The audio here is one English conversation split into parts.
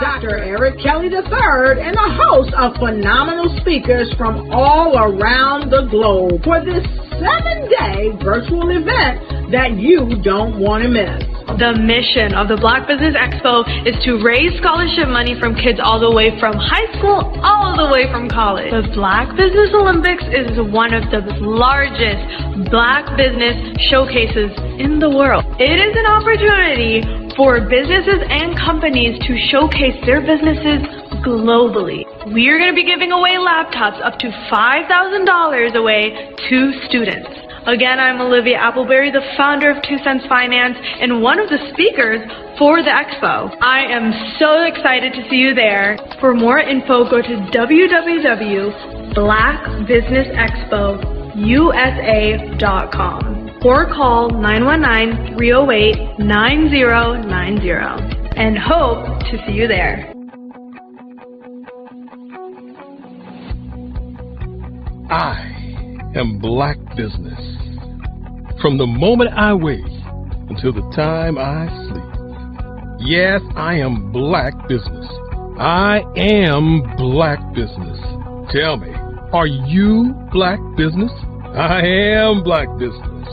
Dr. Eric Kelly III and a host of phenomenal speakers from all around the globe for this 7-day virtual event that you don't want to miss. The mission of the Black Business Expo is to raise scholarship money from kids all the way from high school, all the way from college. The Black Business Olympics is one of the largest Black business showcases in the world. It is an opportunity for businesses and companies to showcase their businesses globally. We are going to be giving away laptops up to $5,000 away to students. Again, I'm Olivia Appleberry, the founder of 2 Cents Finance and one of the speakers for the expo. I am so excited to see you there. For more info, go to www.blackbusinessexpousa.com or call 919-308-9090 and hope to see you there. I am Black Business. From the moment I wake until the time I sleep. Yes, I am Black Business. I am Black Business. Tell me, are you Black Business? I am Black Business.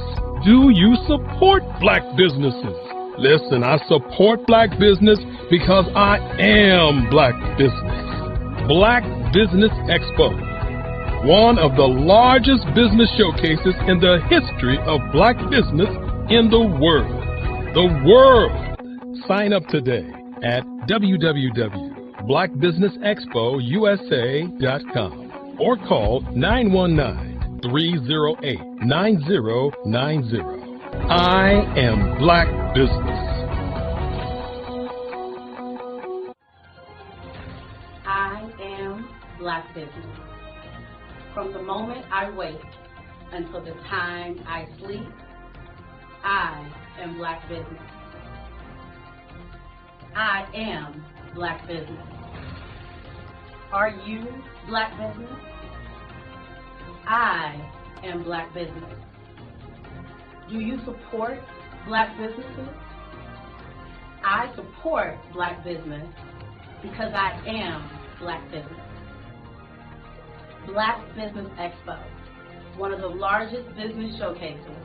Do you support Black businesses? Listen, I support Black business because I am Black Business. Black Business Expo. One of the largest business showcases in the history of Black business in the world. The world! Sign up today at www.blackbusinessexpousa.com or call 919-308-9090. I am Black Business. I am Black Business. From the moment I wake until the time I sleep, I am Black Business. I am Black Business. Are you Black Business? I am Black Business. Do you support Black businesses? I support Black business because I am Black Business. Black Business Expo, one of the largest business showcases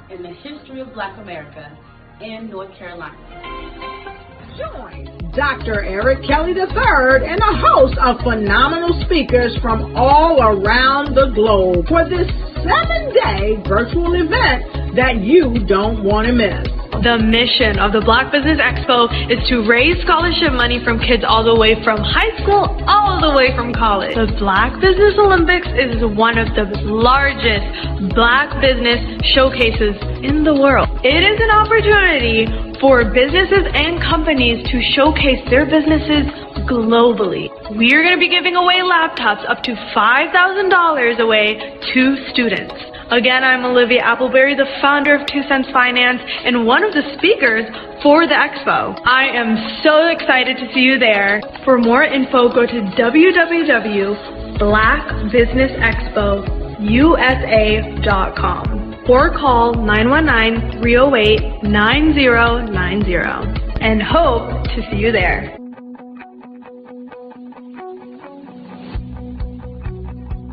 in the history of Black America in North Carolina. Join Dr. Eric Kelly III and a host of phenomenal speakers from all around the globe for this 7-day virtual event that you don't want to miss. The mission of the Black Business Expo is to raise scholarship money from kids all the way from high school, all the way from college. The Black Business Olympics is one of the largest Black business showcases in the world. It is an opportunity for businesses and companies to showcase their businesses globally. We are going to be giving away laptops up to $5,000 away to students. Again, I'm Olivia Appleberry, the founder of 2 Cents Finance and one of the speakers for the expo. I am so excited to see you there. For more info, go to www.blackbusinessexpousa.com or call 919-308-9090 and hope to see you there.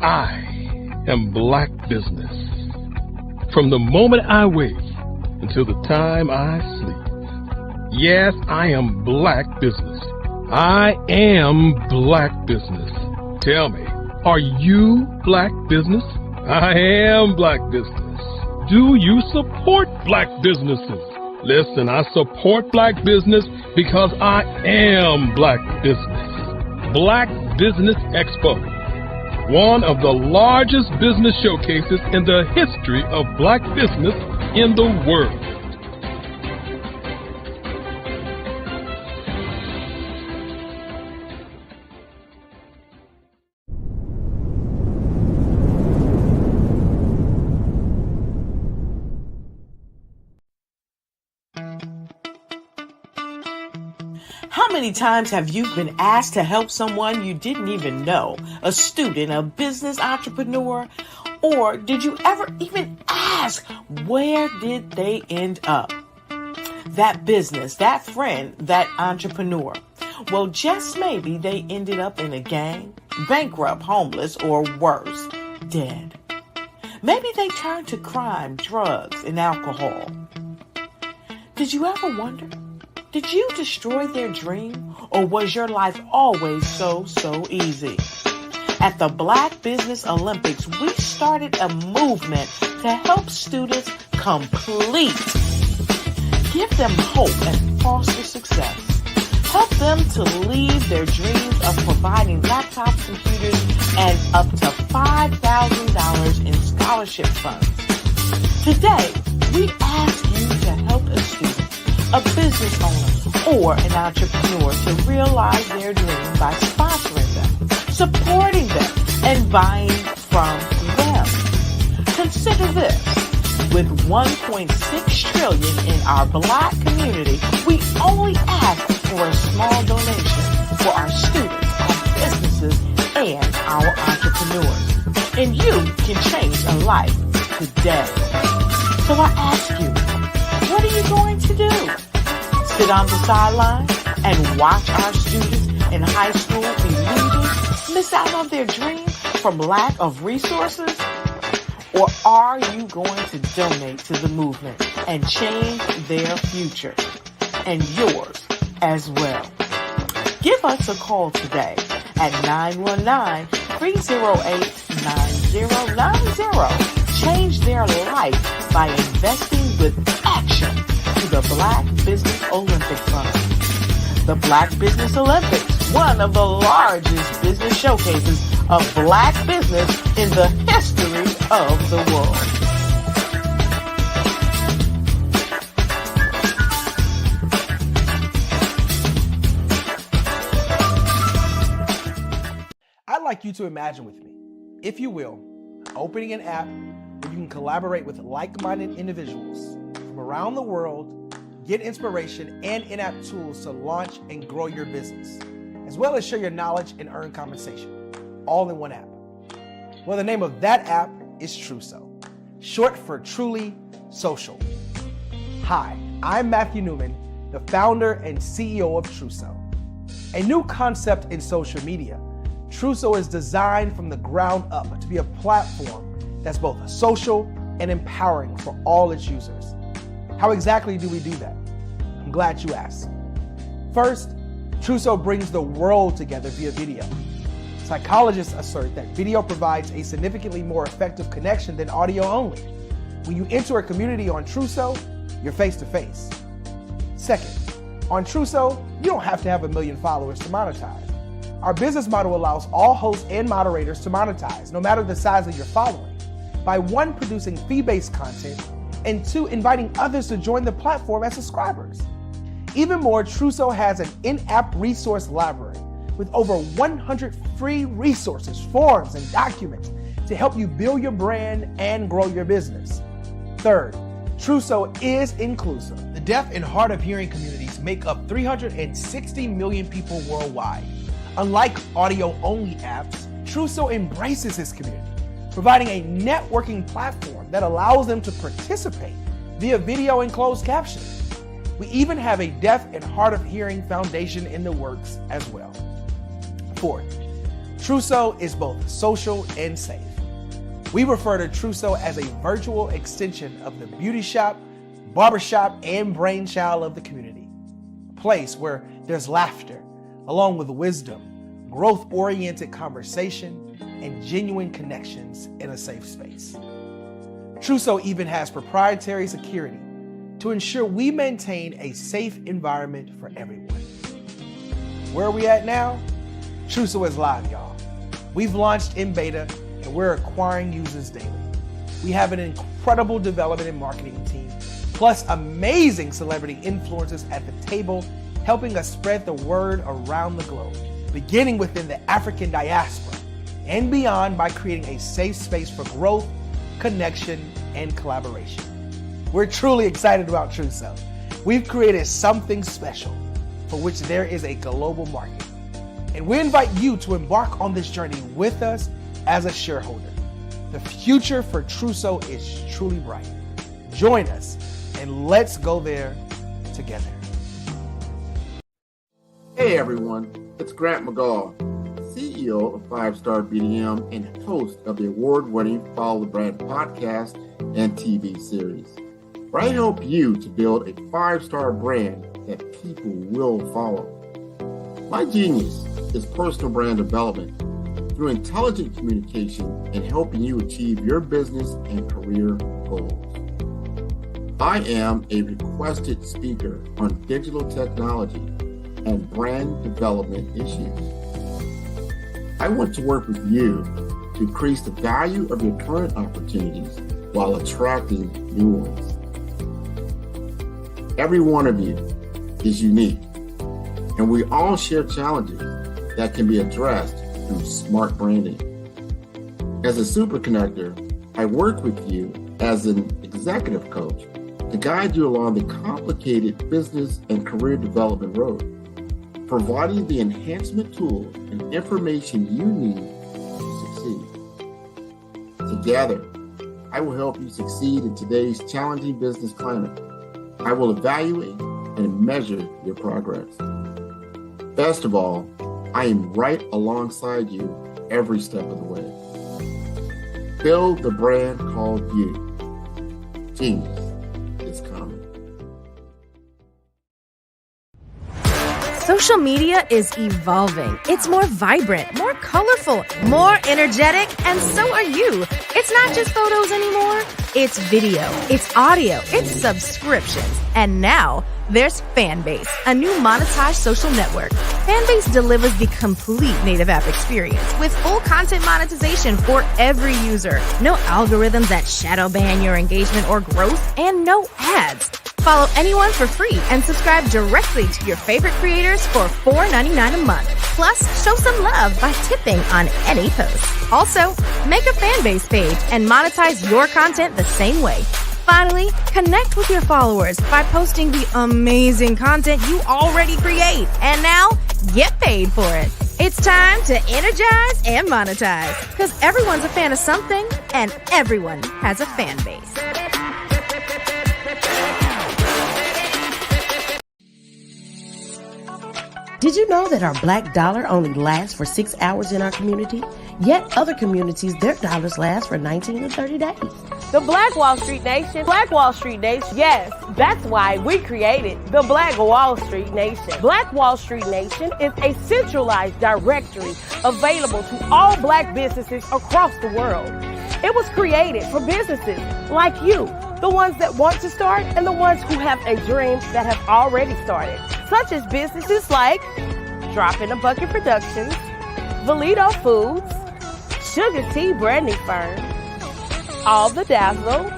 I am Black Business. From the moment I wake until the time I sleep. Yes, I am Black Business. I am Black Business. Tell me, are you Black Business? I am Black Business. Do you support Black businesses? Listen, I support Black business because I am Black Business. Black Business Expo. One of the largest business showcases in the history of Black business in the world. How many times have you been asked to help someone you didn't even know, a student, a business entrepreneur? Or did you ever even ask, where did they end up? That business, that friend, that entrepreneur. Well, just maybe they ended up in a gang, bankrupt, homeless, or worse, dead. Maybe they turned to crime, drugs, and alcohol. Did you ever wonder? Did you destroy their dream, or was your life always so easy? At the Black Business Olympics, we started a movement to help students complete. Give them hope and foster success. Help them to leave their dreams of providing laptops, computers, and up to $5,000 in scholarship funds. Today, we ask you to help a student, a business owner, or an entrepreneur to realize their dream by sponsoring them, supporting them, and buying from them. Consider this. With $1.6 trillion in our Black community, we only ask for a small donation for our students, our businesses, and our entrepreneurs. And you can change a life today. So I ask you, what are you going to do? Sit on the sideline and watch our students in high school be leaders, miss out on their dream from lack of resources? Or are you going to donate to the movement and change their future and yours as well? Give us a call today at 919-308-9090. Change their life by investing with action to the Black Business Olympic Fund. The Black Business Olympics, one of the largest business showcases of Black business in the history of the world. I'd like you to imagine with me, if you will, opening an app where you can collaborate with like-minded individuals from around the world, get inspiration and in-app tools to launch and grow your business, as well as share your knowledge and earn compensation, all in one app. Well, the name of that app is Truso, short for Truly Social. Hi, I'm Matthew Newman, the founder and CEO of Truso. A new concept in social media, Truso is designed from the ground up to be a platform that's both social and empowering for all its users. How exactly do we do that? I'm glad you asked. First, Truso brings the world together via video. Psychologists assert that video provides a significantly more effective connection than audio only. When you enter a community on Truso, you're face to face. Second, on Truso, you don't have to have 1 million followers to monetize. Our business model allows all hosts and moderators to monetize, no matter the size of your following, by 1, producing fee-based content, and 2, inviting others to join the platform as subscribers. Even more, Truso has an in-app resource library with over 100 free resources, forms, and documents to help you build your brand and grow your business. Third, Truso is inclusive. The deaf and hard of hearing communities make up 360 million people worldwide. Unlike audio-only apps, Truso embraces this community, providing a networking platform that allows them to participate via video and closed captioning. We even have a deaf and hard of hearing foundation in the works as well. Fourth, Truso is both social and safe. We refer to Truso as a virtual extension of the beauty shop, barbershop, and brainchild of the community. A place where there's laughter, along with wisdom, growth-oriented conversation, and genuine connections in a safe space. Truso even has proprietary security to ensure we maintain a safe environment for everyone. Where are we at now? Truso is live, y'all. We've launched in beta and we're acquiring users daily. We have an incredible development and marketing team, plus amazing celebrity influencers at the table, helping us spread the word around the globe, beginning within the African diaspora and beyond by creating a safe space for growth, connection, and collaboration. We're truly excited about Truso. We've created something special for which there is a global market. And we invite you to embark on this journey with us as a shareholder. The future for Truso is truly bright. Join us and let's go there together. Hey everyone, it's Grant McGaw, CEO of 5 Star BDM and host of the award-winning Follow the Brand podcast and TV series, where I help you to build a 5-star brand that people will follow. My genius is personal brand development through intelligent communication and helping you achieve your business and career goals. I am a requested speaker on digital technology and brand development issues. I want to work with you to increase the value of your current opportunities while attracting new ones. Every one of you is unique, and we all share challenges that can be addressed through smart branding. As a super connector, I work with you as an executive coach to guide you along the complicated business and career development road, providing the enhancement tools and information you need to succeed. Together, I will help you succeed in today's challenging business climate. I will evaluate and measure your progress. Best of all, I am right alongside you every step of the way. Build the brand called you. Genius is coming. Social media is evolving. It's more vibrant, more colorful, more energetic, and so are you. It's not just photos anymore. It's video, it's audio, it's subscriptions. And now there's Fanbase, a new monetized social network. Fanbase delivers the complete native app experience with full content monetization for every user. No algorithms that shadow ban your engagement or growth, and no ads. Follow anyone for free and subscribe directly to your favorite creators for $4.99 a month. Plus, show some love by tipping on any post. Also, make a Fanbase page and monetize your content the same way. Finally, connect with your followers by posting the amazing content you already create. And now, get paid for it. It's time to energize and monetize, because everyone's a fan of something and everyone has a fan base. Did you know that our black dollar only lasts for 6 hours in our community? Yet other communities, their dollars last for 19 to 30 days. The Black Wall Street Nation. Black Wall Street Nation. Yes, that's why we created the Black Wall Street Nation. Black Wall Street Nation is a centralized directory available to all black businesses across the world. It was created for businesses like you, the ones that want to start and the ones who have a dream that have already started, such as businesses like Drop in a Bucket Productions, Valito Foods, Sugar Tea Branding Firm, All the Dazzle,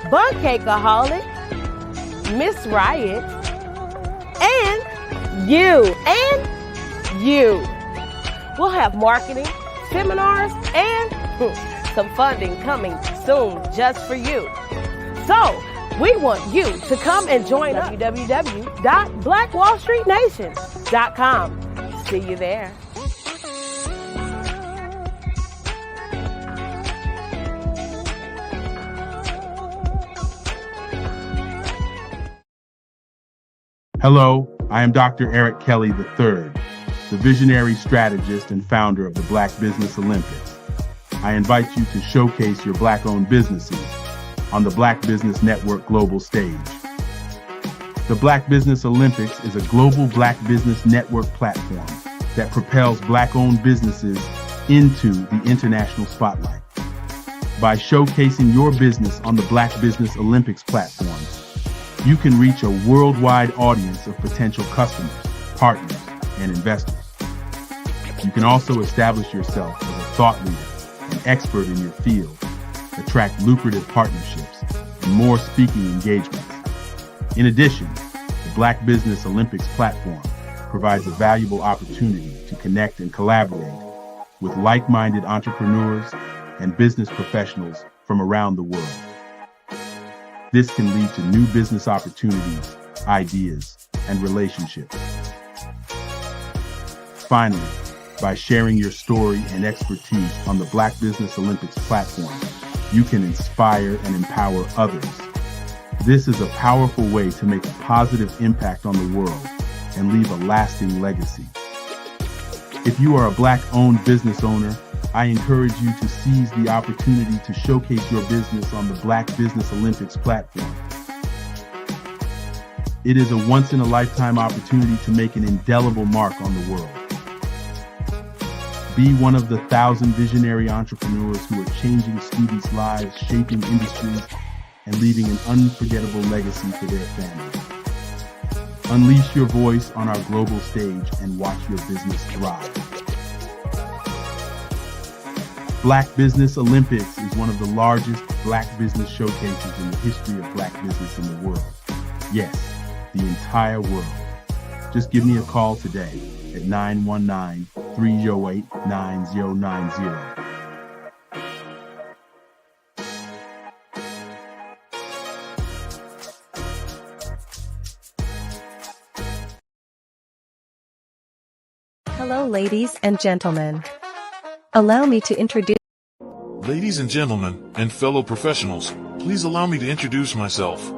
Bun Cakeaholic, Miss Riot, and you. We'll have marketing, seminars, and some funding coming soon just for you. So, we want you to come and join us. www.blackwallstreetnation.com. See you there. Hello, I am Dr. Eric Kelly III, the visionary strategist and founder of the Black Business Olympics. I invite you to showcase your Black-owned businesses on the Black Business Network global stage. The Black Business Olympics is a global Black Business Network platform that propels Black-owned businesses into the international spotlight. By showcasing your business on the Black Business Olympics platform, you can reach a worldwide audience of potential customers, partners, and investors. You can also establish yourself as a thought leader, an expert in your field, attract lucrative partnerships, and more speaking engagements. In addition, the Black Business Olympics platform provides a valuable opportunity to connect and collaborate with like-minded entrepreneurs and business professionals from around the world. This can lead to new business opportunities, ideas, and relationships. Finally, by sharing your story and expertise on the Black Business Olympics platform, you can inspire and empower others. This is a powerful way to make a positive impact on the world and leave a lasting legacy. If you are a Black-owned business owner, I encourage you to seize the opportunity to showcase your business on the Black Business Olympics platform. It is a once-in-a-lifetime opportunity to make an indelible mark on the world. Be one of the 1,000 visionary entrepreneurs who are changing students' lives, shaping industries, and leaving an unforgettable legacy for their families. Unleash your voice on our global stage and watch your business thrive. Black Business Olympics is one of the largest Black business showcases in the history of Black business in the world. Yes, the entire world. Just give me a call today at 919-308-9090. Hello, ladies and gentlemen. Allow me to introduce. Ladies and gentlemen, and fellow professionals, please allow me to introduce myself.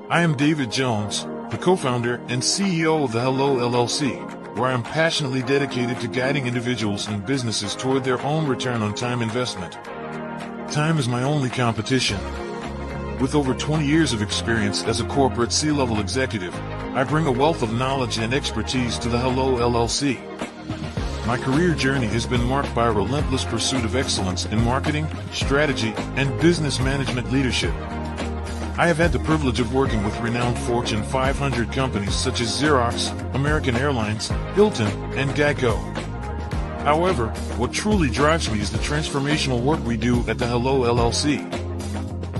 I am David Jones, the co-founder and CEO of the Hello LLC, where I am passionately dedicated to guiding individuals and businesses toward their own return on time investment. Time is my only competition. With over 20 years of experience as a corporate C-level executive, I bring a wealth of knowledge and expertise to the Hello LLC. My career journey has been marked by a relentless pursuit of excellence in marketing, strategy, and business management leadership. I have had the privilege of working with renowned Fortune 500 companies such as Xerox, American Airlines, Hilton, and Geico. However, what truly drives me is the transformational work we do at the Hello LLC.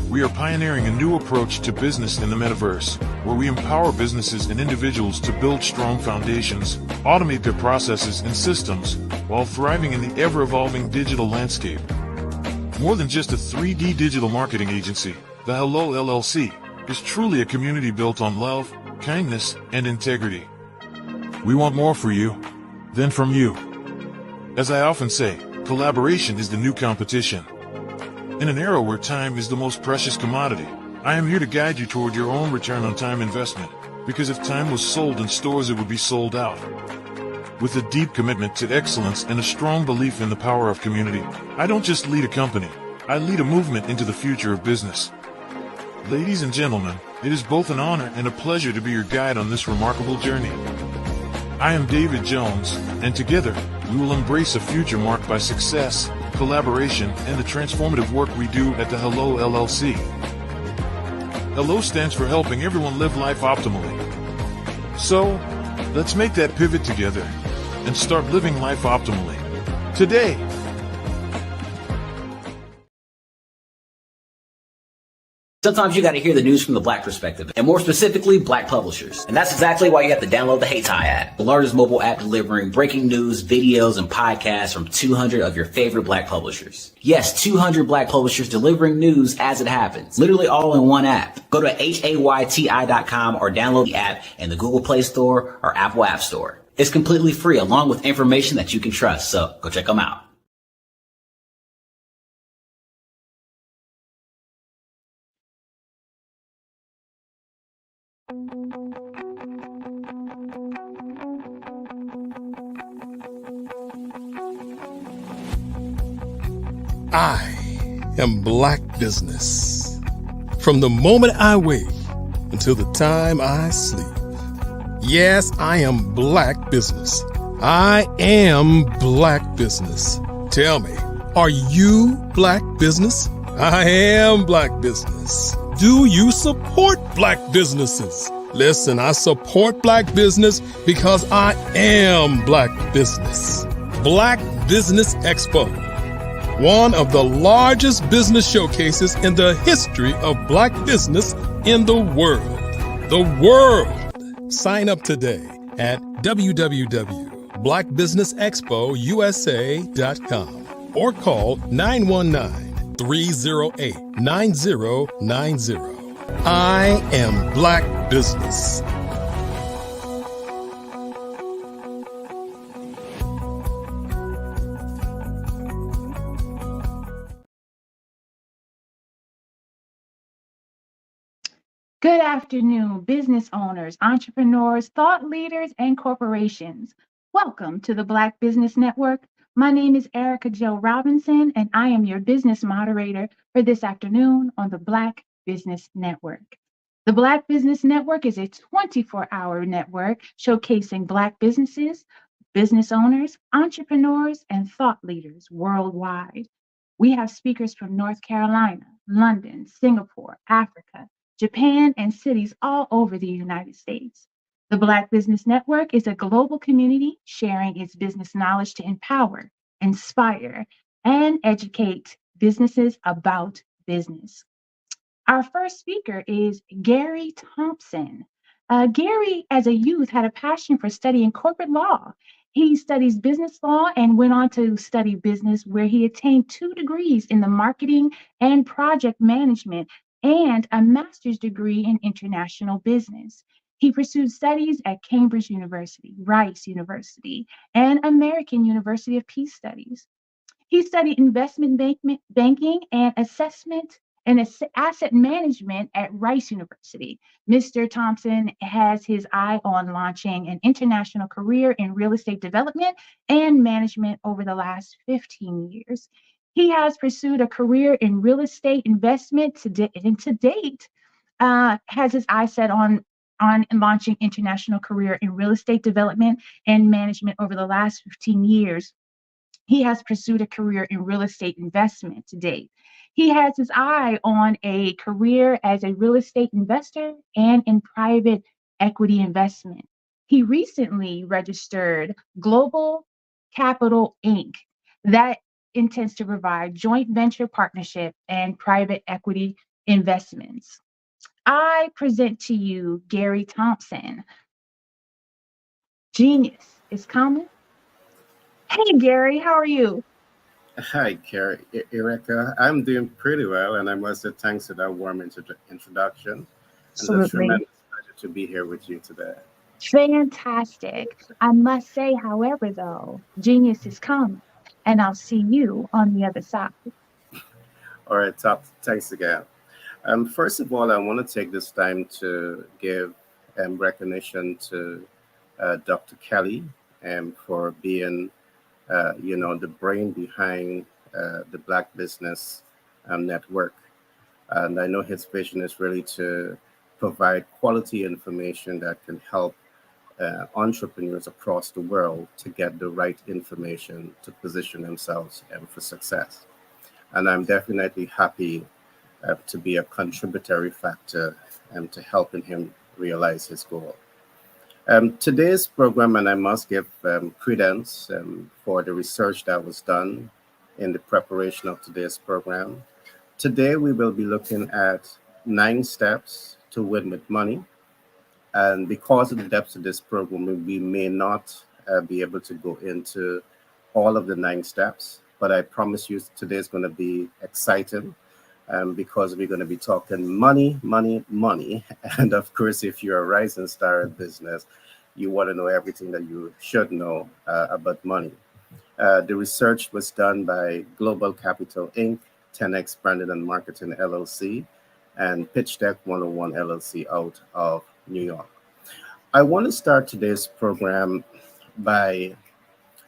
We are pioneering a new approach to business in the metaverse, where we empower businesses and individuals to build strong foundations, automate their processes and systems, while thriving in the ever-evolving digital landscape. More than just a 3D digital marketing agency, the Hello LLC is truly a community built on love, kindness, and integrity. We want more for you than from you. As I often say, collaboration is the new competition. In an era where time is the most precious commodity, I am here to guide you toward your own return on time investment, because if time was sold in stores, it would be sold out. With a deep commitment to excellence and a strong belief in the power of community, I don't just lead a company, I lead a movement into the future of business. Ladies and gentlemen, it is both an honor and a pleasure to be your guide on this remarkable journey. I am David Jones, and together, we will embrace a future marked by success, collaboration, and the transformative work we do at the Hello LLC. Hello stands for helping everyone live life optimally. So, let's make that pivot together and start living life optimally today. Sometimes you got to hear the news from the Black perspective, and more specifically, Black publishers. And that's exactly why you have to download the Hey Tie app, the largest mobile app delivering breaking news, videos, and podcasts from 200 of your favorite Black publishers. Yes, 200 Black publishers delivering news as it happens, literally all in one app. Go to HAYTI.com or download the app in the Google Play Store or Apple App Store. It's completely free, along with information that you can trust, so go check them out. I am Black Business. From the moment I wake until the time I sleep. Yes, I am Black Business. I am Black Business. Tell me, are you Black Business? I am Black Business. Do you support Black businesses? Listen, I support Black business because I am Black Business. Black Business Expo, one of the largest business showcases in the history of Black business in the world. The world! Sign up today at www.blackbusinessexpousa.com or call 919-308-9090. I am Black Business. Good afternoon, business owners, entrepreneurs, thought leaders, and corporations. Welcome to the Black Business Network. My name is Erica Jo Robinson, and I am your business moderator for this afternoon on the Black Business Network. The Black Business Network is a 24-hour network showcasing Black businesses, business owners, entrepreneurs, and thought leaders worldwide. We have speakers from North Carolina, London, Singapore, Africa, Japan, and cities all over the United States. The Black Business Network is a global community sharing its business knowledge to empower, inspire, and educate businesses about business. Our first speaker is Gary Thompson. Gary, as a youth, had a passion for studying corporate law. He studies business law and went on to study business, where he attained 2 degrees in the marketing and project management and a master's degree in international business. He pursued studies at Cambridge University, Rice University, and American University of Peace Studies. He studied investment banking and assessment and asset management at Rice University. Mr. Thompson has his eye on launching an international career in real estate development and management over the last 15 years. He has pursued a career in real estate investment and to date has his eye set on launching international career in real estate development and management over the last 15 years. He has pursued a career in real estate investment to date. He has his eye on a career as a real estate investor and in private equity investment. He recently registered Global Capital Inc. that intends to provide joint venture partnership and private equity investments. I present to you Gary Thompson. Genius is coming. Hey, Gary, how are you? Hi, Erica. I'm doing pretty well, and I must say thanks for that warm introduction. And it's a Absolutely. tremendous pleasure to be here with you today. Fantastic. I must say, however, though, genius is coming, and I'll see you on the other side. All right, thanks again. First of all, I want to take this time to give recognition to Dr. Kelly for being the brain behind the Black Business Network. And I know his vision is really to provide quality information that can help entrepreneurs across the world to get the right information to position themselves for success. And I'm definitely happy to be a contributory factor to helping him realize his goal. Today's program, and I must give credence for the research that was done in the preparation of today's program. Today, we will be looking at 9 steps to win with money. And because of the depth of this program, we may not be able to go into all of the 9 steps, but I promise you today is going to be exciting. Because we're going to be talking money. And of course, if you're a rising star in business, you want to know everything that you should know about money. The research was done by Global Capital Inc., 10X Branding and Marketing LLC, and Pitch Deck 101 LLC out of New York. I want to start today's program by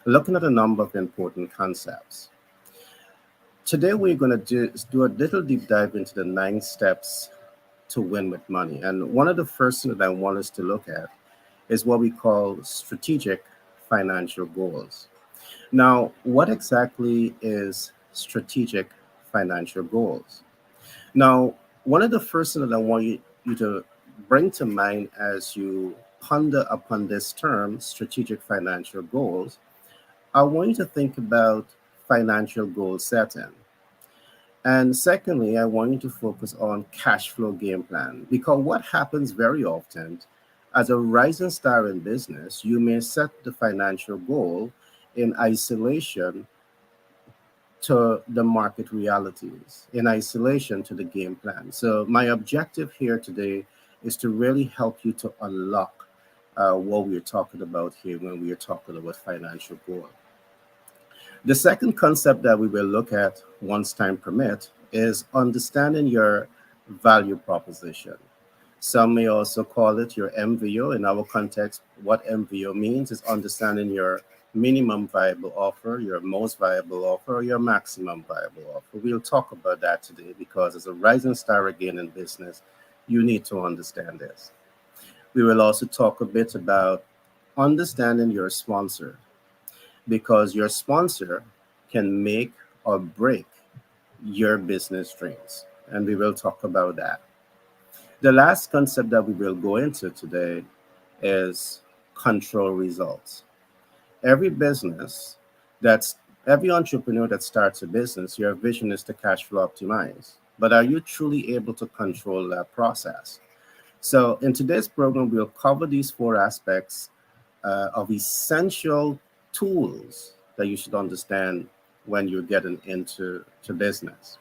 looking at a number of important concepts. Today, we're going to do a little deep dive into the 9 steps to win with money. And one of the first things that I want us to look at is what we call strategic financial goals. Now, what exactly is strategic financial goals? Now, one of the first things that I want you to bring to mind as you ponder upon this term, strategic financial goals, I want you to think about financial goal setting. And secondly, I want you to focus on cash flow game plan, because what happens very often as a rising star in business, you may set the financial goal in isolation to the market realities, in isolation to the game plan. So my objective here today is to really help you to unlock what we're talking about here when we are talking about financial goal. The second concept that we will look at, once time permits, is understanding your value proposition. Some may also call it your MVO. In our context, what MVO means is understanding your minimum viable offer, your most viable offer, or your maximum viable offer. We'll talk about that today because as a rising star again in business, you need to understand this. We will also talk a bit about understanding your sponsor because your sponsor can make or break your business dreams. And we will talk about that. The last concept that we will go into today is control results. Every business that's every entrepreneur that starts a business, your vision is to cash flow optimize. But are you truly able to control that process? So, in today's program, we'll cover these four aspects of essential tools that you should understand when you're getting into business.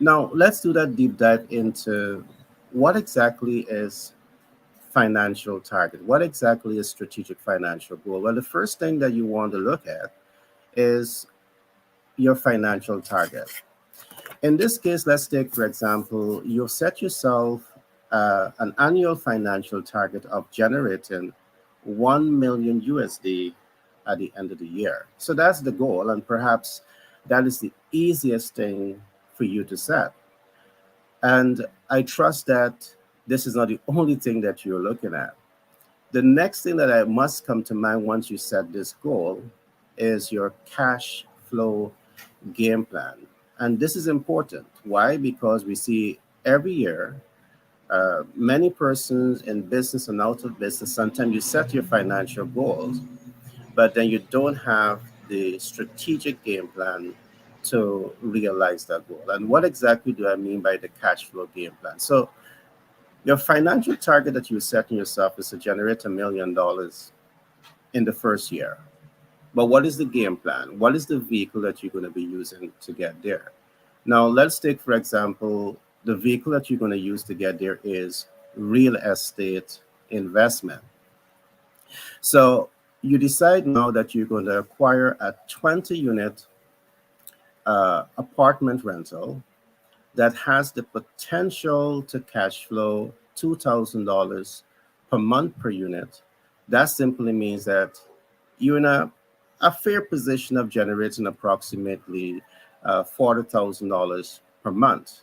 Now, let's do that deep dive into what exactly is financial target. What exactly is strategic financial goal? Well, the first thing that you want to look at is your financial target. In this case, let's take, for example, you've set yourself an annual financial target of generating 1 million USD at the end of the year. So that's the goal, and perhaps that is the easiest thing for you to set. And I trust that this is not the only thing that you're looking at. The next thing that I must come to mind once you set this goal is your cash flow game plan. And this is important. Why? Because we see every year many persons in business and out of business, sometimes you set your financial goals, but then you don't have the strategic game plan to realize that goal. And what exactly do I mean by the cash flow game plan? So your financial target that you're setting yourself is to generate $1 million in the first year. But what is the game plan? What is the vehicle that you're going to be using to get there? Now, let's take, for example, the vehicle that you're going to use to get there is real estate investment. So you decide now that you're going to acquire a 20-unit apartment rental that has the potential to cash flow $2,000 per month per unit. That simply means that you're in a fair position of generating approximately $40,000 per month.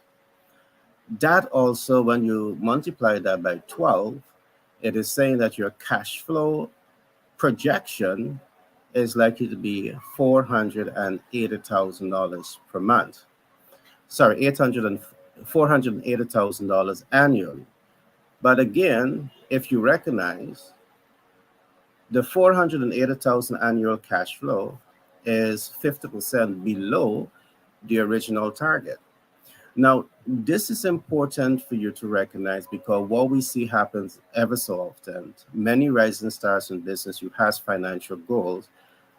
That also, when you multiply that by 12, it is saying that your cash flow projection is likely to be $480,000 per month. Sorry, $480,000 annually. But again, if you recognize the $480,000 annual cash flow is 50% below the original target. Now, this is important for you to recognize because what we see happens ever so often. Many rising stars in business, you have financial goals,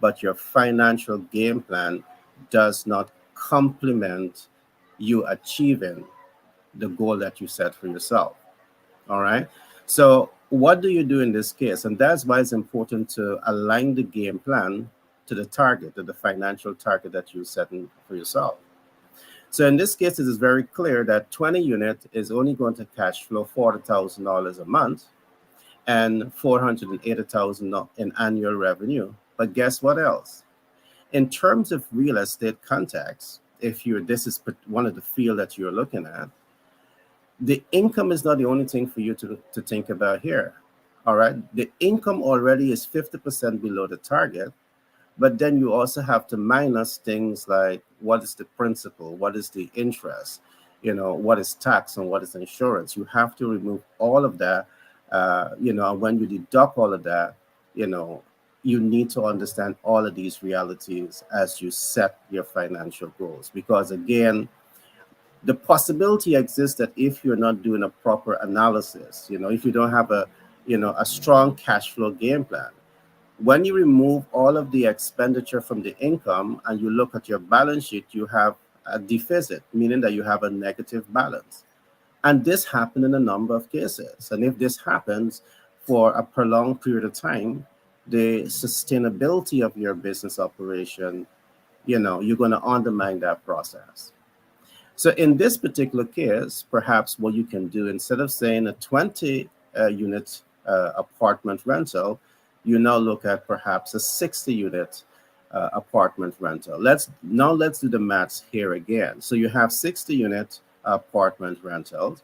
but your financial game plan does not complement you achieving the goal that you set for yourself. All right. So what do you do in this case? And that's why it's important to align the game plan to the target, to the financial target that you're setting for yourself. So in this case, it is very clear that 20 unit is only going to cash flow $40,000 a month and $480,000 in annual revenue. But guess what else? In terms of real estate context, this is one of the field that you're looking at, the income is not the only thing for you to think about here. All right. The income already is 50% below the target. But then you also have to minus things like what is the principal, what is the interest, what is tax and what is insurance. You have to remove all of that. When you deduct all of that, you need to understand all of these realities as you set your financial goals. Because again, the possibility exists that if you're not doing a proper analysis, if you don't have a strong cash flow game plan, when you remove all of the expenditure from the income and you look at your balance sheet, you have a deficit, meaning that you have a negative balance. And this happened in a number of cases. And if this happens for a prolonged period of time, the sustainability of your business operation, you're going to undermine that process. So in this particular case, perhaps what you can do, instead of saying a 20 unit apartment rental, you now look at perhaps a 60 unit apartment rental. Let's do the maths here again. So you have 60 unit apartment rentals,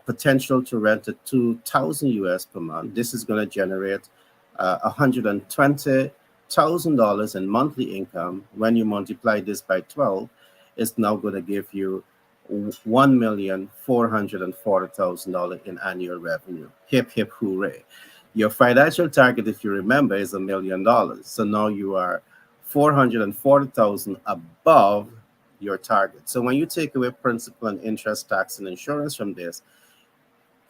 potential to rent at 2,000 US per month. This is going to generate $120,000 in monthly income. When you multiply this by 12, it's now going to give you $1,440,000 in annual revenue. Hip, hip, hooray. Your financial target, if you remember, is $1 million. So now you are 440,000 above your target. So when you take away principal and interest, tax, and insurance from this,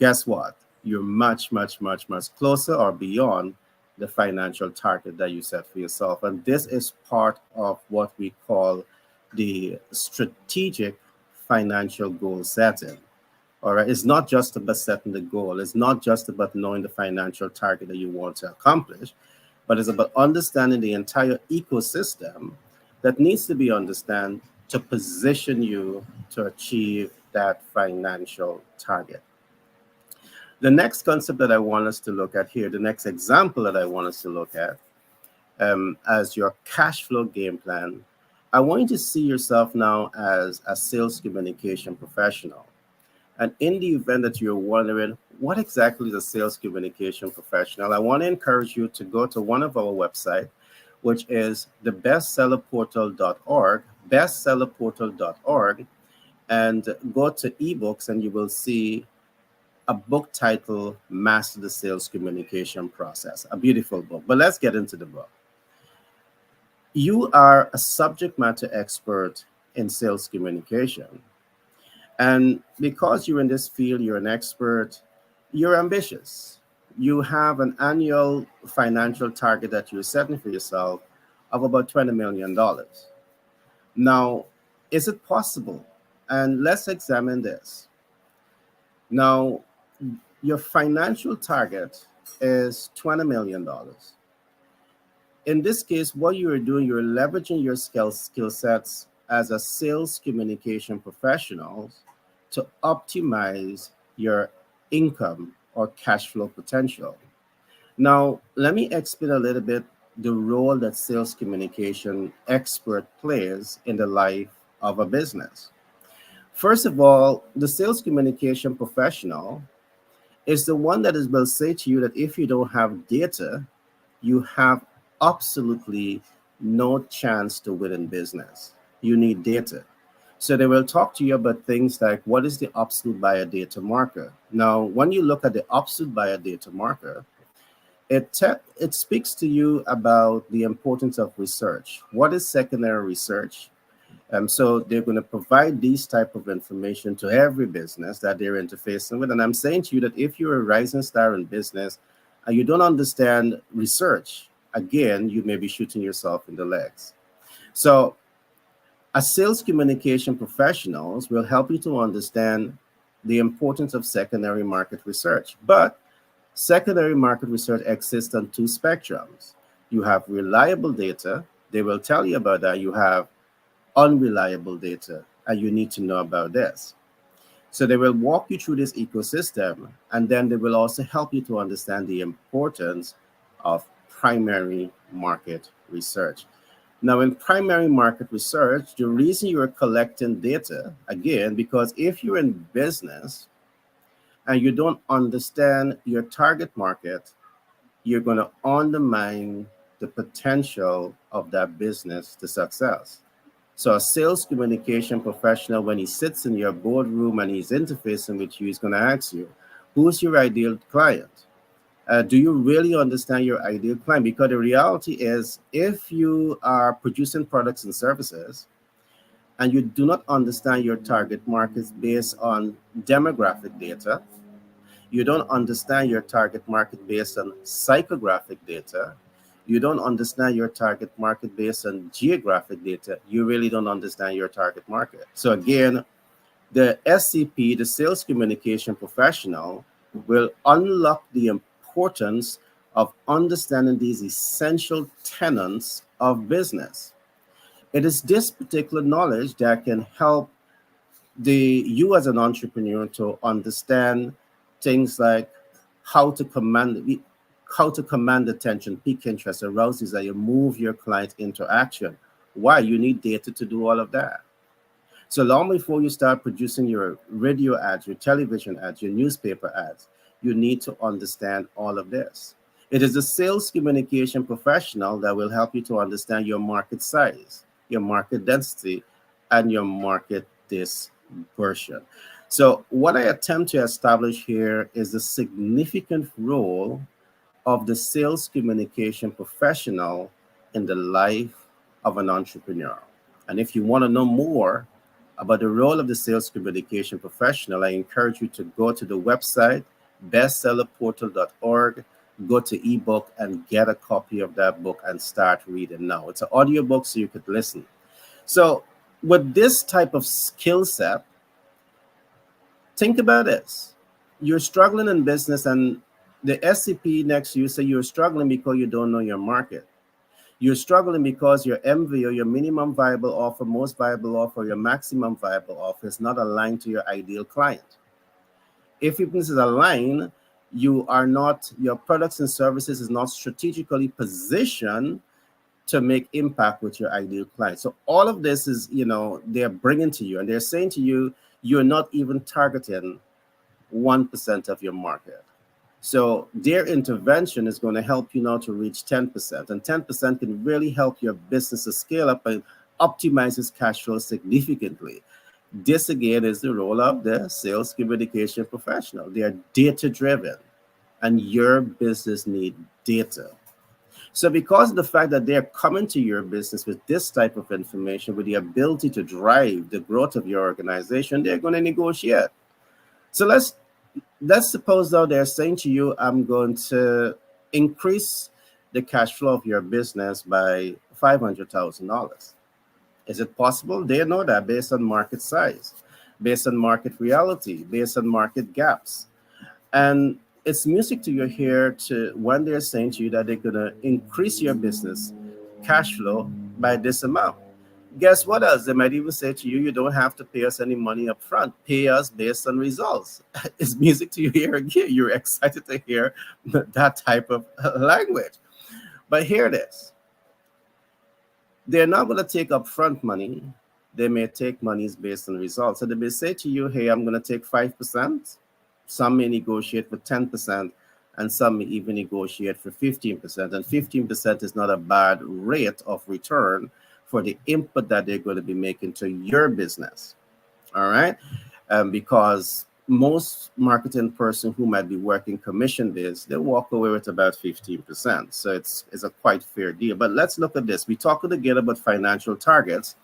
guess what? You're much, much, much, much closer or beyond the financial target that you set for yourself. And this is part of what we call the strategic financial goal setting. All right. It's not just about setting the goal. It's not just about knowing the financial target that you want to accomplish, but it's about understanding the entire ecosystem that needs to be understood to position you to achieve that financial target. The next concept that I want us to look at here, the next example that I want us to look at as your cash flow game plan, I want you to see yourself now as a sales communication professional. And in the event that you're wondering, what exactly is a sales communication professional? I want to encourage you to go to one of our websites, which is the bestsellerportal.org, bestsellerportal.org, and go to ebooks, and you will see a book titled Master the Sales Communication Process, a beautiful book. But let's get into the book. You are a subject matter expert in sales communication. And because you're in this field, you're an expert, you're ambitious. You have an annual financial target that you're setting for yourself of about $20 million. Now, is it possible? And let's examine this. Now, your financial target is $20 million. In this case, what you are doing, you're leveraging your skill sets as a sales communication professional to optimize your income or cash flow potential. Now, let me explain a little bit the role that sales communication expert plays in the life of a business. First of all, the sales communication professional is the one that will say to you that if you don't have data, you have absolutely no chance to win in business. You need data. So they will talk to you about things like, what is the absolute buyer data marker? Now, when you look at the absolute buyer data marker, it speaks to you about the importance of research. What is secondary research? So they're going to provide these type of information to every business that they're interfacing with. And I'm saying to you that if you're a rising star in business and you don't understand research, again, you may be shooting yourself in the legs. So a sales communication professionals will help you to understand the importance of secondary market research. But secondary market research exists on two spectrums. You have reliable data. They will tell you about that. You have unreliable data, and you need to know about this. So they will walk you through this ecosystem, and then they will also help you to understand the importance of primary market research. Now, in primary market research, the reason you're collecting data, again, because if you're in business and you don't understand your target market, you're going to undermine the potential of that business to success. So a sales communication professional, when he sits in your boardroom and he's interfacing with you, he's going to ask you, who's your ideal client? Do you really understand your ideal client? Because the reality is, if you are producing products and services and you do not understand your target markets based on demographic data, you don't understand your target market based on psychographic data, you don't understand your target market based on geographic data, you really don't understand your target market. So again, the SCP, the sales communication professional, will unlock the importance of understanding these essential tenets of business. It is this particular knowledge that can help you as an entrepreneur to understand things like how to command attention, pique interest, arouse desire, move your client into action. Why? You need data to do all of that. So long before you start producing your radio ads, your television ads, your newspaper ads, you need to understand all of this. It is a sales communication professional that will help you to understand your market size, your market density, and your market dispersion. So what I attempt to establish here is the significant role of the sales communication professional in the life of an entrepreneur. And if you want to know more about the role of the sales communication professional, I encourage you to go to the website bestsellerportal.org, go to ebook and get a copy of that book and start reading now. It's an audio book so you could listen. So with this type of skill set, think about this. You're struggling in business and the SCP next to you say you're struggling because you don't know your market. You're struggling because your MV or your minimum viable offer, most viable offer, your maximum viable offer is not aligned to your ideal client. If your business is aligned, your products and services is not strategically positioned to make impact with your ideal client. So all of this is, they're bringing to you and they're saying to you, you're not even targeting 1% of your market. So their intervention is going to help you now to reach 10%. And 10% can really help your business to scale up and optimize its cash flow significantly. This, again, is the role of the sales communication professional. They are data-driven, and your business needs data. So because of the fact that they're coming to your business with this type of information, with the ability to drive the growth of your organization, they're going to negotiate. So let's suppose, though, they're saying to you, I'm going to increase the cash flow of your business by $500,000. Is it possible? They know that based on market size, based on market reality, based on market gaps. And it's music to your ear when they're saying to you that they're going to increase your business cash flow by this amount. Guess what else? They might even say to you, you don't have to pay us any money up front. Pay us based on results. It's music to your ear again. You're excited to hear that type of language. But hear this. They're not going to take upfront money. They may take monies based on results. So they may say to you, hey, I'm going to take 5%. Some may negotiate for 10%, and some may even negotiate for 15%. And 15% is not a bad rate of return for the input that they're going to be making to your business. All right? Because most marketing person who might be working commission-based, they walk away with about 15%. So it's a quite fair deal. But let's look at this. We talked again about financial targets,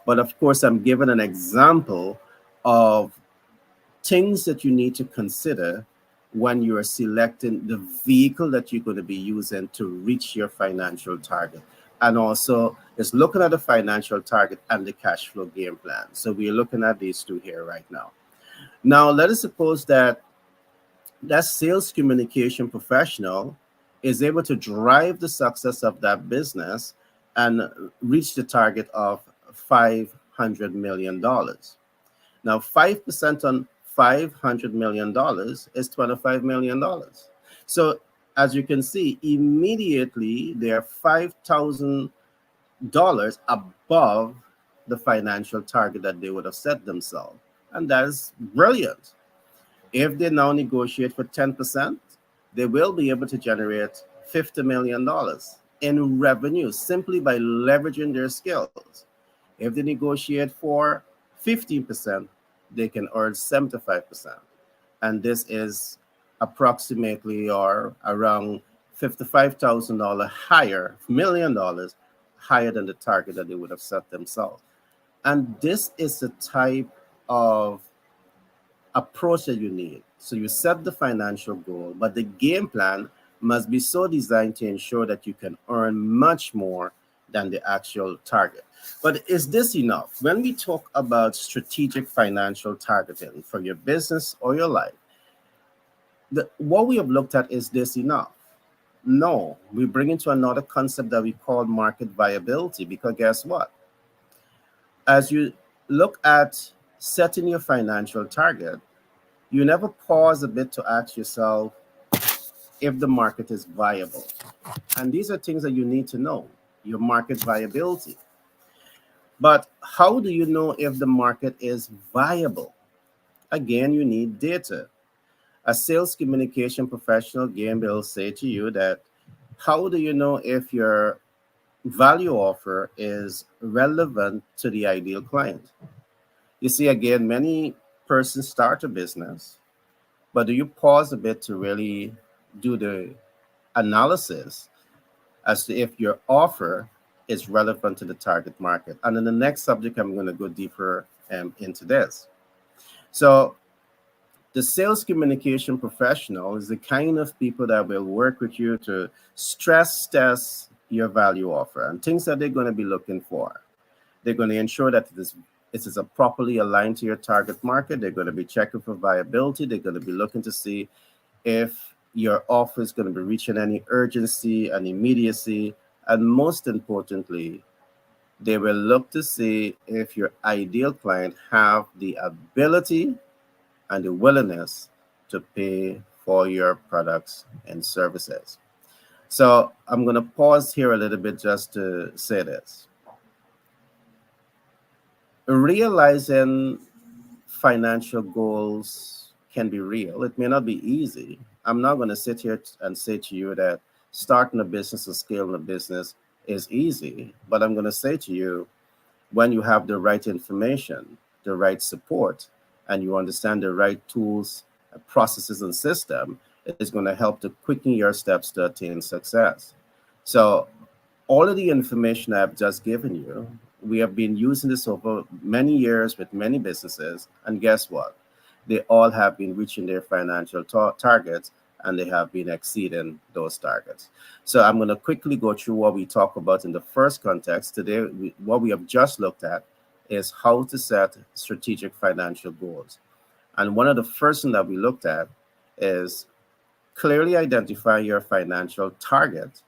but of course, I'm giving an example of things that you need to consider when you're selecting the vehicle that you're going to be using to reach your financial target. And also, it's looking at the financial target and the cash flow game plan. So we're looking at these two here right now. Now, let us suppose that sales communication professional is able to drive the success of that business and reach the target of $500 million. Now, 5% on $500 million is $25 million. So as you can see, immediately they're $5,000 above the financial target that they would have set themselves. And that is brilliant. If they now negotiate for 10%, they will be able to generate $50 million in revenue simply by leveraging their skills. If they negotiate for 15%, they can earn 75%. And this is approximately or around $55,000 higher, $1 million higher than the target that they would have set themselves. And this is the type of approach that you need. So you set the financial goal, but the game plan must be so designed to ensure that you can earn much more than the actual target. But is this enough? When we talk about strategic financial targeting for your business or your life, what we have looked at, is this enough? No, we bring into another concept that we call market viability, because guess what? As you look at setting your financial target, you never pause a bit to ask yourself if the market is viable. And these are things that you need to know, your market viability. But how do you know if the market is viable? Again, you need data. A sales communication professional, again, will say to you that how do you know if your value offer is relevant to the ideal client? You see, again, many persons start a business, but do you pause a bit to really do the analysis as to if your offer is relevant to the target market? And in the next subject, I'm going to go deeper into this. So, the sales communication professional is the kind of people that will work with you to stress test your value offer and things that they're going to be looking for. They're going to ensure that it is a properly aligned to your target market. They're going to be checking for viability. They're going to be looking to see if your offer is going to be reaching any urgency and immediacy. And most importantly, they will look to see if your ideal client have the ability and the willingness to pay for your products and services. So I'm going to pause here a little bit just to say this. Realizing financial goals can be real. It may not be easy. I'm not going to sit here and say to you that starting a business or scaling a business is easy, but I'm going to say to you, when you have the right information, the right support, and you understand the right tools, processes, and system, it is going to help to quicken your steps to attain success. So all of the information I've just given you, we have been using this over many years with many businesses, and guess what? They all have been reaching their financial targets, and they have been exceeding those targets. So I'm going to quickly go through what we talk about in the first context. Today, what we have just looked at is how to set strategic financial goals. And one of the first things that we looked at is clearly identify your financial target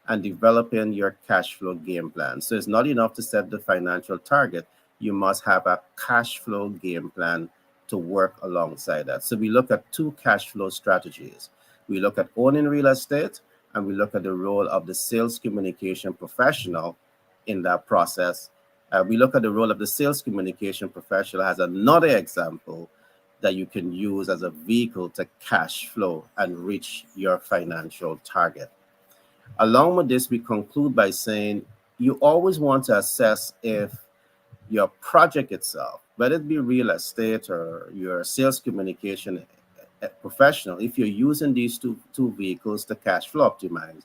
and developing your cash flow game plan. So it's not enough to set the financial target. You must have a cash flow game plan to work alongside that. So we look at two cash flow strategies. We look at owning real estate, and we look at the role of the sales communication professional in that process. We look at the role of the sales communication professional as another example that you can use as a vehicle to cash flow and reach your financial target. Along with this, we conclude by saying you always want to assess if your project itself, whether it be real estate or your sales communication professional, if you're using these two vehicles to cash flow optimize,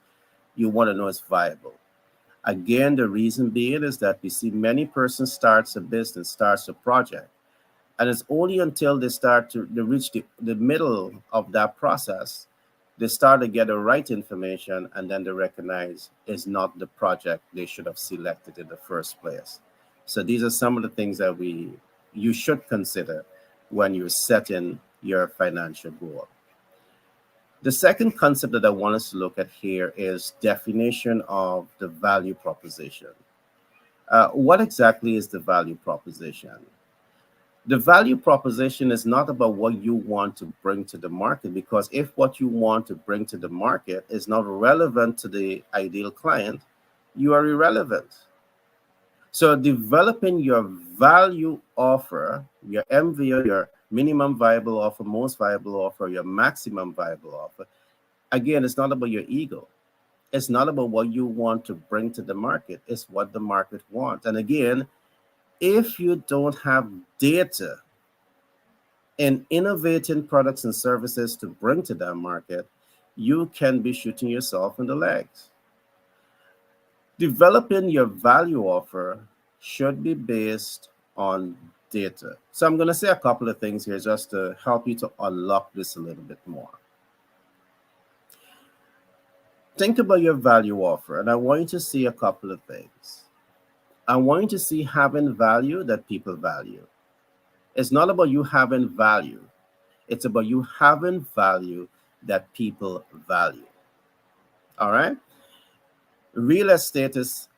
you want to know it's viable. Again, the reason being is that we see many persons starts a business, starts a project, and it's only until they start to reach the middle of that process, they start to get the right information, and then they recognize it's not the project they should have selected in the first place. So these are some of the things that you should consider when you're setting your financial goal. The second concept that I want us to look at here is definition of the value proposition. What exactly is the value proposition? The value proposition is not about what you want to bring to the market, because if what you want to bring to the market is not relevant to the ideal client, you are irrelevant. So developing your value offer, your MVO, your minimum viable offer, most viable offer, your maximum viable offer, again, it's not about your ego. It's not about what you want to bring to the market. It's what the market wants. And again, if you don't have data in innovating products and services to bring to that market, you can be shooting yourself in the legs. Developing your value offer should be based on data. So I'm going to say a couple of things here just to help you to unlock this a little bit more. Think about your value offer, and I want you to see a couple of things. I want you to see having value that people value. It's not about you having value. It's about you having value that people value. All right? Real estate is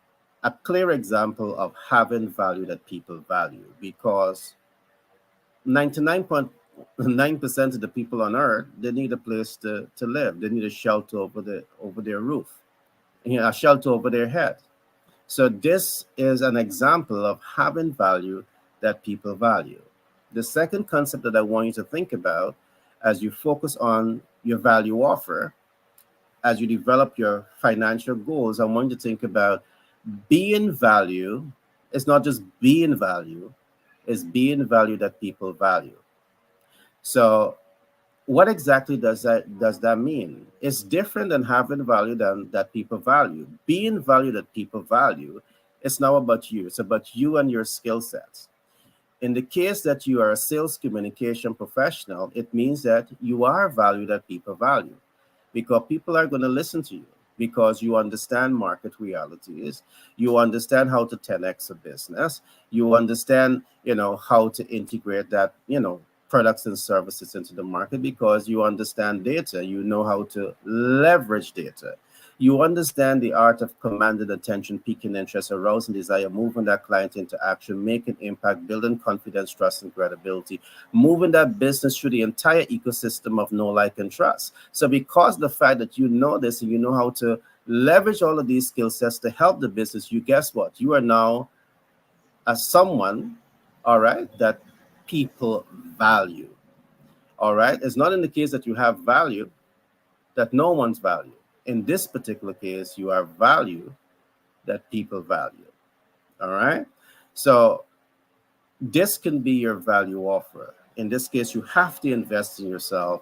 a clear example of having value that people value, because 99.9% of the people on earth, they need a place to live. They need a shelter over their roof, a shelter over their head. So this is an example of having value that people value. The second concept that I want you to think about as you focus on your value offer, as you develop your financial goals, I want you to think about being value. It's not just being value, it's being value that people value. So what exactly does that mean? It's different than having value than that people value. Being value that people value, it's now about you. It's about you and your skill sets. In the case that you are a sales communication professional, it means that you are value that people value because people are going to listen to you because you understand market realities. You understand how to 10x a business. You understand, how to integrate that, products and services into the market because you understand data. You know how to leverage data. You understand the art of commanding attention, piquing interest, arousing desire, moving that client into action, making impact, building confidence, trust, and credibility, moving that business through the entire ecosystem of know, like, and trust. So because the fact that you know this and you know how to leverage all of these skill sets to help the business, you guess what? You are now as someone, all right, that people value. All right. It's not in the case that you have value that no one's value. In this particular case, you are value that people value. All right. So this can be your value offer. In this case, you have to invest in yourself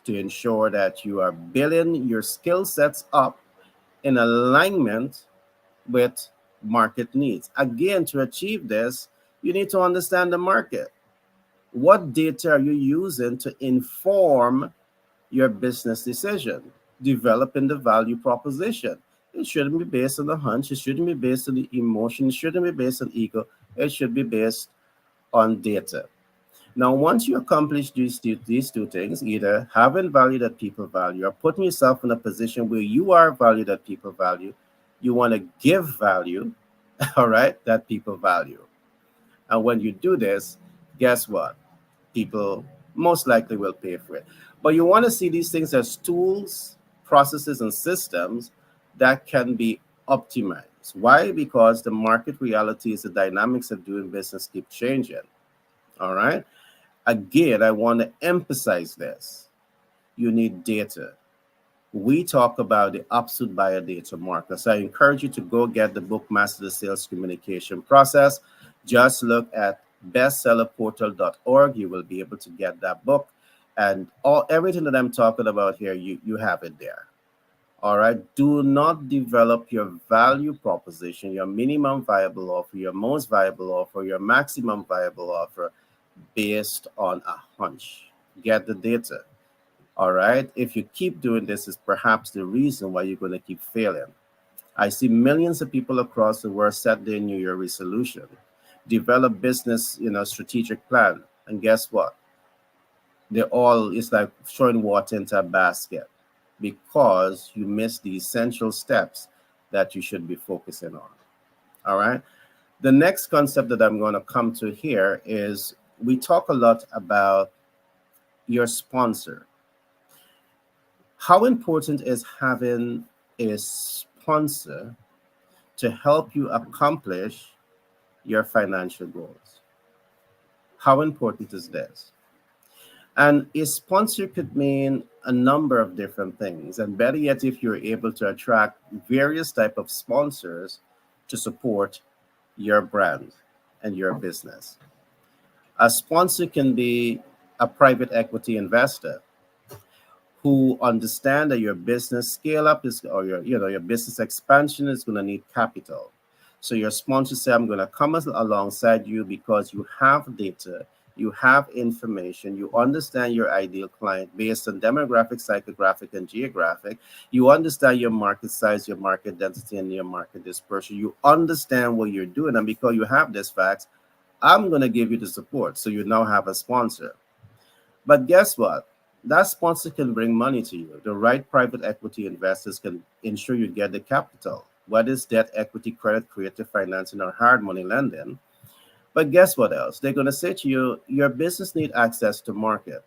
to ensure that you are building your skill sets up in alignment with market needs. Again, to achieve this, you need to understand the market. What data are you using to inform your business decision? Developing the value proposition. It shouldn't be based on the hunch. It shouldn't be based on the emotion. It shouldn't be based on ego. It should be based on data. Now, once you accomplish these two things, either having value that people value or putting yourself in a position where you are value that people value, you want to give value, all right, that people value. And when you do this, guess what? People most likely will pay for it. But you want to see these things as tools, processes, and systems that can be optimized. Why? Because the market realities, the dynamics of doing business keep changing. All right. Again, I want to emphasize this. You need data. We talk about the absolute buyer data market. So I encourage you to go get the book, Master the Sales Communication Process. Just look at bestsellerportal.org. You will be able to get that book. And everything that I'm talking about here, you have it there. All right. Do not develop your value proposition, your minimum viable offer, your most viable offer, your maximum viable offer based on a hunch. Get the data. All right. If you keep doing this, is perhaps the reason why you're going to keep failing. I see millions of people across the world set their New Year resolution, develop business, strategic plan, and guess what? It's like throwing water into a basket because you miss the essential steps that you should be focusing on. All right. The next concept that I'm going to come to here is we talk a lot about your sponsor. How important is having a sponsor to help you accomplish your financial goals? How important is this? And a sponsor could mean a number of different things. And better yet, if you're able to attract various type of sponsors to support your brand and your business. A sponsor can be a private equity investor who understand that your business scale up your business expansion is going to need capital. So your sponsor say, I'm going to come alongside you because you have data, you have information, you understand your ideal client based on demographic, psychographic, and geographic. You understand your market size, your market density, and your market dispersion. You understand what you're doing. And because you have this facts, I'm going to give you the support. So you now have a sponsor. But guess what? That sponsor can bring money to you. The right private equity investors can ensure you get the capital, whether it's debt, equity, credit, creative financing, or hard money lending. But guess what else? They're going to say to you, your business need access to market.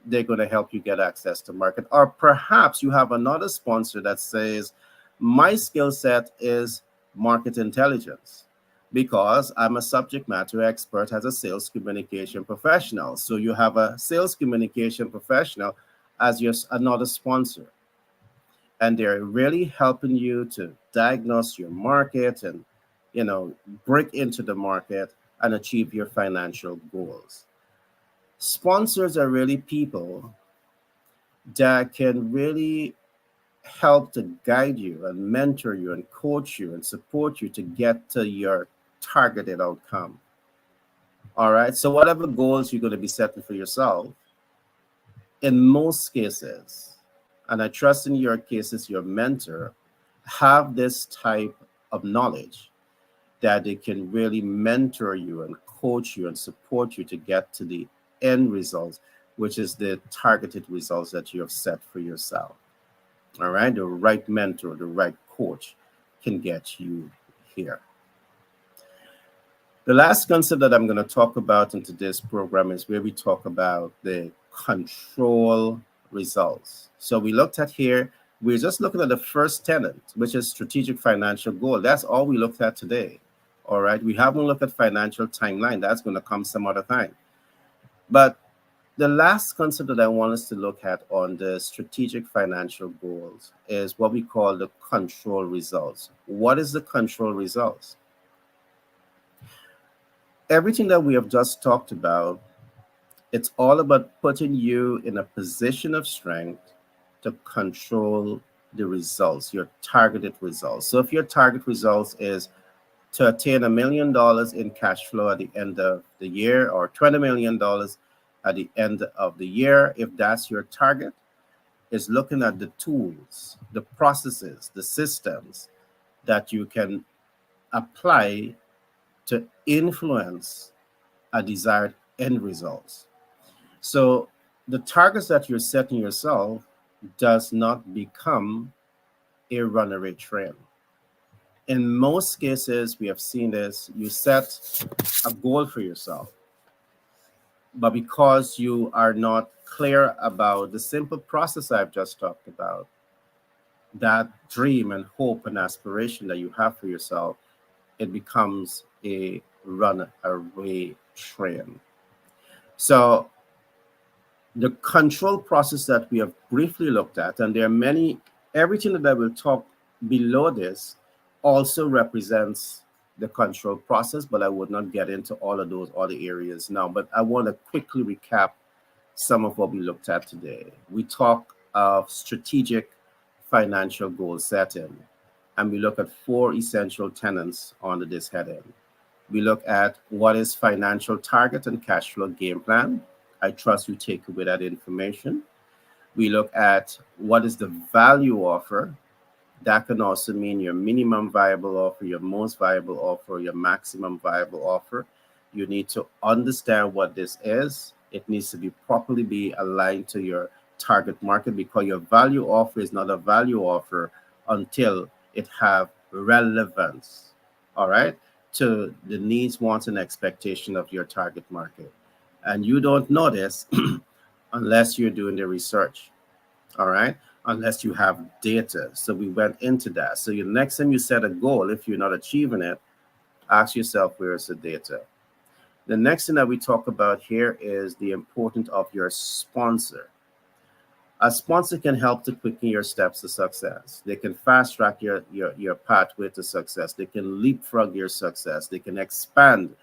They're going to help you get access to market. Or perhaps you have another sponsor that says, my skill set is market intelligence because I'm a subject matter expert as a sales communication professional. So you have a sales communication professional as your another sponsor. And they're really helping you to diagnose your market and, break into the market and achieve your financial goals. Sponsors are really people that can really help to guide you and mentor you and coach you and support you to get to your targeted outcome. All right. So, whatever goals you're going to be setting for yourself, in most cases, and I trust in your cases, your mentor have this type of knowledge that they can really mentor you and coach you and support you to get to the end results, which is the targeted results that you have set for yourself. All right. The right mentor, the right coach can get you here. The last concept that I'm going to talk about in today's program is where we talk about the control results. So we looked at here, we're just looking at the first tenet, which is strategic financial goal. That's all we looked at today. All right. We haven't looked at financial timeline. That's going to come some other time. But the last concept that I want us to look at on the strategic financial goals is what we call the control results. What is the control results? Everything that we have just talked about, it's all about putting you in a position of strength to control the results, your targeted results. So if your target results is to attain $1 million in cash flow at the end of the year or $20 million at the end of the year, if that's your target, is looking at the tools, the processes, the systems that you can apply to influence a desired end results. So the targets that you're setting yourself does not become a runaway train. In most cases, we have seen this, you set a goal for yourself, but because you are not clear about the simple process I've just talked about, that dream and hope and aspiration that you have for yourself, it becomes a runaway train. So the control process that we have briefly looked at, and there are many, everything that I will talk below this also represents the control process, but I would not get into all of those other areas now. But I want to quickly recap some of what we looked at today. We talk of strategic financial goal setting, and we look at 4 essential tenets under this heading. We look at what is financial target and cash flow game plan. I trust you take away that information. We look at what is the value offer. That can also mean your minimum viable offer, your most viable offer, your maximum viable offer. You need to understand what this is. It needs to be properly aligned to your target market, because your value offer is not a value offer until it have relevance, all right, to the needs, wants, and expectation of your target market. And you don't know this unless you're doing the research, all right, unless you have data. So we went into that. So the next time you set a goal, if you're not achieving it, ask yourself, where is the data? The next thing that we talk about here is the importance of your sponsor. A sponsor can help to quicken your steps to success. They can fast track your pathway to success. They can leapfrog your success. They can expand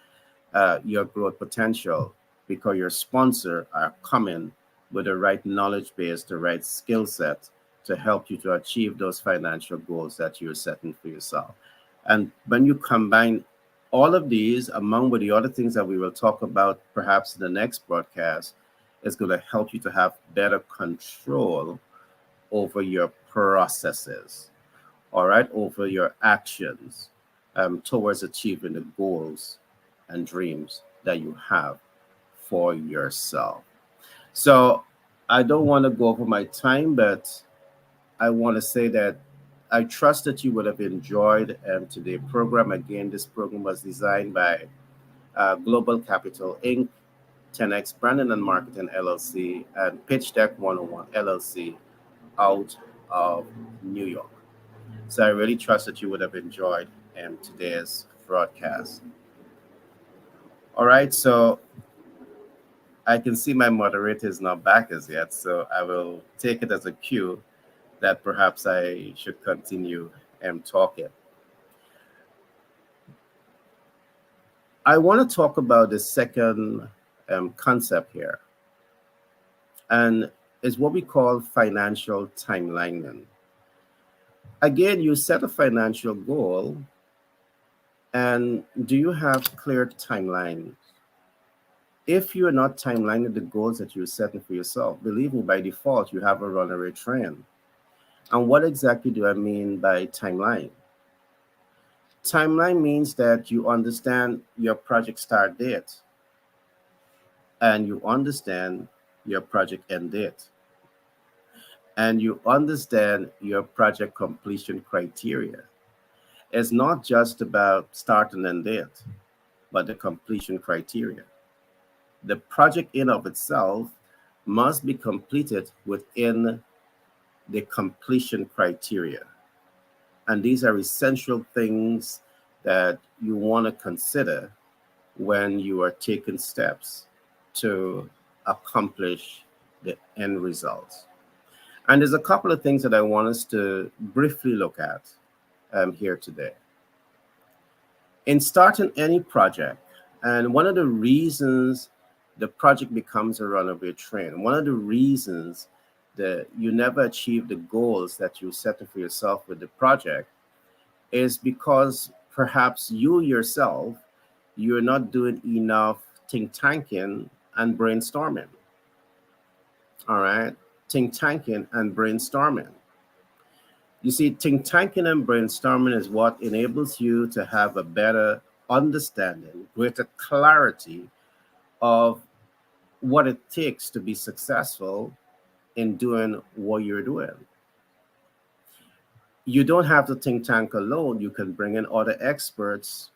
your growth potential, because your sponsor are coming with the right knowledge base, the right skill set to help you to achieve those financial goals that you're setting for yourself. And when you combine all of these, among with the other things that we will talk about perhaps in the next broadcast, is going to help you to have better control over your processes, all right, over your actions towards achieving the goals and dreams that you have for yourself. So I don't want to go over my time, but I want to say that I trust that you would have enjoyed today's program. Again, this program was designed by Global Capital Inc., 10X Brandon and Marketing LLC, and Pitch Deck 101 LLC out of New York. So I really trust that you would have enjoyed today's broadcast. All right, so I can see my moderator is not back as yet, so I will take it as a cue that perhaps I should continue talking. I want to talk about the second concept here, and is what we call financial timelining. Again, you set a financial goal, and do you have clear timelines? If you're not timelining the goals that you're setting for yourself, believe me, by default, you have a runaway train. And what exactly do I mean by timeline? Timeline means that you understand your project start date and you understand your project end date and you understand your project completion criteria. It's not just about start and end date, but the completion criteria. The project in of itself must be completed within the completion criteria. And these are essential things that you want to consider when you are taking steps to accomplish the end results. And there's a couple of things that I want us to briefly look at here today. In starting any project, and one of the reasons the project becomes a runaway train, one of the reasons that you never achieve the goals that you set for yourself with the project is because perhaps you yourself, you're not doing enough think tanking and brainstorming. All right, think tanking and brainstorming. You see, think tanking and brainstorming is what enables you to have a better understanding, greater clarity of what it takes to be successful in doing what you're doing. You don't have to think tank alone. You can bring in other experts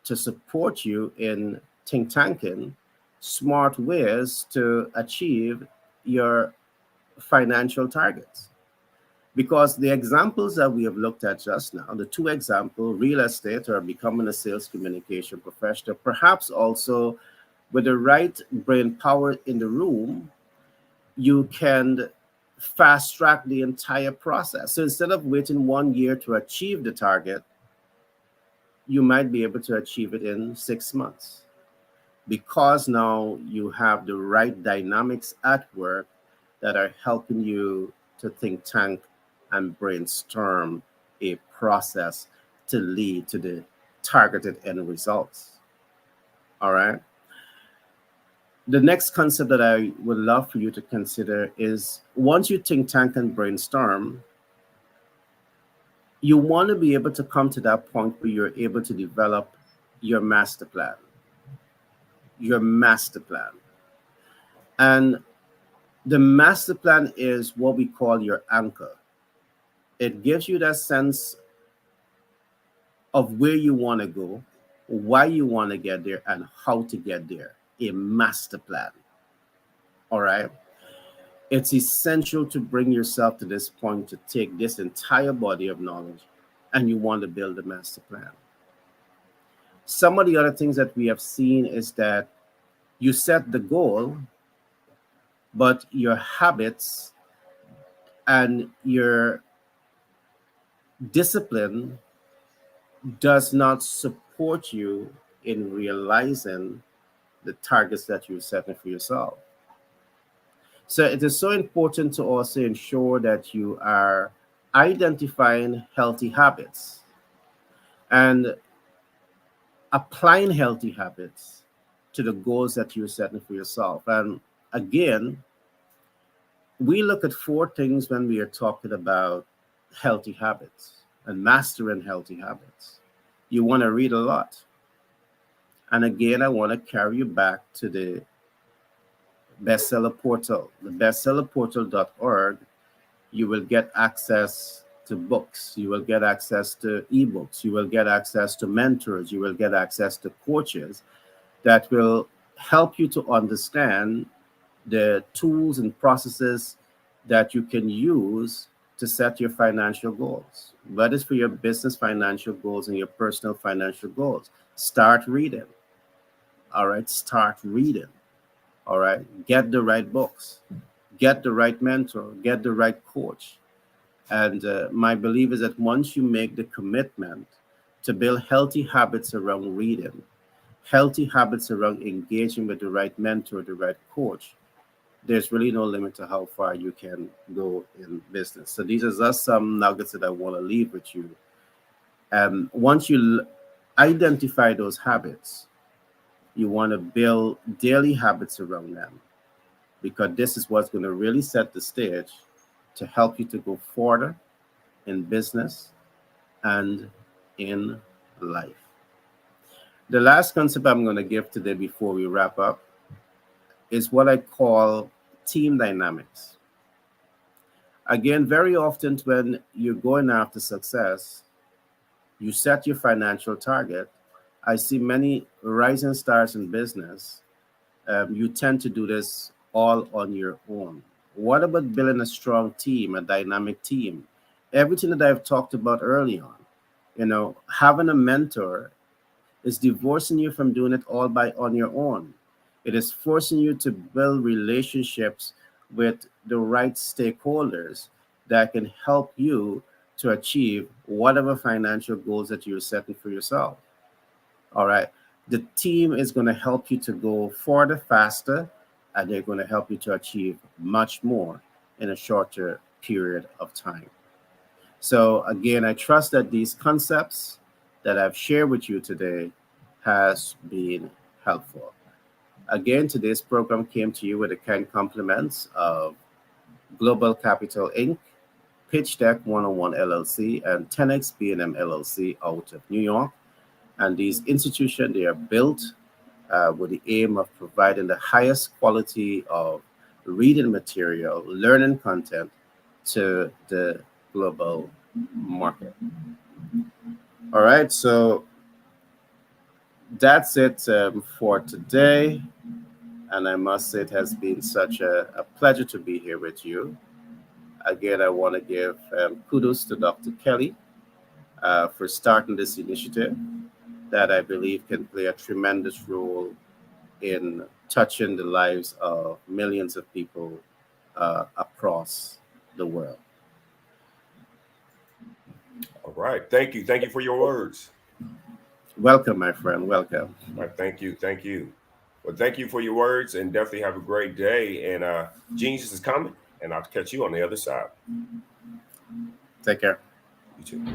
to support you in think tanking smart ways to achieve your financial targets. Because the examples that we have looked at just now, the two examples, real estate or becoming a sales communication professional, perhaps also with the right brain power in the room, you can fast track the entire process. So instead of waiting 1 year to achieve the target, you might be able to achieve it in 6 months because now you have the right dynamics at work that are helping you to think tank and brainstorm a process to lead to the targeted end results. All right. The next concept that I would love for you to consider is once you think tank and brainstorm, you want to be able to come to that point where you're able to develop your master plan. Your master plan. And the master plan is what we call your anchor. It gives you that sense of where you want to go, why you want to get there, and how to get there. A master plan. All right. It's essential to bring yourself to this point to take this entire body of knowledge and you want to build a master plan. Some of the other things that we have seen is that you set the goal, but your habits and your discipline does not support you in realizing the targets that you're setting for yourself. So it is so important to also ensure that you are identifying healthy habits and applying healthy habits to the goals that you're setting for yourself. And again, we look at 4 things when we are talking about healthy habits and mastering healthy habits. You want to read a lot. And again, I want to carry you back to the bestseller portal, the bestsellerportal.org. You will get access to books. You will get access to ebooks. You will get access to mentors. You will get access to coaches that will help you to understand the tools and processes that you can use to set your financial goals. Whether it's for your business financial goals and your personal financial goals, start reading. All right, start reading. All right, get the right books, get the right mentor, get the right coach. And my belief is that once you make the commitment to build healthy habits around reading, healthy habits around engaging with the right mentor, the right coach, there's really no limit to how far you can go in business. So these are just some nuggets that I want to leave with you. Once you identify those habits, you want to build daily habits around them, because this is what's going to really set the stage to help you to go further in business and in life. The last concept I'm going to give today before we wrap up is what I call team dynamics. Again, very often when you're going after success, you set your financial target. I see many rising stars in business. You tend to do this all on your own. What about building a strong team, a dynamic team? Everything that I've talked about early on, having a mentor is divorcing you from doing it all on your own. It is forcing you to build relationships with the right stakeholders that can help you to achieve whatever financial goals that you're setting for yourself. All right. The team is going to help you to go further, faster, and they're going to help you to achieve much more in a shorter period of time. So again, I trust that these concepts that I've shared with you today has been helpful. Again, today's program came to you with the kind compliments of Global Capital Inc., Pitch Deck 101 LLC, and 10X B&M LLC out of New York. And these institutions, they are built with the aim of providing the highest quality of reading material, learning content to the global market. All right, so that's it for today. And I must say it has been such a pleasure to be here with you. Again, I want to give kudos to Dr. Kelly for starting this initiative that I believe can play a tremendous role in touching the lives of millions of people across the world. All right. Thank you. Thank you for your words. Welcome, my friend. Welcome. All right. Thank you. Thank you. Well, thank you for your words, and definitely have a great day. And Genius is coming, and I'll catch you on the other side. Take care. You too.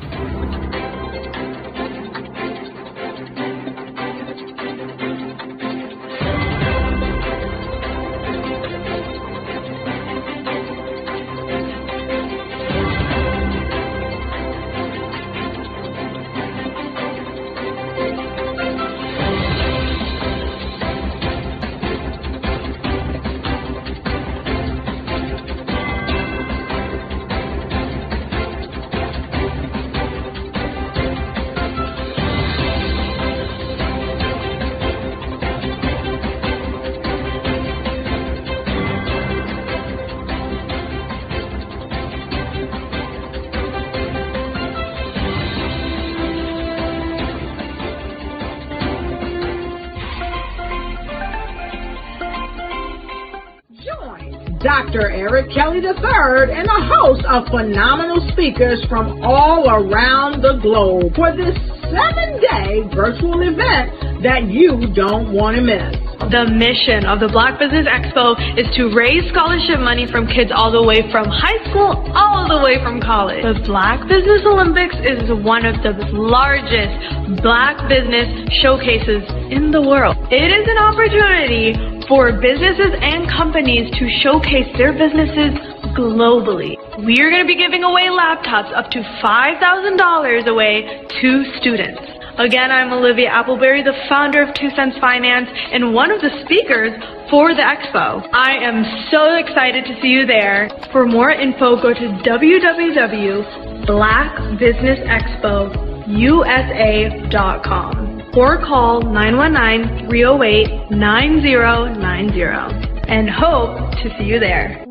Dr. Eric Kelly III and a host of phenomenal speakers from all around the globe for this 7-day virtual event that you don't want to miss. The mission of the Black Business Expo is to raise scholarship money from kids all the way from high school, all the way from college. The Black Business Olympics is one of the largest Black business showcases in the world. It is an opportunity for businesses and companies to showcase their businesses globally. We are going to be giving away laptops up to $5,000 away to students. Again, I'm Olivia Appleberry, the founder of 2 Cents Finance and one of the speakers for the expo. I am so excited to see you there. For more info, go to www.blackbusinessexpousa.com. or call 919-308-9090 and hope to see you there.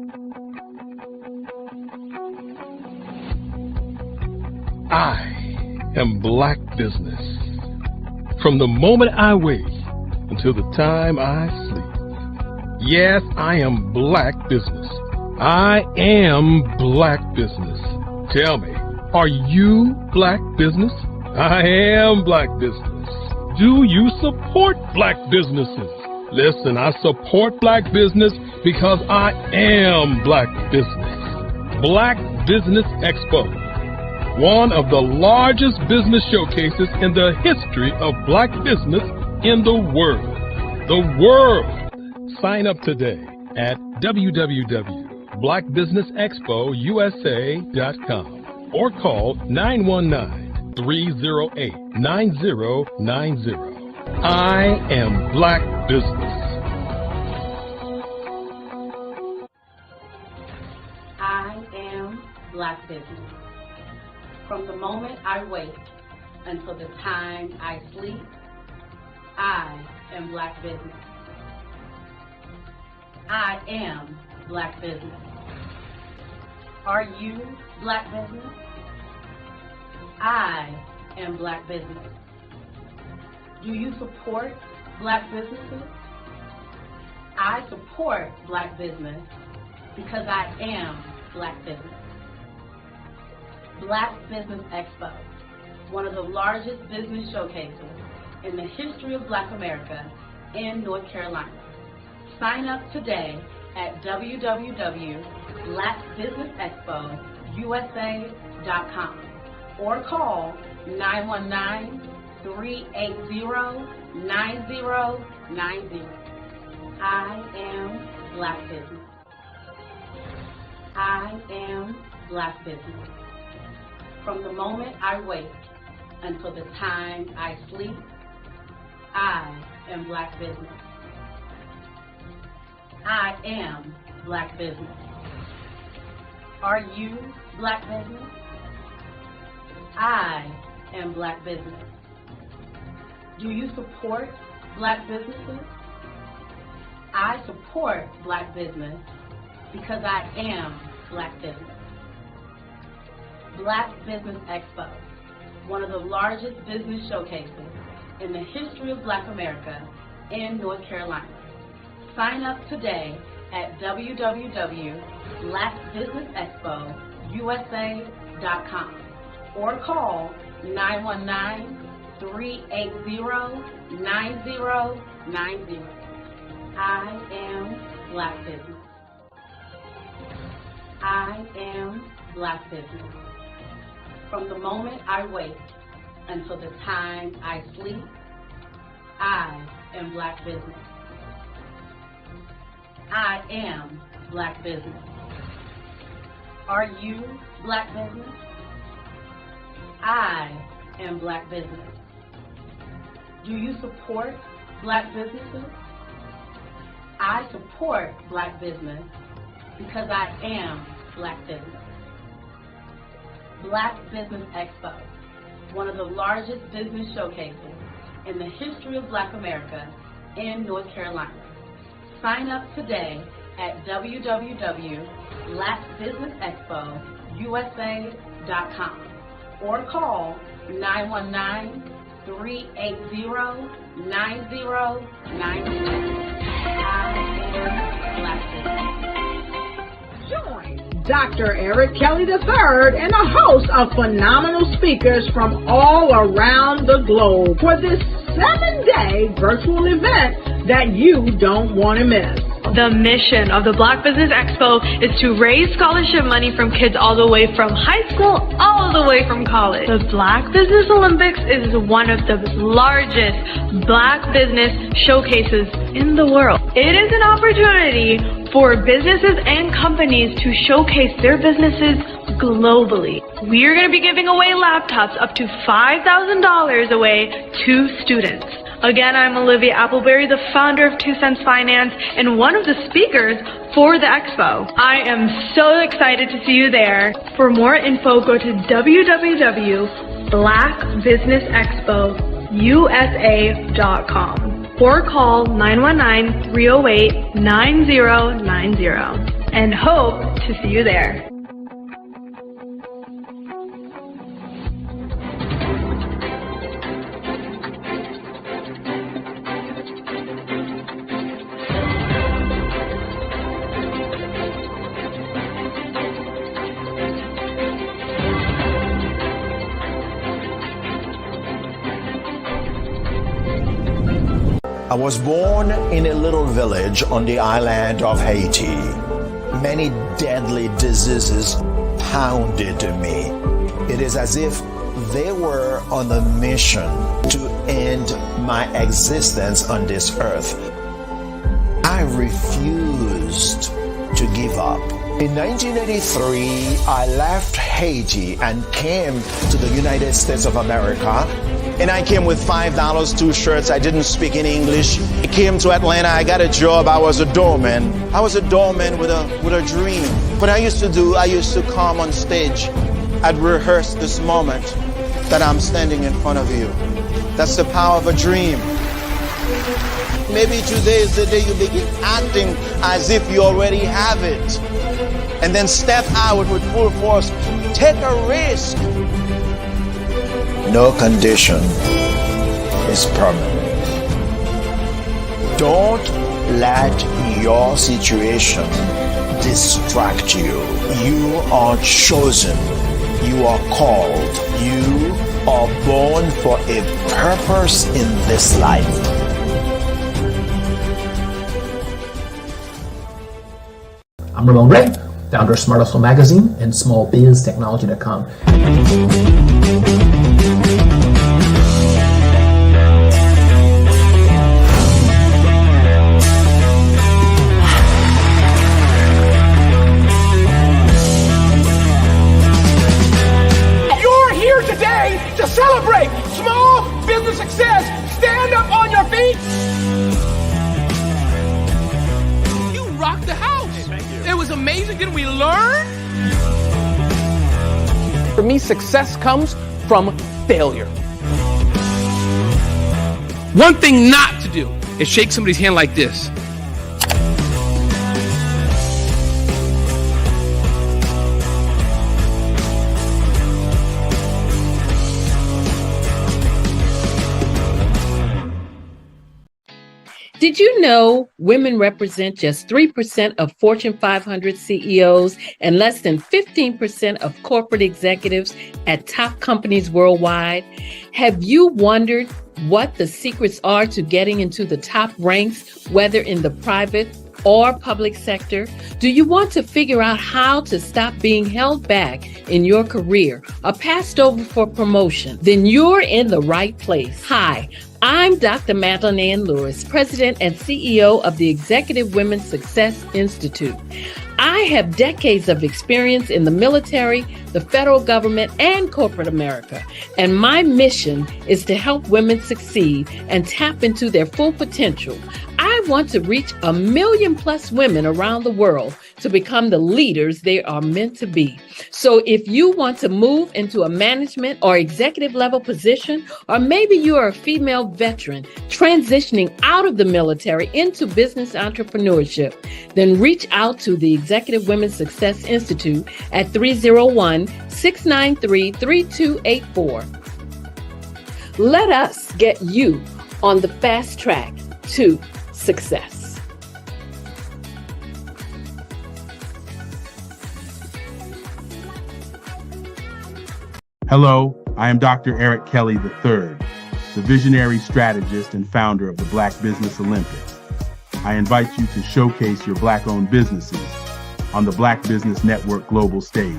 I am Black Business. From the moment I wake until the time I sleep. Yes, I am Black Business. I am Black Business. Tell me, are you Black Business? I am Black Business. Do you support Black businesses? Listen, I support Black business because I am Black Business. Black Business Expo, one of the largest business showcases in the history of Black business in the world. The world! Sign up today at www.blackbusinessexpousa.com or call 919-308-9090. I am Black Business. I am Black Business. From the moment I wake until the time I sleep, I am Black Business. I am Black Business. Are you Black Business? I am Black Business. Do you support Black businesses? I support Black business because I am Black Business. Black Business Expo, one of the largest business showcases in the history of Black America in North Carolina. Sign up today at www.blackbusinessexpousa.com or call 919-380-9090. I am Black Business. I am Black Business. From the moment I wake until the time I sleep, I am Black Business. I am Black Business. Are you Black Business? I am Black Business. Do you support Black businesses? I support Black business because I am Black Business. Black Business Expo, one of the largest business showcases in the history of Black America in North Carolina. Sign up today at www.blackbusinessexpousa.com or call 919-380-9090. I am Black Business. I am Black Business. From the moment I wake until the time I sleep, I am Black Business. I am Black Business. Are you Black Business? I am Black Business. Do you support Black businesses? I support Black business because I am Black Business. Black Business Expo, one of the largest business showcases in the history of Black America in North Carolina. Sign up today at www.blackbusinessexpousa.com or call 919-380-9090. Join Dr. Eric Kelly III and a host of phenomenal speakers from all around the globe for this 7-day virtual event that you don't want to miss. The mission of the Black Business Expo is to raise scholarship money from kids all the way from high school all the way from college. The Black Business Olympics is one of the largest Black business showcases in the world. It is an opportunity for businesses and companies to showcase their businesses globally. We are going to be giving away laptops up to $5,000 away to students. Again, I'm Olivia Appleberry, the founder of 2 Cents Finance and one of the speakers for the expo. I am so excited to see you there. For more info, go to www.blackbusinessexpo.com. blackbusinessusa.com or call 919-308-9090 and hope to see you there. I was born in a little village on the island of Haiti. Many deadly diseases pounded me. It is as if they were on a mission to end my existence on this earth. I refused to give up. In 1983, I left Haiti and came to the United States of America. And I came with $5, 2 shirts. I didn't speak any English. I came to Atlanta. I got a job. I was a doorman. I was a doorman with a dream. What I used to do, I used to come on stage. I'd rehearse this moment that I'm standing in front of you. That's the power of a dream. Maybe today is the day you begin acting as if you already have it. And then step out with full force. Take a risk. No condition is permanent. Don't let your situation distract you. You are chosen. You are called. You are born for a purpose in this life. I'm Ramon Gray, founder of Smart Hustle Magazine and smallbiztechnology.com. To celebrate small business success. Stand up on your feet. You rocked the house. Hey, thank you. It was amazing. Didn't we learn? For me, success comes from failure. One thing not to do is shake somebody's hand like this. Did you know women represent just 3% of Fortune 500 CEOs and less than 15% of corporate executives at top companies worldwide? Have you wondered what the secrets are to getting into the top ranks, whether in the private or public sector? Do you want to figure out how to stop being held back in your career or passed over for promotion? Then you're in the right place. Hi, I'm Dr. Madeline Ann Lewis, President and CEO of the Executive Women's Success Institute. I have decades of experience in the military, the federal government, and corporate America, and my mission is to help women succeed and tap into their full potential. I want to reach 1 million+ women around the world to become the leaders they are meant to be. So if you want to move into a management or executive level position, or maybe you are a female veteran transitioning out of the military into business entrepreneurship, then reach out to the Executive Women's Success Institute at 301-693-3284. Let us get you on the fast track to success. Hello, I am Dr. Eric Kelly III, the visionary strategist and founder of the Black Business Olympics. I invite you to showcase your Black-owned businesses on the Black Business Network global stage.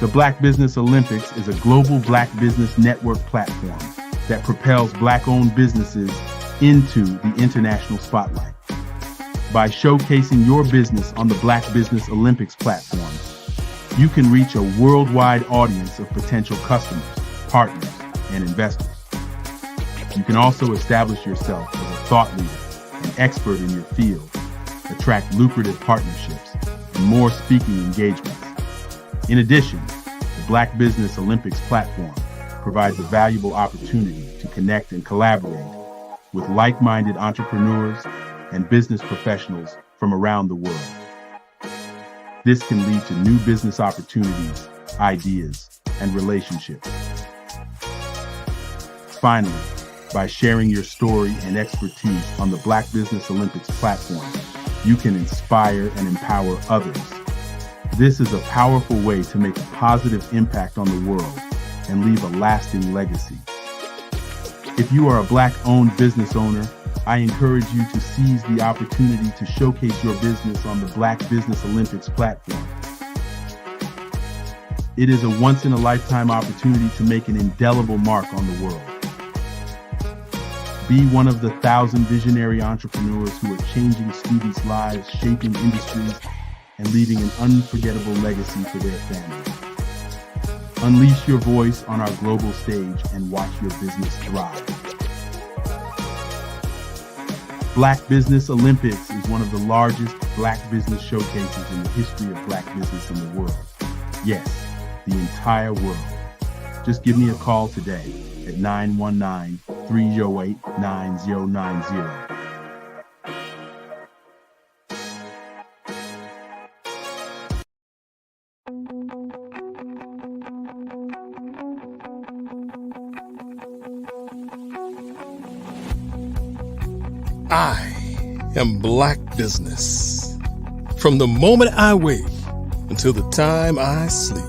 The Black Business Olympics is a global Black Business Network platform that propels Black-owned businesses into the international spotlight. By showcasing your business on the Black Business Olympics platform, you can reach a worldwide audience of potential customers, partners, and investors. You can also establish yourself as a thought leader and expert in your field, attract lucrative partnerships, and more speaking engagements. In addition, the Black Business Olympics platform provides a valuable opportunity to connect and collaborate with like-minded entrepreneurs and business professionals from around the world. This can lead to new business opportunities, ideas, and relationships. Finally, by sharing your story and expertise on the Black Business Olympics platform, you can inspire and empower others. This is a powerful way to make a positive impact on the world and leave a lasting legacy. If you are a Black-owned business owner, I encourage you to seize the opportunity to showcase your business on the Black Business Olympics platform. It is a once-in-a-lifetime opportunity to make an indelible mark on the world. Be one of the 1,000 visionary entrepreneurs who are changing students' lives, shaping industries, and leaving an unforgettable legacy for their families. Unleash your voice on our global stage and watch your business thrive. Black Business Olympics is one of the largest Black business showcases in the history of Black business in the world. Yes, the entire world. Just give me a call today at 919-308-9090. I am Black Business. From the moment I wake until the time I sleep.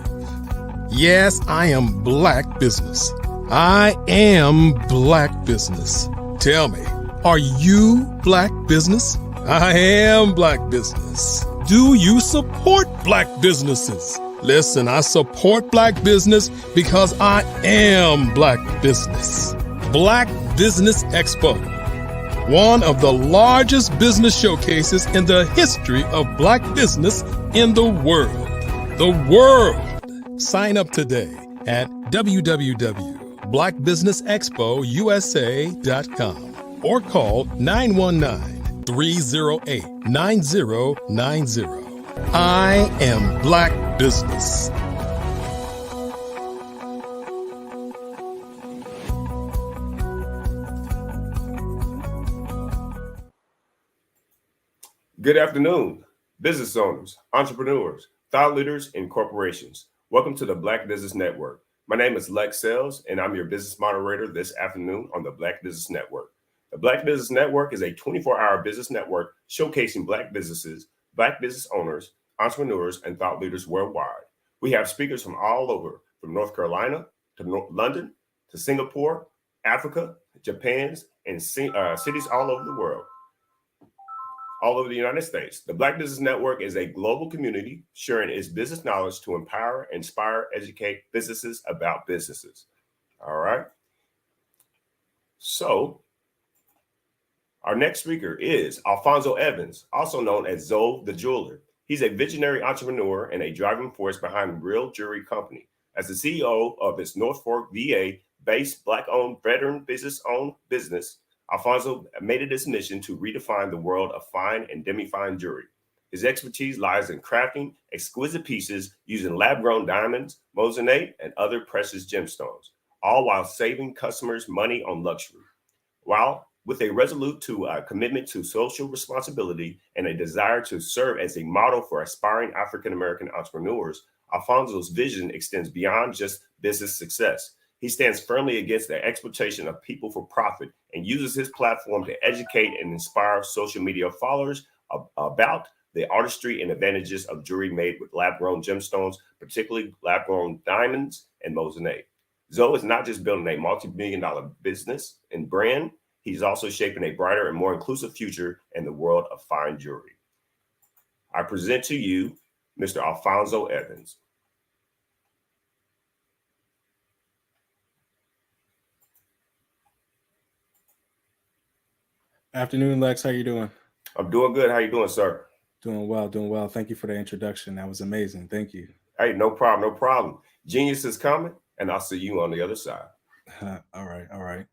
Yes, I am Black Business. I am Black Business. Tell me, are you Black Business? I am Black Business. Do you support Black businesses? Listen, I support Black business because I am Black Business. Black Business Expo, one of the largest business showcases in the history of Black business in the world. The world! Sign up today at www.blackbusinessexpousa.com or call 919-308-9090. I am Black Business. Good afternoon, business owners, entrepreneurs, thought leaders, and corporations. Welcome to the Black Business Network. My name is Lex Sells, and I'm your business moderator this afternoon on the Black Business Network. The Black Business Network is a 24-hour business network showcasing Black businesses, Black business owners, entrepreneurs, and thought leaders worldwide. We have speakers from all over, from North Carolina to London to Singapore, Africa, Japan, and cities all over the world. All over the United States. The Black Business Network is a global community sharing its business knowledge to empower, inspire, educate businesses about businesses. All right. So our next speaker is Alfonso Evans, also known as Zoe the Jeweler. He's a visionary entrepreneur and a driving force behind Real Jewelry Company. As the CEO of its North Fork, VA-based Black-owned, veteran business-owned business, Alfonso made it his mission to redefine the world of fine and demi-fine jewelry. His expertise lies in crafting exquisite pieces using lab-grown diamonds, moissanite, and other precious gemstones, all while saving customers money on luxury. While with a resolute commitment to social responsibility and a desire to serve as a model for aspiring African-American entrepreneurs, Alfonso's vision extends beyond just business success. He stands firmly against the exploitation of people for profit and uses his platform to educate and inspire social media followers about the artistry and advantages of jewelry made with lab-grown gemstones, particularly lab-grown diamonds and moissanite. Zoe is not just building a multi-billion-dollar business and brand, he's also shaping a brighter and more inclusive future in the world of fine jewelry. I present to you Mr. Alfonso Evans. Afternoon, Lex. How you doing? I'm doing good. How you doing, sir? Doing well, doing well. Thank you for the introduction. That was amazing. Thank you. Hey, no problem, no problem. Genius is coming, and I'll see you on the other side. All right, all right.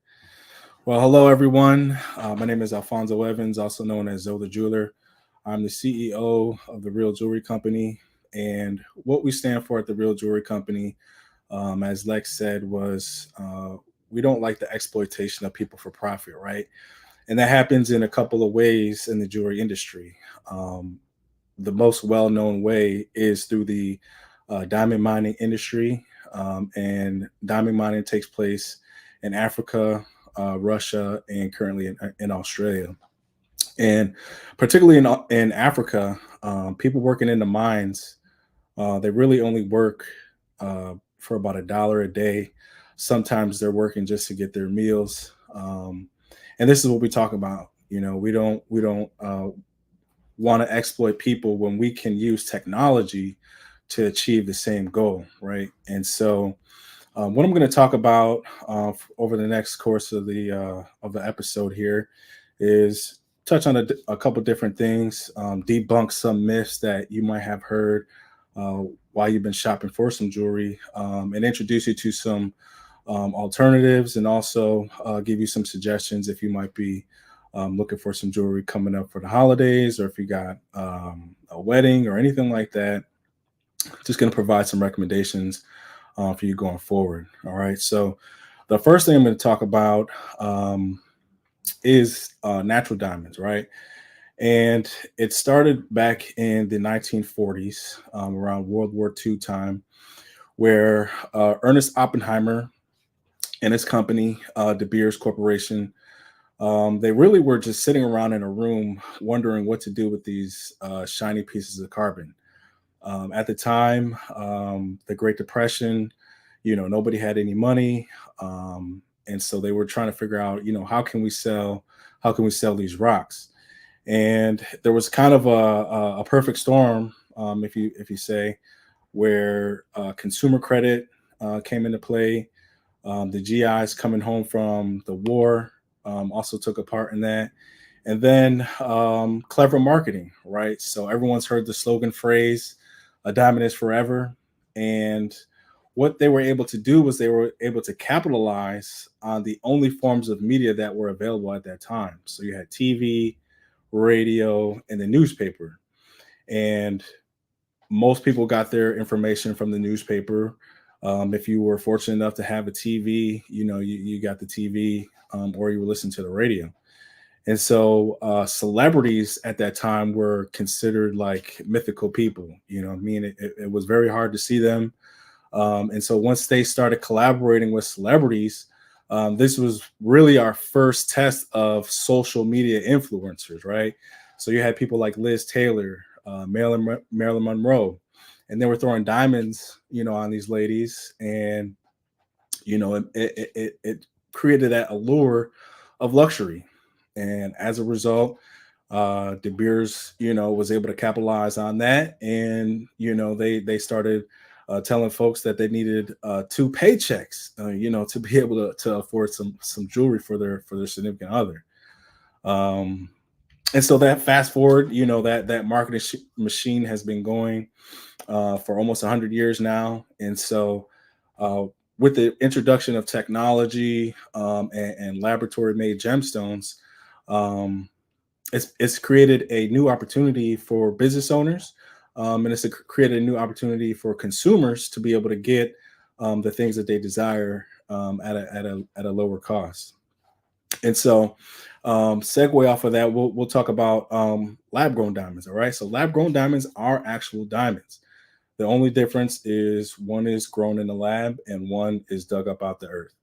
Well, hello, everyone. My name is Alfonso Evans, also known as Zoe the Jeweler. I'm the CEO of the Real Jewelry Company, and what we stand for at the Real Jewelry Company, as Lex said, was we don't like the exploitation of people for profit, right? And that happens in a couple of ways in the jewelry industry. The most well-known way is through the diamond mining industry, and diamond mining takes place in Africa, Russia, and currently in Australia. And particularly in Africa, people working in the mines, they really only work for about $1 a day. Sometimes they're working just to get their meals. And this is what we talk about. You know, we don't want to exploit people when we can use technology to achieve the same goal, right? And so, what I'm going to talk about over the next course of the episode here is touch on a couple different things, debunk some myths that you might have heard while you've been shopping for some jewelry, and introduce you to some alternatives, and also give you some suggestions if you might be looking for some jewelry coming up for the holidays, or if you got a wedding or anything like that. Just going to provide some recommendations for you going forward. All right. So the first thing I'm going to talk about is natural diamonds, right? And it started back in the 1940s, around World War II time, where Ernest Oppenheimer and his company, De Beers Corporation, they really were just sitting around in a room wondering what to do with these shiny pieces of carbon. At the time, the Great Depression, you know, nobody had any money. And so they were trying to figure out, you know, how can we sell these rocks? And there was kind of a perfect storm, if you say, where consumer credit came into play. The GIs coming home from the war also took a part in that. And then clever marketing, right? So everyone's heard the slogan phrase, "A diamond is forever." And what they were able to do was they were able to capitalize on the only forms of media that were available at that time. So you had TV, radio, and the newspaper. And most people got their information from the newspaper. If you were fortunate enough to have a TV, you know, you got the TV, or you were listening to the radio. And so celebrities at that time were considered like mythical people. You know, I mean, it was very hard to see them. And so once they started collaborating with celebrities, this was really our first test of social media influencers, right? So you had people like Liz Taylor, Marilyn Monroe, and they were throwing diamonds, you know, on these ladies. And, you know, it created that allure of luxury. And as a result, De Beers, you know, was able to capitalize on that. And, you know, they started telling folks that they needed 2 paychecks, you know, to be able to afford some jewelry for their significant other. And so that fast forward, you know, that marketing machine has been going for almost 100 years now. And so with the introduction of technology and laboratory made gemstones, it's created a new opportunity for business owners, and it's created a new opportunity for consumers to be able to get the things that they desire at a lower cost. And so, segue off of that, we'll talk about lab grown diamonds. All right, so lab grown diamonds are actual diamonds. The only difference is one is grown in the lab and one is dug up out the earth.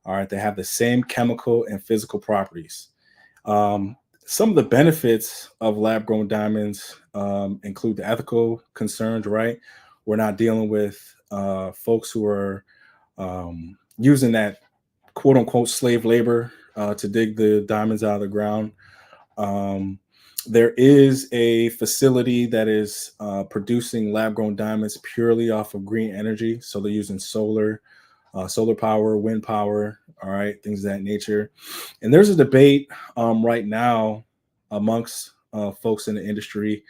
All right, they have the same chemical and physical properties. Some of the benefits of lab grown diamonds include the ethical concerns, right? We're not dealing with folks who are using that quote unquote slave labor to dig the diamonds out of the ground. There is a facility that is producing lab grown diamonds purely off of green energy. So they're using solar power, wind power, all right, things of that nature. And there's a debate right now amongst folks in the industry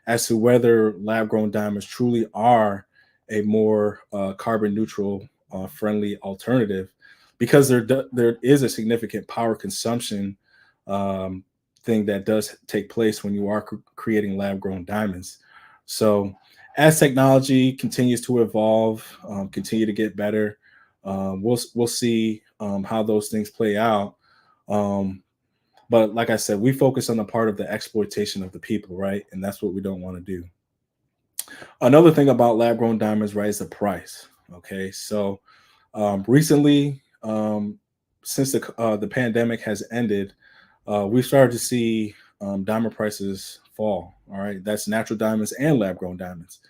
as to whether lab grown diamonds truly are a more carbon neutral friendly alternative, because there is a significant power consumption thing that does take place when you are creating lab grown diamonds. So as technology continues to evolve, continue to get better, we'll see how those things play out. But like I said, we focus on the part of the exploitation of the people, right? And that's what we don't want to do. Another thing about lab grown diamonds, right, is the price. Okay, so recently, since the pandemic has ended, we've started to see diamond prices fall. All right, that's natural diamonds and lab grown diamonds,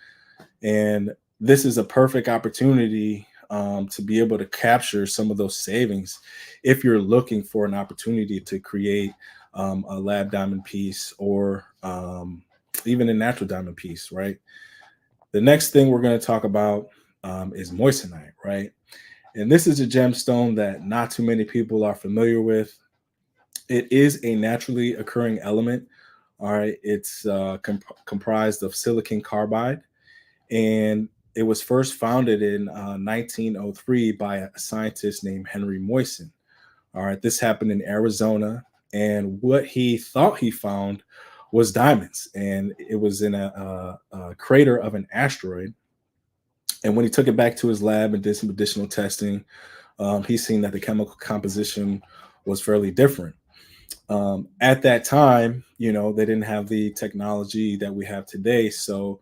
and this is a perfect opportunity to be able to capture some of those savings if you're looking for an opportunity to create a lab diamond piece or even a natural diamond piece, right? The next thing we're going to talk about is moissanite, right? And this is a gemstone that not too many people are familiar with. It is a naturally occurring element. All right, it's comprised of silicon carbide, and it was first founded in 1903 by a scientist named Henry Moissan. All right, this happened in Arizona, and what he thought he found was diamonds, and it was in a crater of an asteroid. And when he took it back to his lab and did some additional testing, he's seen that the chemical composition was fairly different. At that time, they didn't have the technology that we have today. So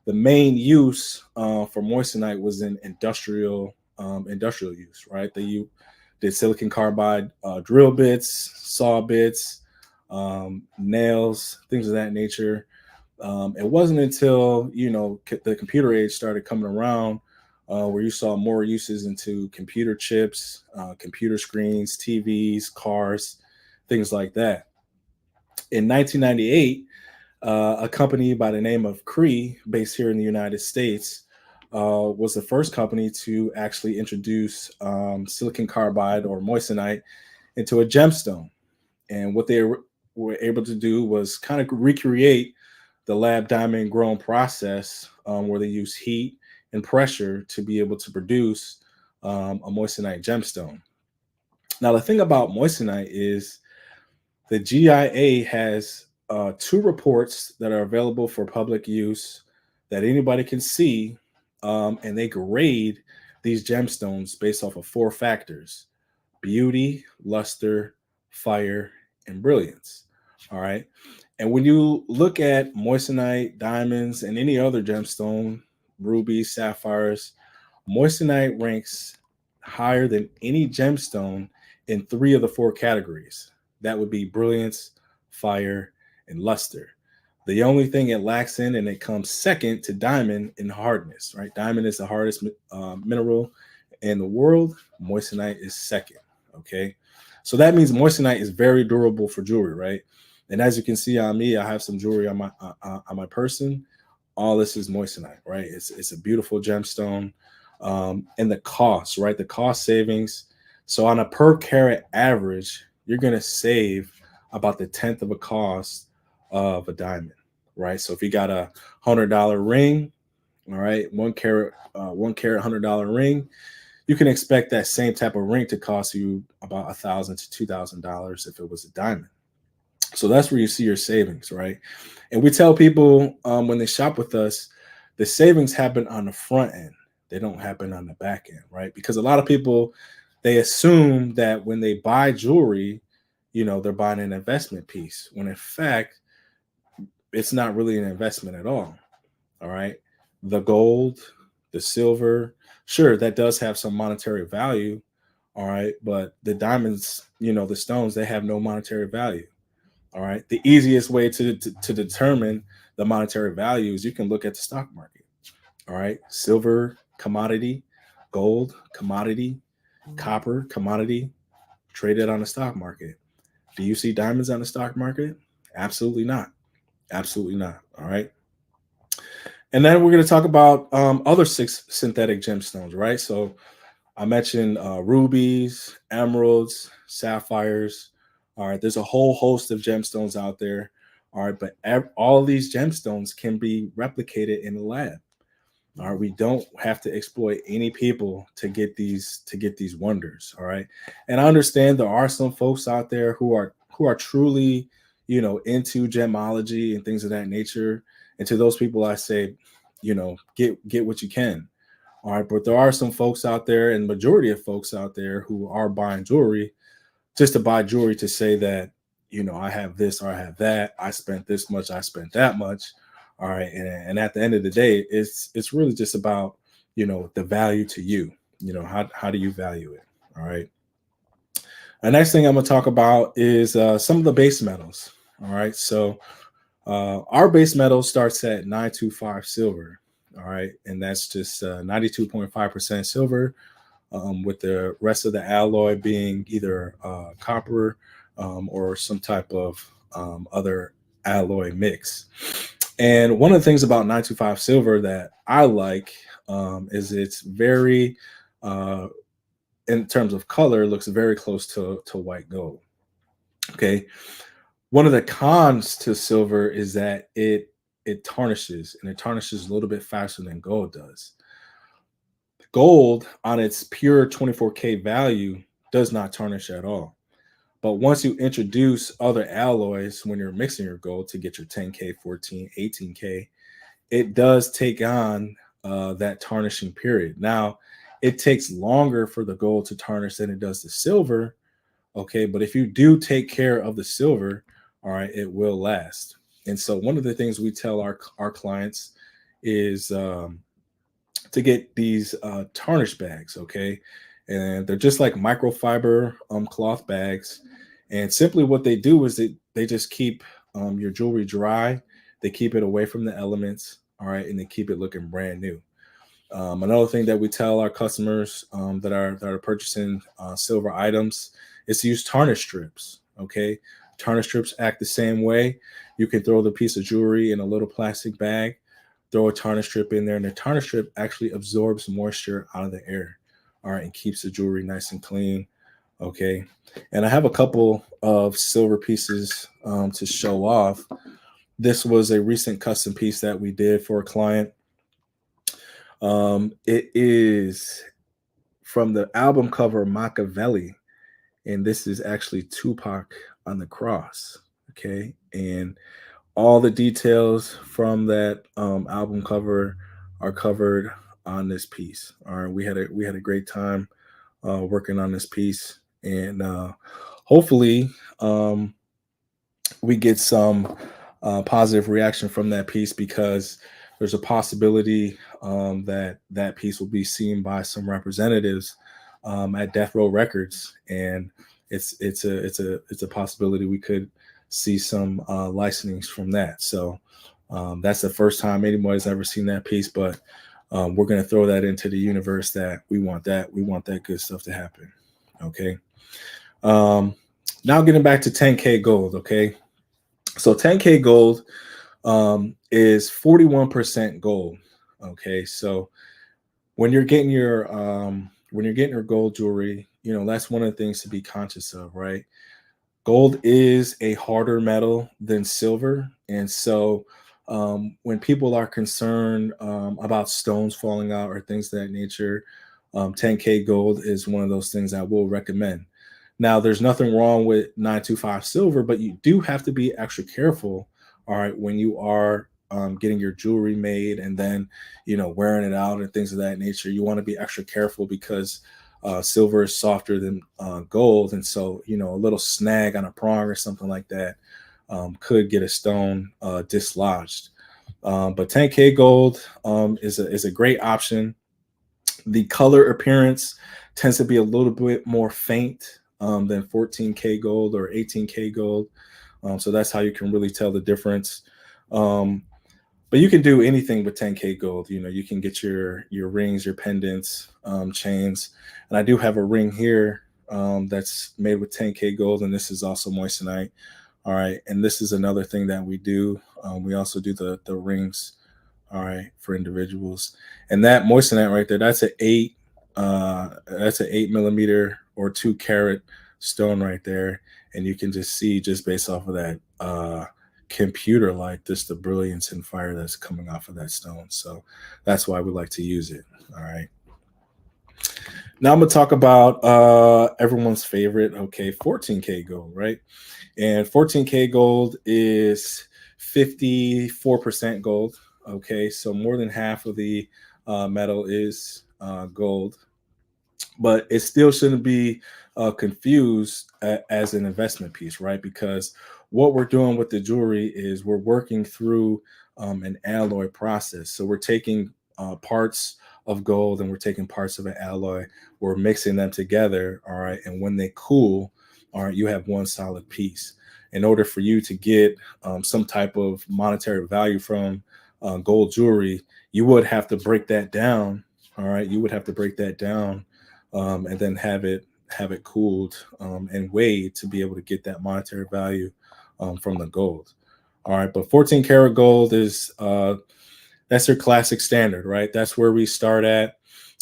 the main use for moissanite was in industrial use, right? They did silicon carbide drill bits, saw bits, nails, things of that nature. It wasn't until the computer age started coming around where you saw more uses into computer chips, computer screens, TVs, cars, things like that. In 1998, a company by the name of Cree, based here in the United States, was the first company to actually introduce silicon carbide or moissanite into a gemstone. And what they were able to do was kind of recreate the lab diamond grown process where they use heat and pressure to be able to produce a moissanite gemstone. Now, the thing about moissanite is the GIA has 2 reports that are available for public use that anybody can see, and they grade these gemstones based off of 4 factors: beauty, luster, fire, and brilliance. All right. And when you look at moissanite, diamonds, and any other gemstone, rubies, sapphires, moissanite ranks higher than any gemstone in 3 of the 4 categories. That would be brilliance, fire, and luster. The only thing it lacks in, and it comes second to diamond, in hardness, right? Diamond is the hardest mineral in the world. Moissanite is second. Okay. So that means moissanite is very durable for jewelry, right? And as you can see on me, I have some jewelry on my person. All this is moissanite, right? It's a beautiful gemstone. And the cost, right? The cost savings. So on a per carat average, you're going to save about the 1/10 of a cost of a diamond, right? So if you got a $100 ring, all right, 1 carat $100 ring, you can expect that same type of ring to cost you about $1,000 to $2,000 if it was a diamond. So that's where you see your savings, right? And we tell people when they shop with us, the savings happen on the front end. They don't happen on the back end, right? Because a lot of people, they assume that when they buy jewelry, they're buying an investment piece, when in fact, it's not really an investment at all. All right. The gold, the silver, sure, that does have some monetary value. All right. But the diamonds, the stones, they have no monetary value. All right. The easiest way to determine the monetary value is you can look at the stock market. All right. Silver, commodity, gold, commodity, copper, commodity, traded on the stock market. Do you see diamonds on the stock market? Absolutely not. Absolutely not. All right. And then we're going to talk about other 6 synthetic gemstones, right? So I mentioned rubies, emeralds, sapphires. All right. There's a whole host of gemstones out there. All right. But all these gemstones can be replicated in the lab. All right. We don't have to exploit any people to get these wonders. All right. And I understand there are some folks out there who are truly, into gemology and things of that nature. And to those people, I say, get what you can. All right, but there are some folks out there, and majority of folks out there, who are buying jewelry just to buy jewelry to say that, I have this or I have that. I spent this much. I spent that much. All right, and at the end of the day, it's really just about the value to you. How do you value it? All right. The next thing I'm going to talk about is some of the base metals. All right, so our base metal starts at 925 silver. All right, and that's just 92.5% silver, with the rest of the alloy being either copper or some type of other alloy mix. And one of the things about 925 silver that I like is it's very, in terms of color, looks very close to white gold. Okay. One of the cons to silver is that it tarnishes, and it tarnishes a little bit faster than gold does. Gold, on its pure 24K value, does not tarnish at all. But once you introduce other alloys when you're mixing your gold to get your 10K, 14, 18K, it does take on that tarnishing period. Now, it takes longer for the gold to tarnish than it does the silver. Okay, but if you do take care of the silver, all right, it will last. And so one of the things we tell our clients is to get these tarnish bags, okay? And they're just like microfiber cloth bags. And simply what they do is they just keep your jewelry dry. They keep it away from the elements, all right, and they keep it looking brand new. Another thing that we tell our customers that are purchasing silver items is to use tarnish strips, okay? Tarnish strips act the same way. You can throw the piece of jewelry in a little plastic bag, throw a tarnish strip in there, and the tarnish strip actually absorbs moisture out of the air, all right, and keeps the jewelry nice and clean, okay? And I have a couple of silver pieces to show off. This was a recent custom piece that we did for a client. It is from the album cover Machiavelli, and this is actually Tupac on the cross, okay? And all the details from that album cover are covered on this piece. All right, we had a great time working on this piece, and hopefully we get some positive reaction from that piece, because there's a possibility that piece will be seen by some representatives at Death Row Records, and it's a possibility we could see some licensings from that. So that's the first time anybody's ever seen that piece, but we're going to throw that into the universe that we want that good stuff to happen. Okay. Now getting back to 10K gold. Okay. So 10K gold is 41% gold. Okay. So when you're getting your gold jewelry, that's one of the things to be conscious of, right? Gold is a harder metal than silver. And so when people are concerned about stones falling out or things of that nature, 10K gold is one of those things I will recommend. Now, there's nothing wrong with 925 silver, but you do have to be extra careful, all right, when you are getting your jewelry made and then, wearing it out and things of that nature. You want to be extra careful because silver is softer than gold. And so, a little snag on a prong or something like that could get a stone dislodged. But 10K gold is a great option. The color appearance tends to be a little bit more faint than 14K gold or 18K gold. So that's how you can really tell the difference. But you can do anything with 10K gold. You can get your rings, your pendants, chains. And I do have a ring here that's made with 10K gold, and this is also moissanite. All right. And this is another thing that we do. We also do the rings, all right, for individuals. And that moissanite right there, that's an 8 millimeter or 2 carat stone right there. And you can just see, just based off of that computer light, just the brilliance and fire that's coming off of that stone. So that's why we like to use it. All right. Now I'm gonna talk about everyone's favorite, 14K gold, right? And 14K gold is 54% gold. Okay, so more than half of the metal is gold, but it still shouldn't be confused as an investment piece, right? Because what we're doing with the jewelry is we're working through an alloy process. So we're taking parts of gold and we're taking parts of an alloy, we're mixing them together, all right? And when they cool, all right, you have one solid piece. In order for you to get some type of monetary value from gold jewelry, you would have to break that down, all right? You would have to break that down and then have it cooled and weighed to be able to get that monetary value from the gold. All right, but 14 karat gold is that's your classic standard, right? That's where we start at.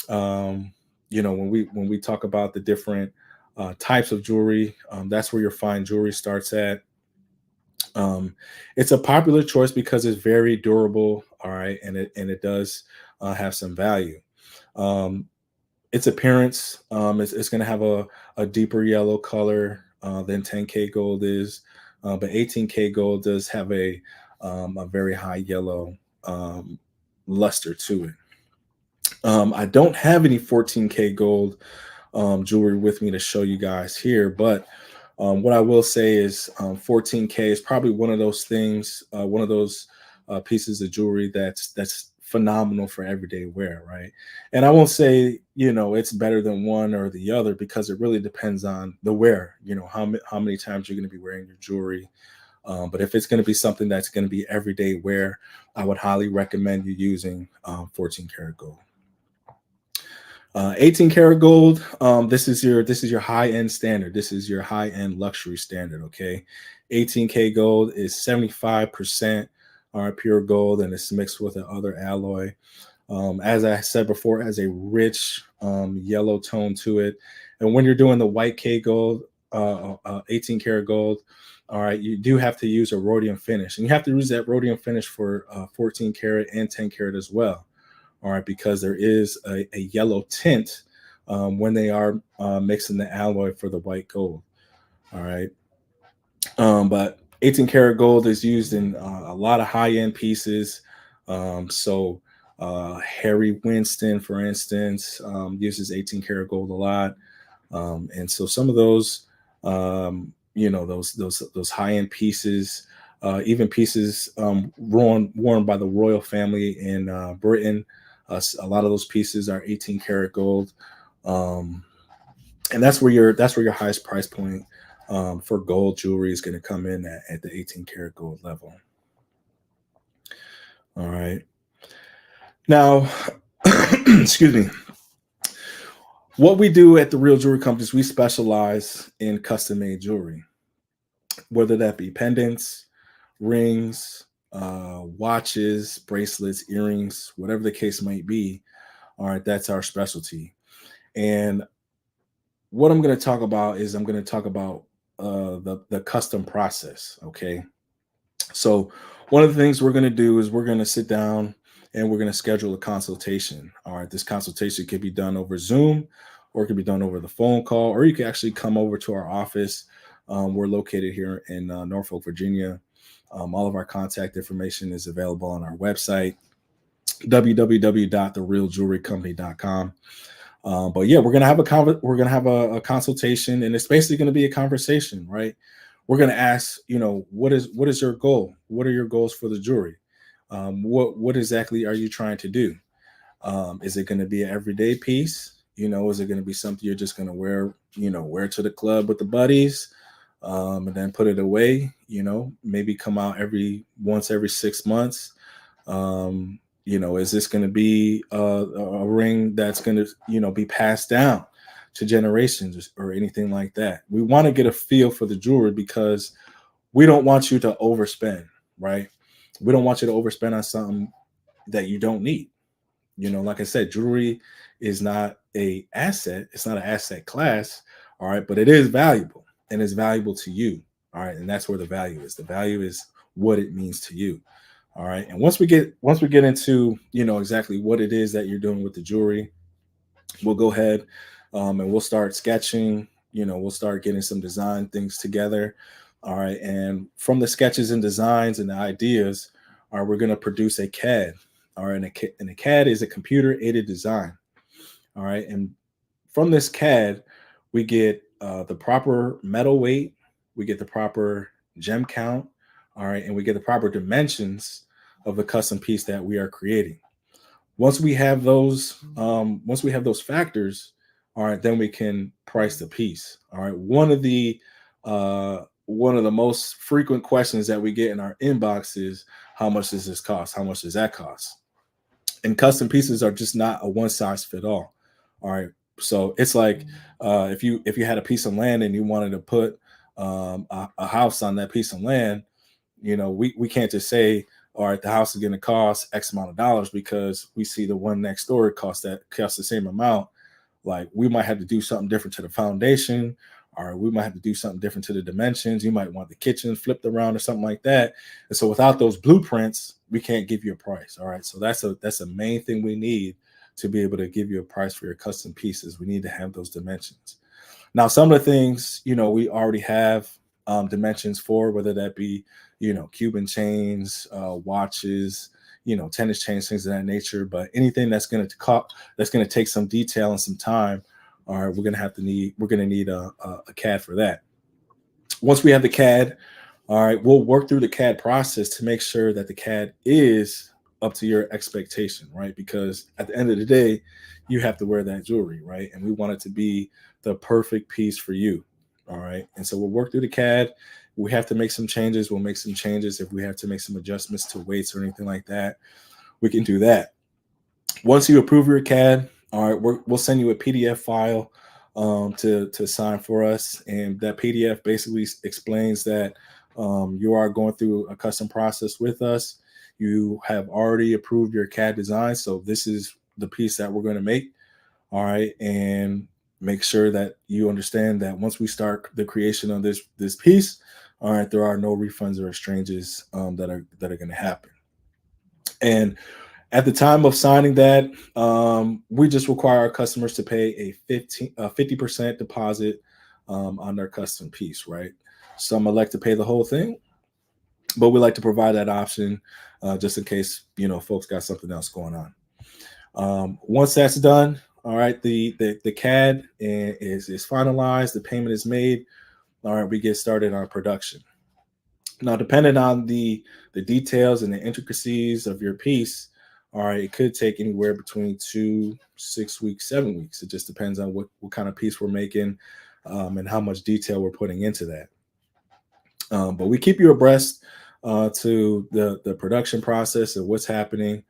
You know, when we talk about the different types of jewelry, that's where your fine jewelry starts at. It's a popular choice because it's very durable, all right, and it does have some value. Its appearance, it's going to have a deeper yellow color than 10K gold is, but 18K gold does have a very high yellow luster to it. I don't have any 14K gold jewelry with me to show you guys here, but what I will say is 14K is probably one of those things, one of those pieces of jewelry that's phenomenal for everyday wear, right? And I won't say, you know, it's better than one or the other because it really depends on the wear, you know, how many times you're going to be wearing your jewelry. But if it's going to be something that's going to be everyday wear, I would highly recommend you using 14 karat gold. 18 karat gold, this is your high-end standard. This is your high-end luxury standard, okay? 18K gold is 75% pure gold, and it's mixed with another alloy. As I said before, it has a rich yellow tone to it. And when you're doing the white K gold, 18 karat gold, all right, you do have to use a rhodium finish. And you have to use that rhodium finish for 14 karat and 10 karat as well. All right, because there is a yellow tint when they are mixing the alloy for the white gold. All right. But 18 karat gold is used in a lot of high-end pieces. So Harry Winston, for instance, uses 18 karat gold a lot. And so some of those, you know, those high-end pieces, even pieces worn by the royal family in Britain, a lot of those pieces are 18 karat gold. And that's where your highest price point for gold jewelry is going to come in at the 18 karat gold level. All right. Now, excuse me. What we do at the Real Jewelry Companies, we specialize in custom made jewelry, whether that be pendants, rings, watches, bracelets, earrings, whatever the case might be. All right, that's our specialty. And what I'm going to talk about is the custom process. Okay. So one of the things we're going to do is we're going to sit down and we're going to schedule a consultation. All right. This consultation could be done over Zoom, or it could be done over the phone call, or you can actually come over to our office. We're located here in Norfolk, Virginia. All of our contact information is available on our website, www.therealjewelrycompany.com. But yeah, we're gonna have a consultation, and it's basically going to be a conversation, right? We're going to ask, you know, what is your goal? What are your goals for the jewelry? What exactly are you trying to do? Is it going to be an everyday piece? You know, is it going to be something you're just going to wear to the club with the buddies, and then put it away? You know, maybe come out once every 6 months. You know, is this going to be a ring that's going to, you know, be passed down to generations or anything like that? We want to get a feel for the jewelry because we don't want you to overspend, right? We don't want you to overspend on something that you don't need. You know, like I said, jewelry is not an asset. It's not an asset class. All right. But it is valuable, and it's valuable to you. All right. And that's where the value is. The value is what it means to you. All right. And once we get into, you know, exactly what it is that you're doing with the jewelry, we'll go ahead and we'll start sketching. You know, we'll start getting some design things together. All right. And from the sketches and designs and the ideas, all right, we're going to produce a CAD. All right, and a CAD is a computer aided design. All right, and from this CAD, we get the proper metal weight, we get the proper gem count, all right, and we get the proper dimensions of the custom piece that we are creating. Once we have those factors, all right, then we can price the piece. All right, one of the most frequent questions that we get in our inbox is, how much does this cost? How much does that cost? And custom pieces are just not a one size fit all. All right, so it's like if you had a piece of land and you wanted to put a house on that piece of land, we can't just say, all right, the house is going to cost X amount of dollars because we see the one next door costs the same amount. Like, we might have to do something different to the foundation, or we might have to do something different to the dimensions. You might want the kitchen flipped around or something like that. And so without those blueprints, we can't give you a price. All right, so that's a main thing we need to be able to give you a price for your custom pieces. We need to have those dimensions. Now, some of the things, we already have dimensions for, whether that be, Cuban chains, watches, tennis chains, things of that nature. But anything that's going to take some detail and some time, all right, we're going to need a CAD for that. Once we have the CAD, all right, we'll work through the CAD process to make sure that the CAD is up to your expectation, right? Because at the end of the day, you have to wear that jewelry, right? And we want it to be the perfect piece for you, all right? And so we'll work through the CAD. We have to make some changes. We'll make some changes. If we have to make some adjustments to weights or anything like that, we can do that. Once you approve your CAD, all right, we'll send you a PDF file to sign for us. And that PDF basically explains that you are going through a custom process with us. You have already approved your CAD design. So this is the piece that we're going to make. All right. And make sure that you understand that once we start the creation of this piece, all right, there are no refunds or exchanges that are going to happen. And at the time of signing that, we just require our customers to pay a 50% deposit on their custom piece, right? Some elect to pay the whole thing, but we like to provide that option just in case, folks got something else going on. Once that's done, all right, the CAD is finalized, the payment is made. All right, we get started on production. Now, depending on the details and the intricacies of your piece, all right, it could take anywhere between 2, 6 weeks, 7 weeks. It just depends on what kind of piece we're making and how much detail we're putting into that. But we keep you abreast to the production process of what's happening.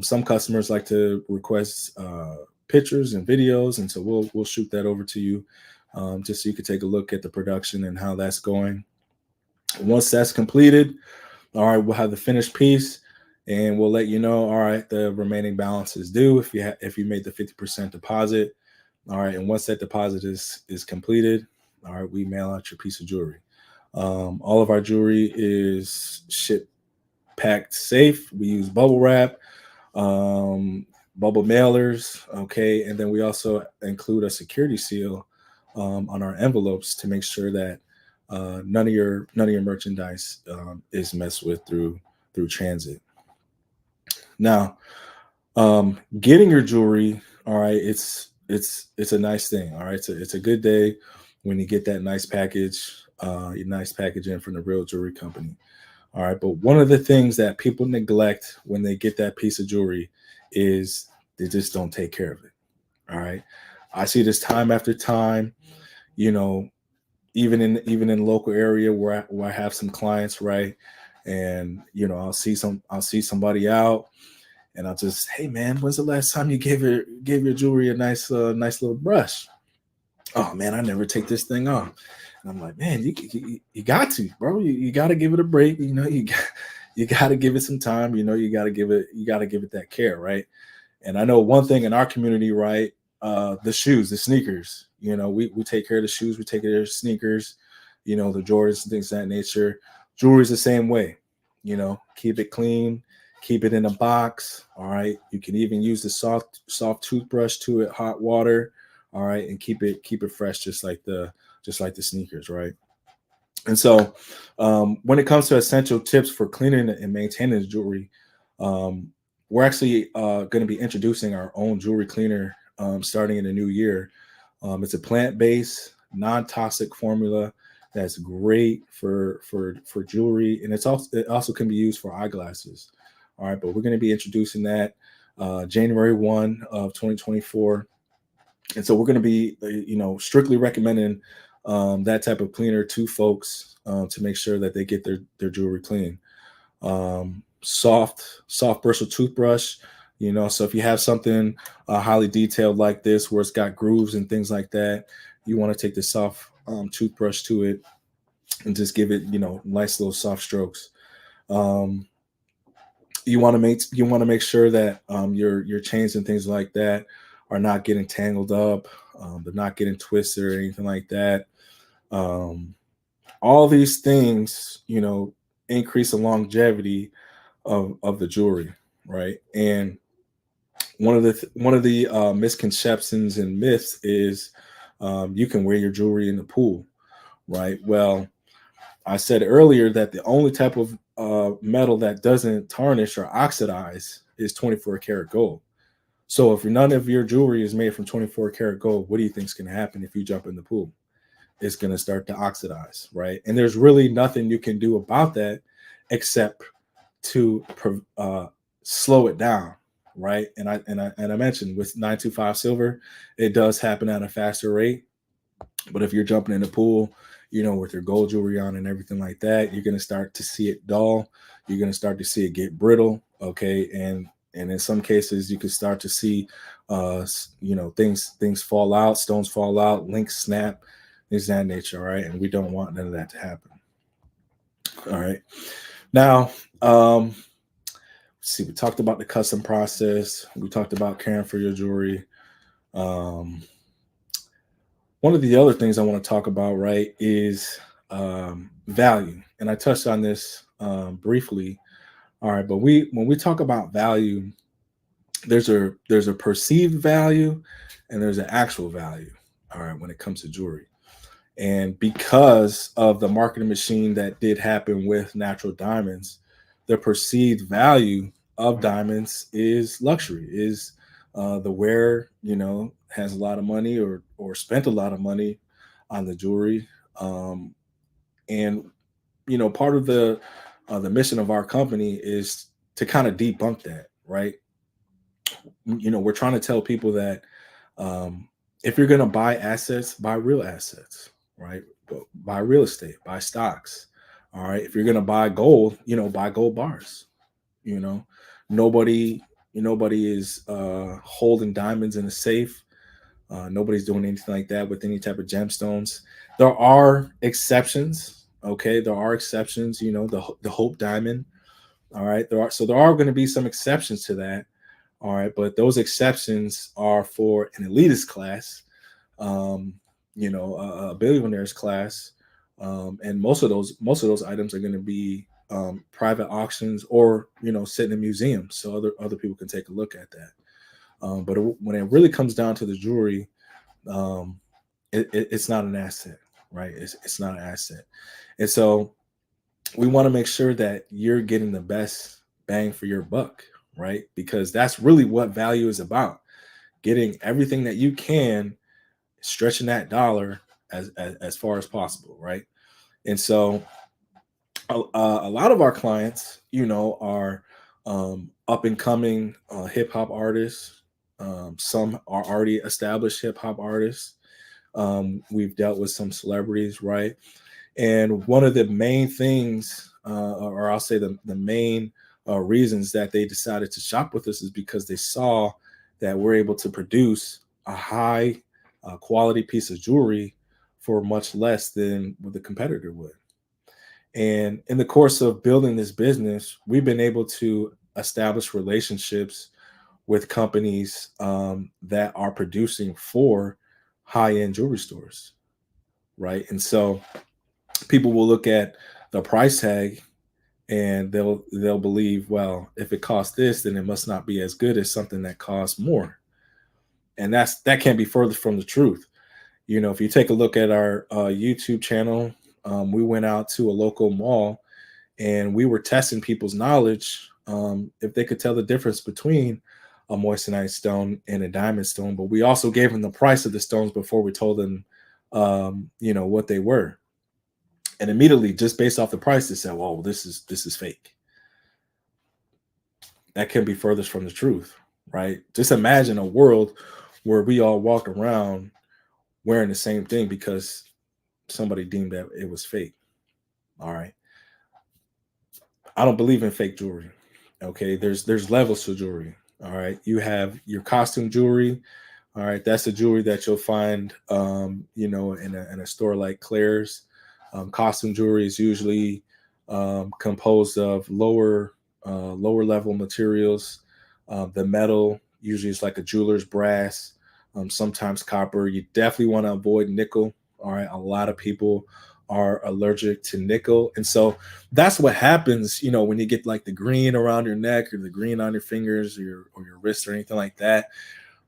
Some customers like to request pictures and videos, and so we'll shoot that over to you just so you can take a look at the production and how that's going. Once that's completed, all right, we'll have the finished piece, and we'll let you know, all right, the remaining balance is due if you made the 50% deposit. All right, and once that deposit is completed, all right, we mail out your piece of jewelry. All of our jewelry is shipped packed safe. We use bubble wrap, bubble mailers, okay, and then we also include a security seal on our envelopes to make sure that none of your merchandise is messed with through transit. Now, getting your jewelry, all right, it's a nice thing. All right, it's a good day when you get that nice package, your nice packaging from the real jewelry company. All right, but one of the things that people neglect when they get that piece of jewelry is they just don't take care of it. All right, I see this time after time. Even in local area where I have some clients, right? And I'll see somebody out, and I'll just, hey man, when's the last time you gave your jewelry a nice little brush? Oh man, I never take this thing off. And I'm like, man, you got to, bro. You got to give it a break. You got to give it some time. You got to give it that care, right? And I know one thing in our community, right? The shoes, the sneakers. We take care of the shoes. We take care of the sneakers. The Jordans and things of that nature. Jewelry is the same way. Keep it clean. Keep it in a box. All right. You can even use the soft toothbrush to it, hot water. All right, and keep it fresh, just like the sneakers, right? And so when it comes to essential tips for cleaning and maintaining the jewelry, we're actually going to be introducing our own jewelry cleaner starting in the new year. It's a plant-based, non-toxic formula that's great for jewelry, and it also can be used for eyeglasses. All right, but we're going to be introducing that January 1 of 2024. And so we're going to be, strictly recommending that type of cleaner to folks to make sure that they get their jewelry clean. Soft bristle toothbrush, so if you have something highly detailed like this where it's got grooves and things like that, you want to take the soft toothbrush to it and just give it, nice little soft strokes. You want to make sure that your chains and things like that are not getting tangled up, they're not getting twisted or anything like that. All these things, increase the longevity of the jewelry, right? And one of the misconceptions and myths is you can wear your jewelry in the pool, right? Well, I said earlier that the only type of metal that doesn't tarnish or oxidize is 24 karat gold. So if none of your jewelry is made from 24 karat gold, what do you think is going to happen if you jump in the pool? It's going to start to oxidize, right? And there's really nothing you can do about that except to slow it down, right? And I mentioned with 925 silver, it does happen at a faster rate. But if you're jumping in the pool, with your gold jewelry on and everything like that, you're going to start to see it dull. You're going to start to see it get brittle, okay? And in some cases, you can start to see, things fall out, stones fall out, links snap, things of that nature, all right? And we don't want none of that to happen. All right. Now, let's see, we talked about the custom process. We talked about caring for your jewelry. One of the other things I want to talk about, right, is value. And I touched on this briefly. All right, but when we talk about value, there's a perceived value and there's an actual value. All right, when it comes to jewelry. And because of the marketing machine that did happen with natural diamonds, the perceived value of diamonds is luxury, is the wearer, has a lot of money or spent a lot of money on the jewelry. And, part of the mission of our company is to kind of debunk that, right? We're trying to tell people that if you're going to buy assets, buy real assets, right? Buy real estate, buy stocks. All right. If you're going to buy gold, buy gold bars. Nobody is holding diamonds in a safe. Nobody's doing anything like that with any type of gemstones. There are exceptions. Okay. There are exceptions, the Hope diamond. All right. There are going to be some exceptions to that. All right. But those exceptions are for an elitist class, a billionaires class. And most of those items are going to be private auctions or, sit in a museum so other people can take a look at that. But when it really comes down to the jewelry, it's not an asset, right? It's not an asset. And so we want to make sure that you're getting the best bang for your buck, right? Because that's really what value is about. Getting everything that you can, stretching that dollar as far as possible, right? And so a lot of our clients, are up and coming hip hop artists. Some are already established hip hop artists. We've dealt with some celebrities, right? And one of the main things, or I'll say the main reasons that they decided to shop with us is because they saw that we're able to produce a high quality piece of jewelry for much less than what the competitor would. And in the course of building this business, we've been able to establish relationships with companies that are producing for high-end jewelry stores, right? And so people will look at the price tag and they'll believe, well, if it costs this, then it must not be as good as something that costs more. And that can't be further from the truth. If you take a look at our YouTube channel, we went out to a local mall and we were testing people's knowledge if they could tell the difference between a moissanite stone and a diamond stone. But we also gave them the price of the stones before we told them, what they were. And immediately, just based off the price, they said, "Well, this is fake." That can be furthest from the truth, right? Just imagine a world where we all walk around wearing the same thing because somebody deemed that it was fake. All right. I don't believe in fake jewelry. Okay. There's levels to jewelry. All right. You have your costume jewelry. All right. That's the jewelry that you'll find, in a store like Claire's. Costume jewelry is usually composed of lower level materials. The metal usually is like a jeweler's brass, sometimes copper. You definitely want to avoid nickel. All right. A lot of people are allergic to nickel. And so that's what happens, when you get like the green around your neck or the green on your fingers or your wrist or anything like that.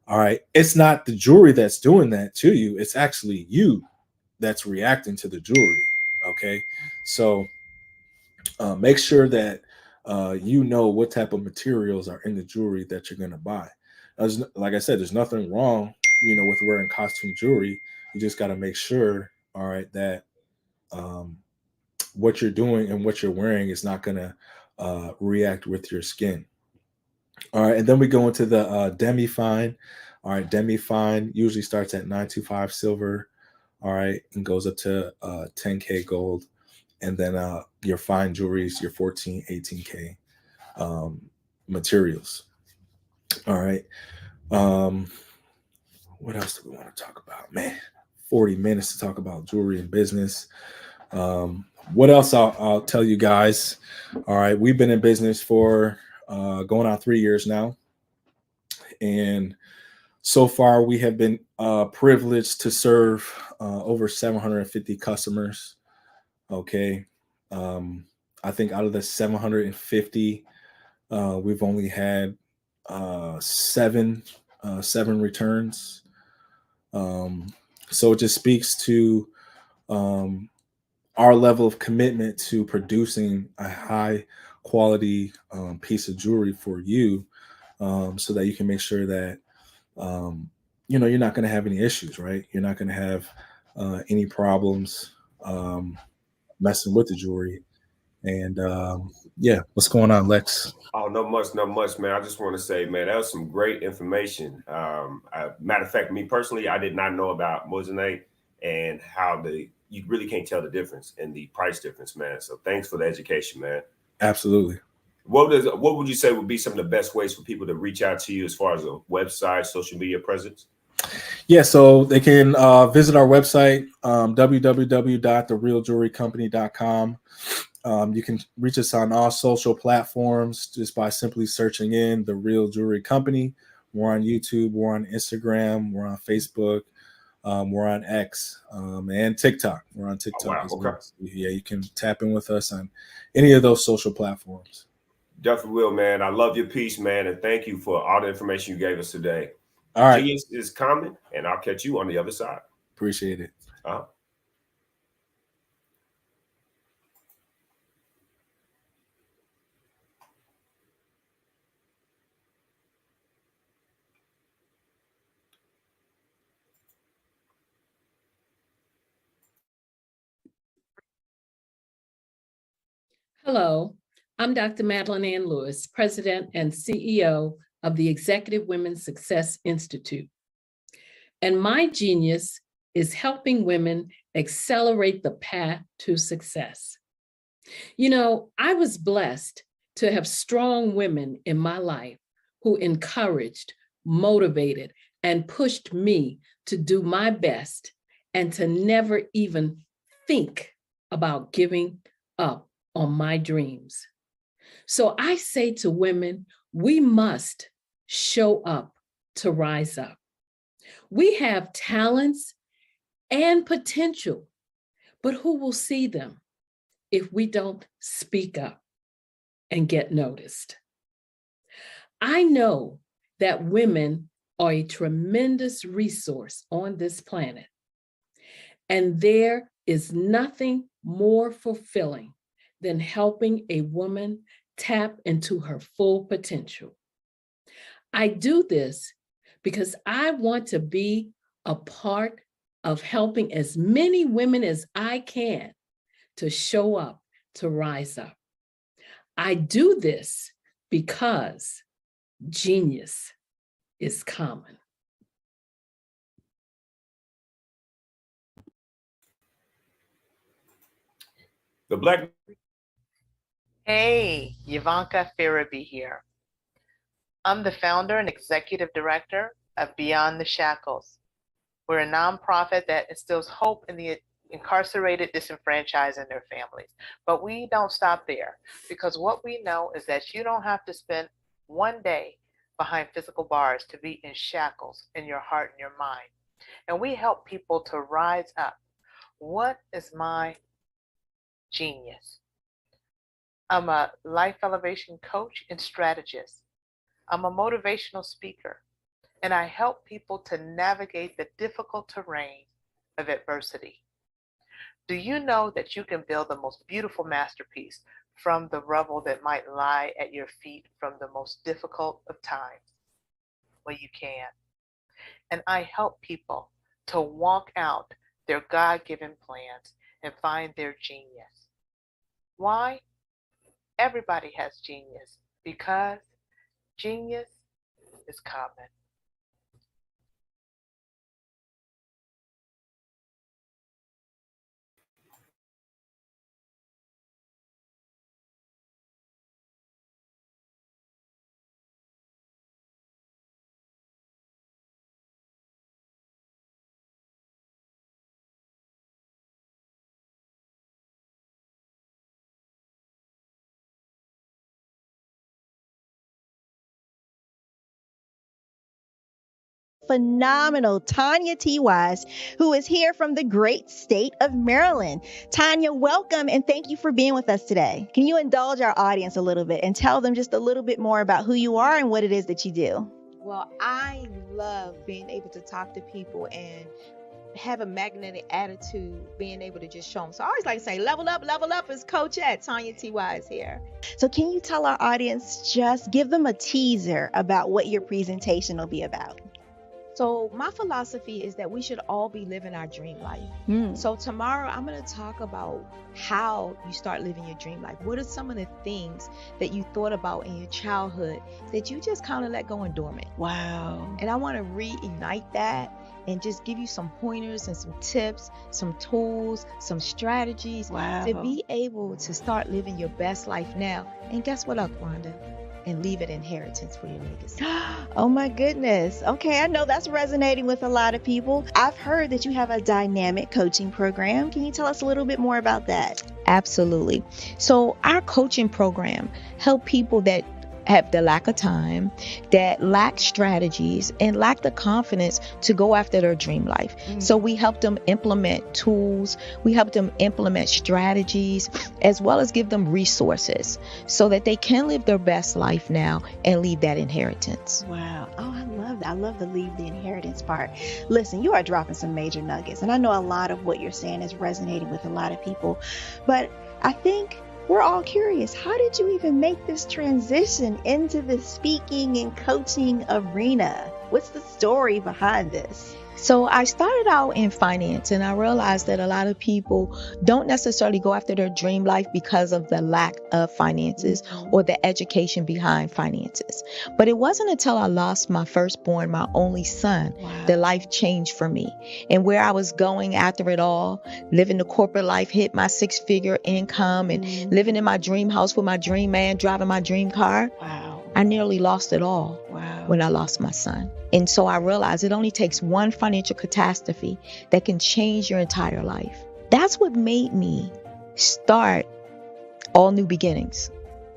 All right. It's not the jewelry that's doing that to you. It's actually you that's reacting to the jewelry. Okay. So make sure that you know what type of materials are in the jewelry that you're going to buy. Like I said, there's nothing wrong, with wearing costume jewelry. You just got to make sure, all right, that what you're doing and what you're wearing is not going to react with your skin. All right. And then we go into the demi-fine. All right. Demi-fine usually starts at 925 silver. All right. And goes up to 10K gold. And then your fine jewelries, your 14, 18K materials. All right. What else do we want to talk about? Man, 40 minutes to talk about jewelry and business. What else I'll tell you guys? All right. We've been in business for going on 3 years now. And so far we have been privileged to serve over 750 customers. Okay. I think out of the 750, we've only had seven returns. So it just speaks to our level of commitment to producing a high quality piece of jewelry for you, so that you can make sure that you're not going to have any issues, right? You're not going to have any problems messing with the jewelry. And what's going on, Lex? Oh, not much, man. I just want to say, man, that was some great information. Matter of fact, me personally, I did not know about moissanite and how you really can't tell the difference in the price difference, man. So thanks for the education, man. Absolutely. What would you say would be some of the best ways for people to reach out to you as far as a website, social media presence? Yeah, so they can visit our website, www.therealjewelrycompany.com. You can reach us on all social platforms just by simply searching in The Real Jewelry Company. We're on YouTube, we're on Instagram, we're on Facebook, we're on X, and TikTok. We're on TikTok as well. Yeah, you can tap in with us on any of those social platforms. Definitely will, man. I love your piece, man, and thank you for all the information you gave us today. All right. Genius is coming, and I'll catch you on the other side. Appreciate it. Hello, I'm Dr. Madeline Ann Lewis, President and CEO of the Executive Women's Success Institute. And my genius is helping women accelerate the path to success. I was blessed to have strong women in my life who encouraged, motivated, and pushed me to do my best and to never even think about giving up on my dreams. So I say to women, we must show up to rise up. We have talents and potential, but who will see them if we don't speak up and get noticed? I know that women are a tremendous resource on this planet. And there is nothing more fulfilling than helping a woman tap into her full potential. I do this because I want to be a part of helping as many women as I can to show up, to rise up. I do this because genius is common. The Black. Hey, Ivanka Farabi here. I'm the founder and executive director of Beyond the Shackles. We're a nonprofit that instills hope in the incarcerated, disenfranchised, and their families. But we don't stop there, because what we know is that you don't have to spend one day behind physical bars to be in shackles in your heart and your mind. And we help people to rise up. What is my genius? I'm a life elevation coach and strategist. I'm a motivational speaker, and I help people to navigate the difficult terrain of adversity. Do you know that you can build the most beautiful masterpiece from the rubble that might lie at your feet from the most difficult of times? Well, you can. And I help people to walk out their God-given plans and find their genius. Why? Everybody has genius, because genius is common. Phenomenal Tanya T. Wise, who is here from the great state of Maryland. Tanya, welcome and thank you for being with us today. Can you indulge our audience a little bit and tell them just a little bit more about who you are and what it is that you do? Well, I love being able to talk to people and have a magnetic attitude, being able to just show them. So I always like to say, level up is Coachette. Tanya T. Wise here. So can you tell our audience, just give them a teaser about what your presentation will be about? So my philosophy is that we should all be living our dream life. So tomorrow I'm going to talk about how you start living your dream life. What are some of the things that you thought about in your childhood that you just kind of let go and dormant? Wow. And I want to reignite that and just give you some pointers and some tips, some tools, some strategies to be able to start living your best life now. And guess what, Akwanda? And leave an inheritance for your legacy. Oh my goodness. Okay, I know that's resonating with a lot of people. I've heard that you have a dynamic coaching program. Can you tell us a little bit more about that? Absolutely. So our coaching program help people that have the lack of time, that lack strategies, and lack the confidence to go after their dream life. So we help them implement tools, we help them implement strategies, as well as give them resources so that they can live their best life now and leave that inheritance. Wow. Oh, I love that. I love the leave the inheritance part. Listen, you are dropping some major nuggets, and I know a lot of what you're saying is resonating with a lot of people, but I think we're all curious. How did you even make this transition into the speaking and coaching arena? What's the story behind this? So I started out in finance, and I realized that a lot of people don't necessarily go after their dream life because of the lack of finances or the education behind finances. But it wasn't until I lost my firstborn, my only son, that life changed for me. And where I was going after it all, living the corporate life, hit my 6-figure income and living in my dream house with my dream man, driving my dream car. I nearly lost it all when I lost my son. And so I realized it only takes one financial catastrophe that can change your entire life. That's what made me start All New Beginnings.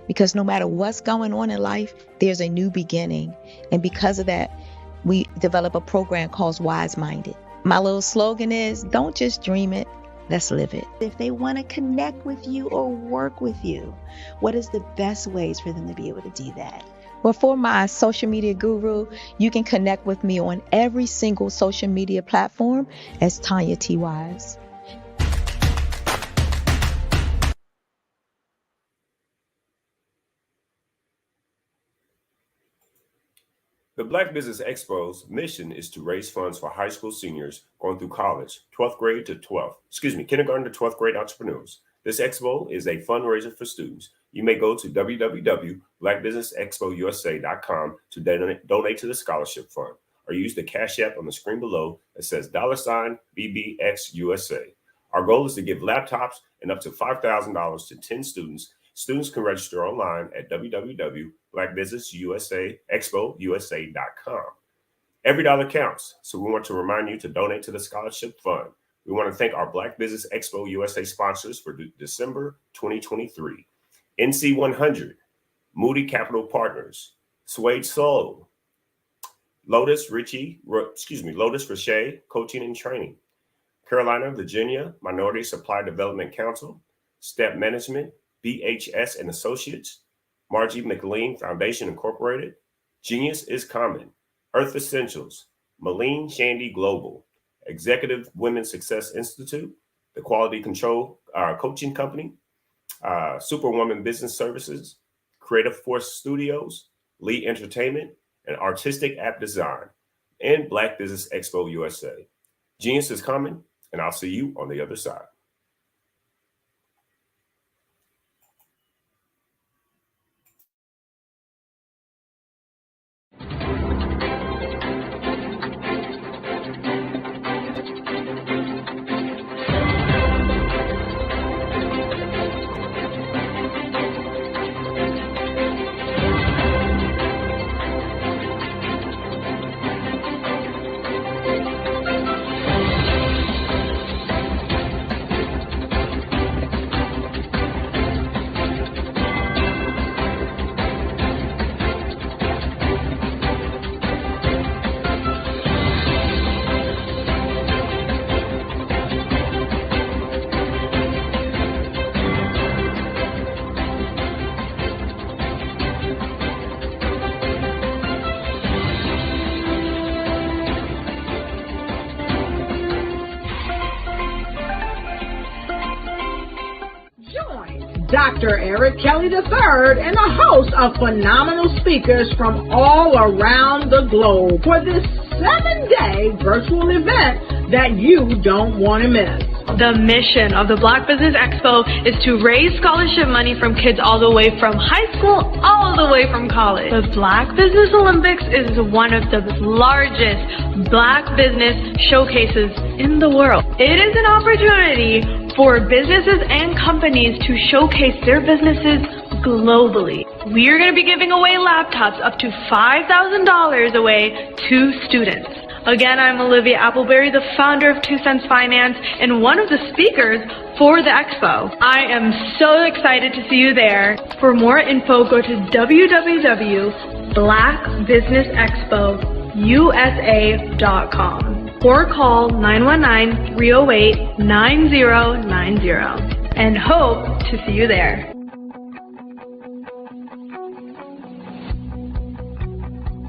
Because no matter what's going on in life, there's a new beginning. And because of that, we develop a program called Wise Minded. My little slogan is, don't just dream it, let's live it. If they want to connect with you or work with you, what is the best ways for them to be able to do that? Well, for my social media guru, you can connect with me on every single social media platform as Tanya T. Wise. The Black Business Expo's mission is to raise funds for high school seniors going through college, kindergarten to 12th grade entrepreneurs. This expo is a fundraiser for students. You may go to www.blackbusinessexpousa.com to donate to the scholarship fund, or use the Cash App on the screen below that says $BBXUSA. Our goal is to give laptops and up to $5,000 to 10 students. Students can register online at www.blackbusinessexpousa.com. Every dollar counts, so we want to remind you to donate to the scholarship fund. We want to thank our Black Business Expo USA sponsors for December 2023. NC 100, Moody Capital Partners, Suede Soul, Lotus Richie Coaching and Training, Carolina, Virginia Minority Supply Development Council, Step Management, BHS and Associates, Margie McLean Foundation Incorporated, Genius is Common, Earth Essentials, Malene Shandy Global, Executive Women's Success Institute, the Quality Control Coaching Company, Superwoman Business Services, Creative Force Studios, Lee Entertainment, and Artistic App Design, and Black Business Expo USA. Genius is coming, and I'll see you on the other side. Dr. Eric Kelly III and a host of phenomenal speakers from all around the globe for this 7-day virtual event that you don't want to miss. The mission of the Black Business Expo is to raise scholarship money from kids all the way from high school all the way from college. The Black Business Olympics is one of the largest Black business showcases in the world. It is an opportunity for businesses and companies to showcase their businesses globally. We are going to be giving away laptops up to $5,000 away to students. Again, I'm Olivia Appleberry, the founder of 2 Cents Finance and one of the speakers for the expo. I am so excited to see you there. For more info, go to www.blackbusinessexpousa.com or call 919-308-9090 and hope to see you there.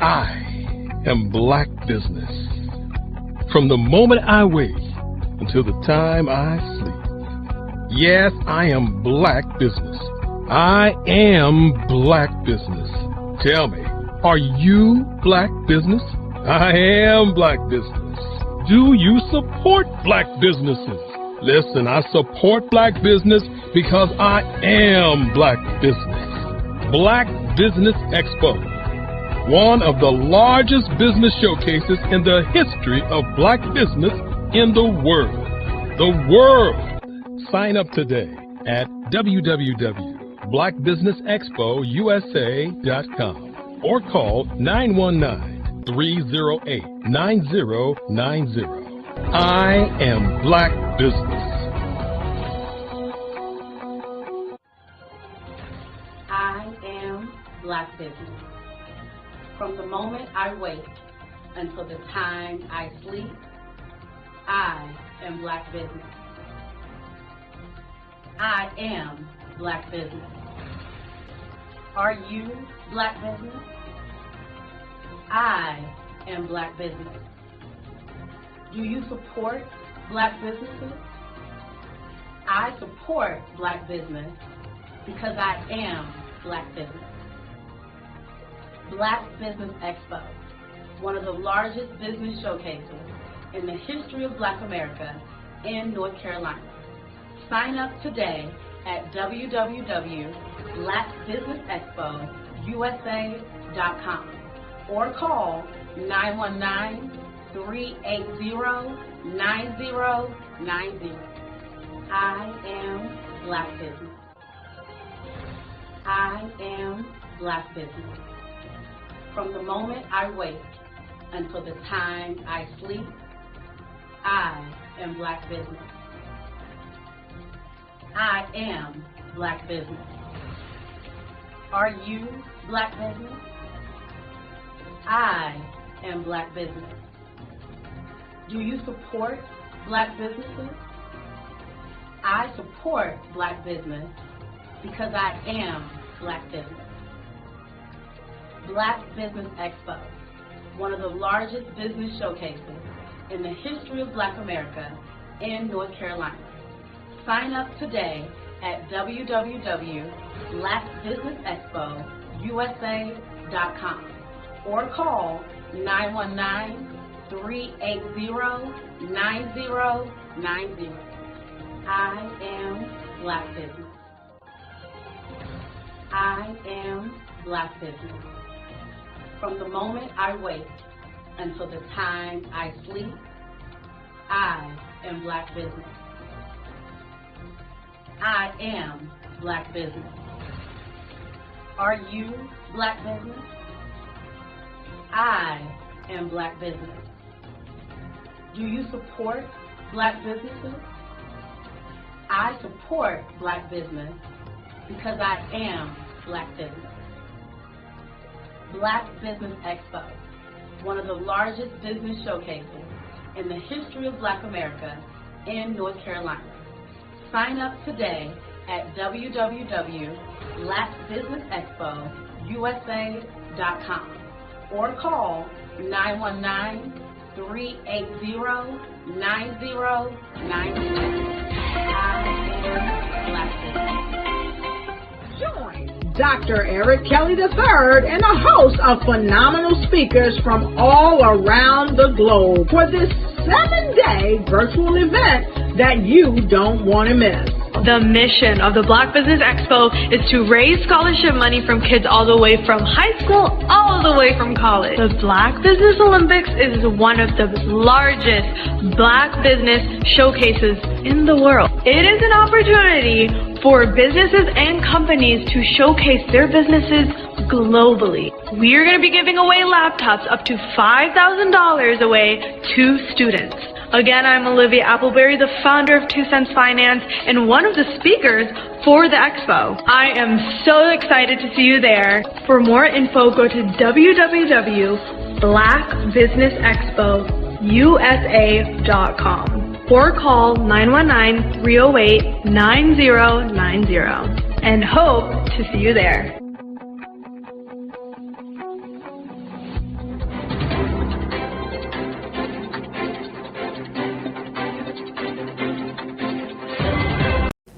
I am Black Business. From the moment I wake until the time I sleep. Yes, I am Black Business. I am Black Business. Tell me, are you Black Business? I am Black Business. Do you support Black businesses? Listen, I support Black business because I am Black Business. Black Business Expo, one of the largest business showcases in the history of Black business in the world. The world! Sign up today at www.blackbusinessexpousa.com or call 919-308-9090. I am Black Business. I am Black Business. From the moment I wake until the time I sleep, I am Black Business. I am Black Business. Are you Black Business? I am Black Business. Do you support Black businesses? I support Black business because I am Black Business. Black Business Expo, one of the largest business showcases in the history of Black America in North Carolina. Sign up today at www.blackbusinessexpousa.com or call 919-380-9090. I am Black Business. I am Black Business. From the moment I wake until the time I sleep, I am Black Business. I am Black Business. Are you Black Business? I am Black Business. Do you support Black businesses? I support Black business because I am Black Business. Black Business Expo, one of the largest business showcases in the history of Black America in North Carolina. Sign up today at www.blackbusinessexpousa.com or call 919-380-9090. I am Black Business. I am Black Business. From the moment I wake until the time I sleep, I am Black Business. I am Black Business. Are you Black Business? I am Black Business. Do you support Black businesses? I support Black business because I am Black Business. Black Business Expo, one of the largest business showcases in the history of Black America in North Carolina. Sign up today at www.blackbusinessexpousa.com or call 919-380-9090. Join Dr. Eric Kelly III and a host of phenomenal speakers from all around the globe for this 7-day virtual event that you don't want to miss. The mission of the Black Business Expo is to raise scholarship money from kids all the way from high school, all the way from college. The Black Business Olympics is one of the largest Black business showcases in the world. It is an opportunity for businesses and companies to showcase their businesses globally. We are going to be giving away laptops up to $5,000 away to students. Again, I'm Olivia Appleberry, the founder of 2 Cents Finance and one of the speakers for the expo. I am so excited to see you there. For more info, go to www.blackbusinessexpousa.com or call 919-308-9090 and hope to see you there.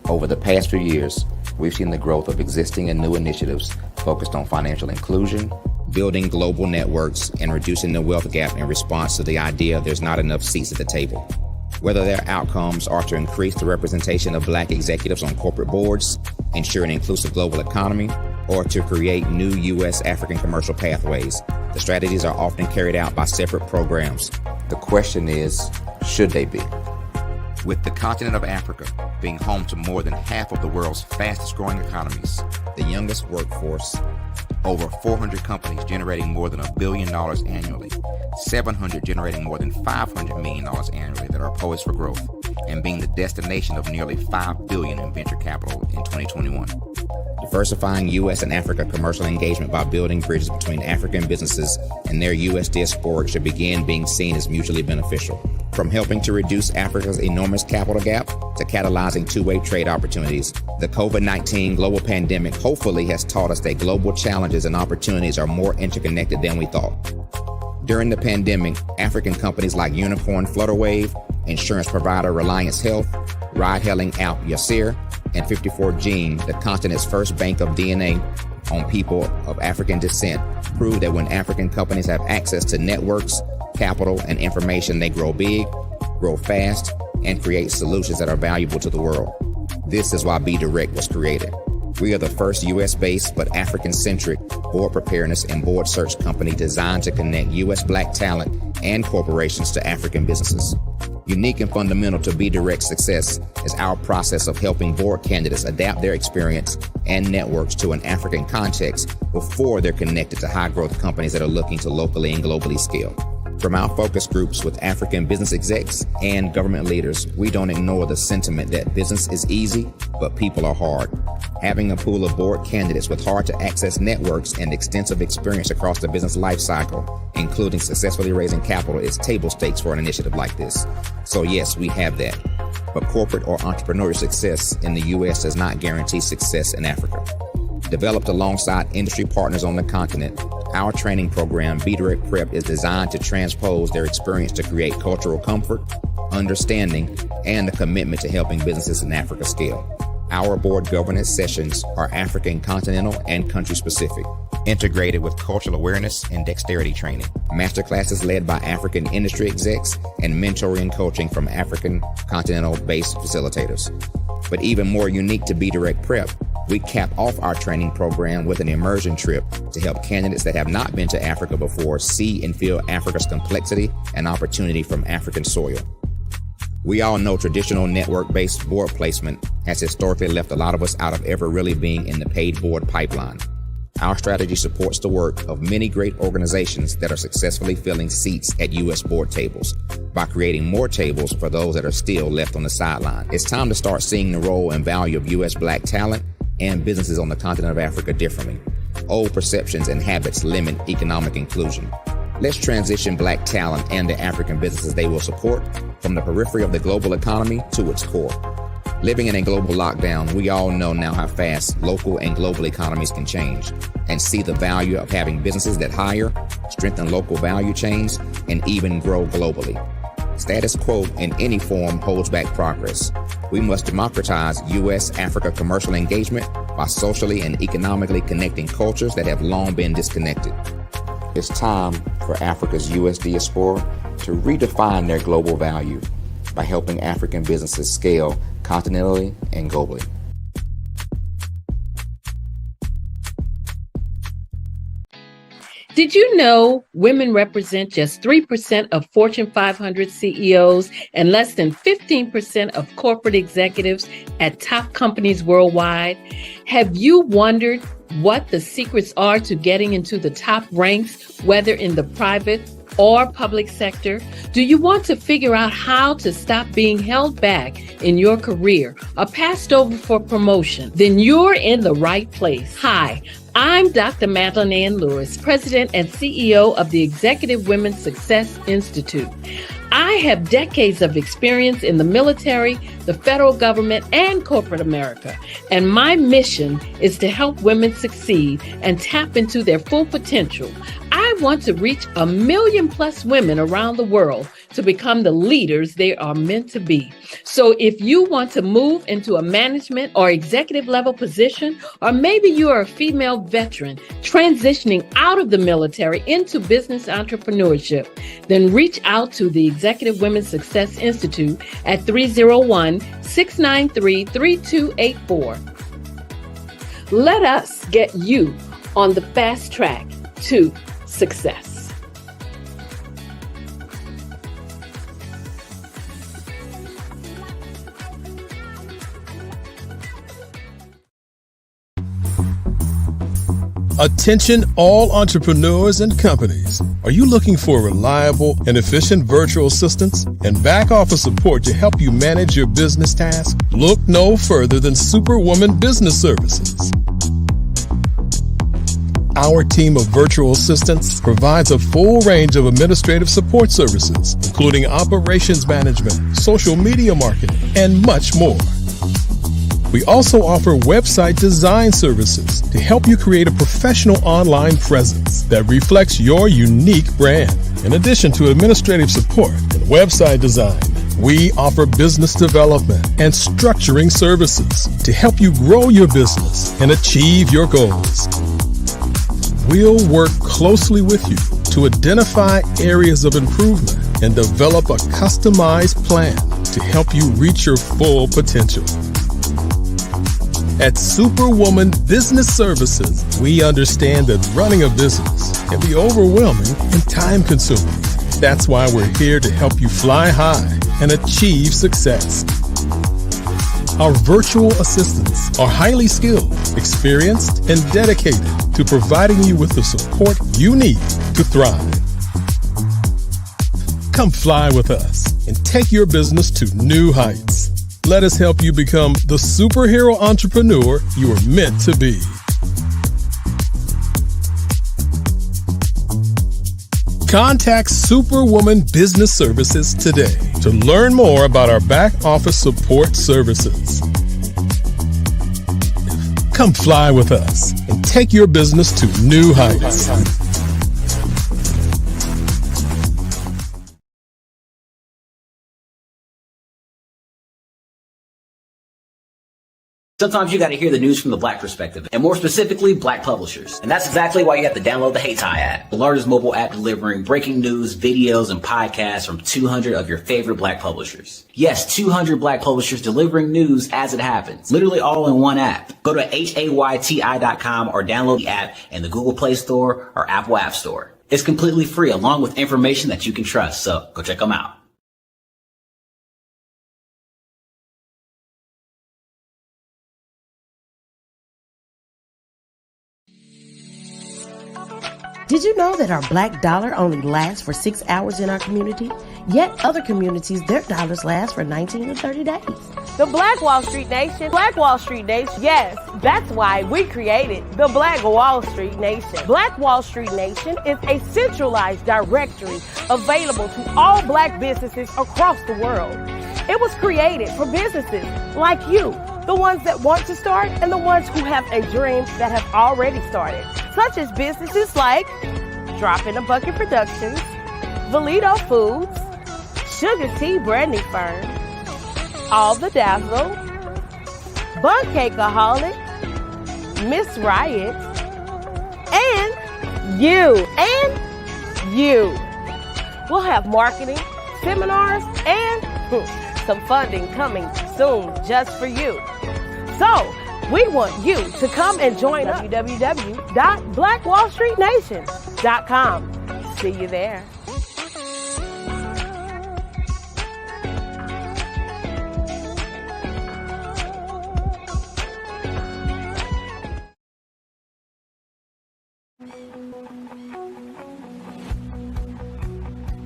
Over the past few years, we've seen the growth of existing and new initiatives focused on financial inclusion, building global networks, and reducing the wealth gap in response to the idea there's not enough seats at the table. Whether their outcomes are to increase the representation of Black executives on corporate boards, ensure an inclusive global economy, or to create new U.S. African commercial pathways, the strategies are often carried out by separate programs. The question is, should they be? With the continent of Africa being home to more than half of the world's fastest growing economies, the youngest workforce, over 400 companies generating more than $1 billion annually, 700 generating more than $500 million annually that are poised for growth, and being the destination of nearly $5 billion in venture capital in 2021. Diversifying U.S. and Africa commercial engagement by building bridges between African businesses and their U.S. diaspora should begin being seen as mutually beneficial. From helping to reduce Africa's enormous capital gap to catalyzing two-way trade opportunities, the COVID-19 global pandemic hopefully has taught us that global challenges and opportunities are more interconnected than we thought. During the pandemic, African companies like Unicorn Flutterwave, insurance provider Reliance Health, ride-hailing app Yasir, and 54 Gene, the continent's first bank of DNA, on people of African descent prove that when African companies have access to networks, capital, and information, they grow big, grow fast, and create solutions that are valuable to the world. This is why Be Direct was created. We are the first U.S.-based but African-centric board preparedness and board search company designed to connect U.S. Black talent and corporations to African businesses. Unique and fundamental to Be Direct's success is our process of helping board candidates adapt their experience and networks to an African context before they're connected to high-growth companies that are looking to locally and globally scale. From our focus groups with African business execs and government leaders, we don't ignore the sentiment that business is easy, but people are hard. Having a pool of board candidates with hard-to-access networks and extensive experience across the business life cycle, including successfully raising capital, is table stakes for an initiative like this. So yes, we have that. But corporate or entrepreneurial success in the U.S. does not guarantee success in Africa. Developed alongside industry partners on the continent, our training program, Be Direct Prep, is designed to transpose their experience to create cultural comfort, understanding, and a commitment to helping businesses in Africa scale. Our board governance sessions are African, continental, and country-specific, integrated with cultural awareness and dexterity training, masterclasses led by African industry execs, and mentoring and coaching from African continental-based facilitators. But even more unique to Be Direct Prep, we cap off our training program with an immersion trip to help candidates that have not been to Africa before see and feel Africa's complexity and opportunity from African soil. We all know traditional network-based board placement has historically left a lot of us out of ever really being in the paid board pipeline. Our strategy supports the work of many great organizations that are successfully filling seats at U.S. board tables by creating more tables for those that are still left on the sideline. It's time to start seeing the role and value of U.S. Black talent and businesses on the continent of Africa differently. Old perceptions and habits limit economic inclusion. Let's transition Black talent and the African businesses they will support from the periphery of the global economy to its core. Living in a global lockdown, we all know now how fast local and global economies can change, and see the value of having businesses that hire, strengthen local value chains, and even grow globally. Status quo in any form holds back progress. We must democratize U.S.-Africa commercial engagement by socially and economically connecting cultures that have long been disconnected. It's time for Africa's U.S. diaspora to redefine their global value by helping African businesses scale continentally and globally. Did you know women represent just 3% of Fortune 500 CEOs and less than 15% of corporate executives at top companies worldwide? Have you wondered what the secrets are to getting into the top ranks, whether in the private or public sector? Do you want to figure out how to stop being held back in your career or passed over for promotion? Then you're in the right place. Hi, I'm Dr. Madeline Ann Lewis, President and CEO of the Executive Women's Success Institute. I have decades of experience in the military, the federal government, and corporate America, and my mission is to help women succeed and tap into their full potential. I want to reach 1 million+ women around the world to become the leaders they are meant to be. So if you want to move into a management or executive level position, or maybe you are a female veteran transitioning out of the military into business entrepreneurship, then reach out to the Executive Women's Success Institute at 301-693-3284. Let us get you on the fast track to success. Attention all entrepreneurs and companies. Are you looking for reliable and efficient virtual assistants and back office support to help you manage your business tasks? Look no further than Superwoman Business Services. Our team of virtual assistants provides a full range of administrative support services, including operations management, social media marketing, and much more. We also offer website design services to help you create a professional online presence that reflects your unique brand. In addition to administrative support and website design, we offer business development and structuring services to help you grow your business and achieve your goals. We'll work closely with you to identify areas of improvement and develop a customized plan to help you reach your full potential. At Superwoman Business Services, we understand that running a business can be overwhelming and time-consuming. That's why we're here to help you fly high and achieve success. Our virtual assistants are highly skilled, experienced, and dedicated to providing you with the support you need to thrive. Come fly with us and take your business to new heights. Let us help you become the superhero entrepreneur you are meant to be. Contact Superwoman Business Services today to learn more about our back office support services. Come fly with us and take your business to new heights. Sometimes you got to hear the news from the Black perspective, and more specifically, Black publishers. And that's exactly why you have to download the Hey Tie app, the largest mobile app delivering breaking news, videos, and podcasts from 200 of your favorite Black publishers. Yes, 200 Black publishers delivering news as it happens, literally all in one app. Go to HAYTI.com or download the app in the Google Play Store or Apple App Store. It's completely free, along with information that you can trust, so go check them out. Did you know that our black dollar only lasts for 6 hours in our community? Yet other communities, their dollars last for 19 to 30 days. The Black Wall Street Nation. Black Wall Street Nation. Yes, that's why we created the Black Wall Street Nation. Black Wall Street Nation is a centralized directory available to all Black businesses across the world. It was created for businesses like you, the ones that want to start and the ones who have a dream that have already started, such as businesses like Drop in a Bucket Productions, Valito Foods, Sugar Tea Brandy Firm, All the Dazzle, Bun Cakeaholic, Miss Riot, and you. We'll have marketing, seminars, and some funding coming soon just for you. So, we want you to come and join us. www.blackwallstreetnation.com. See you there.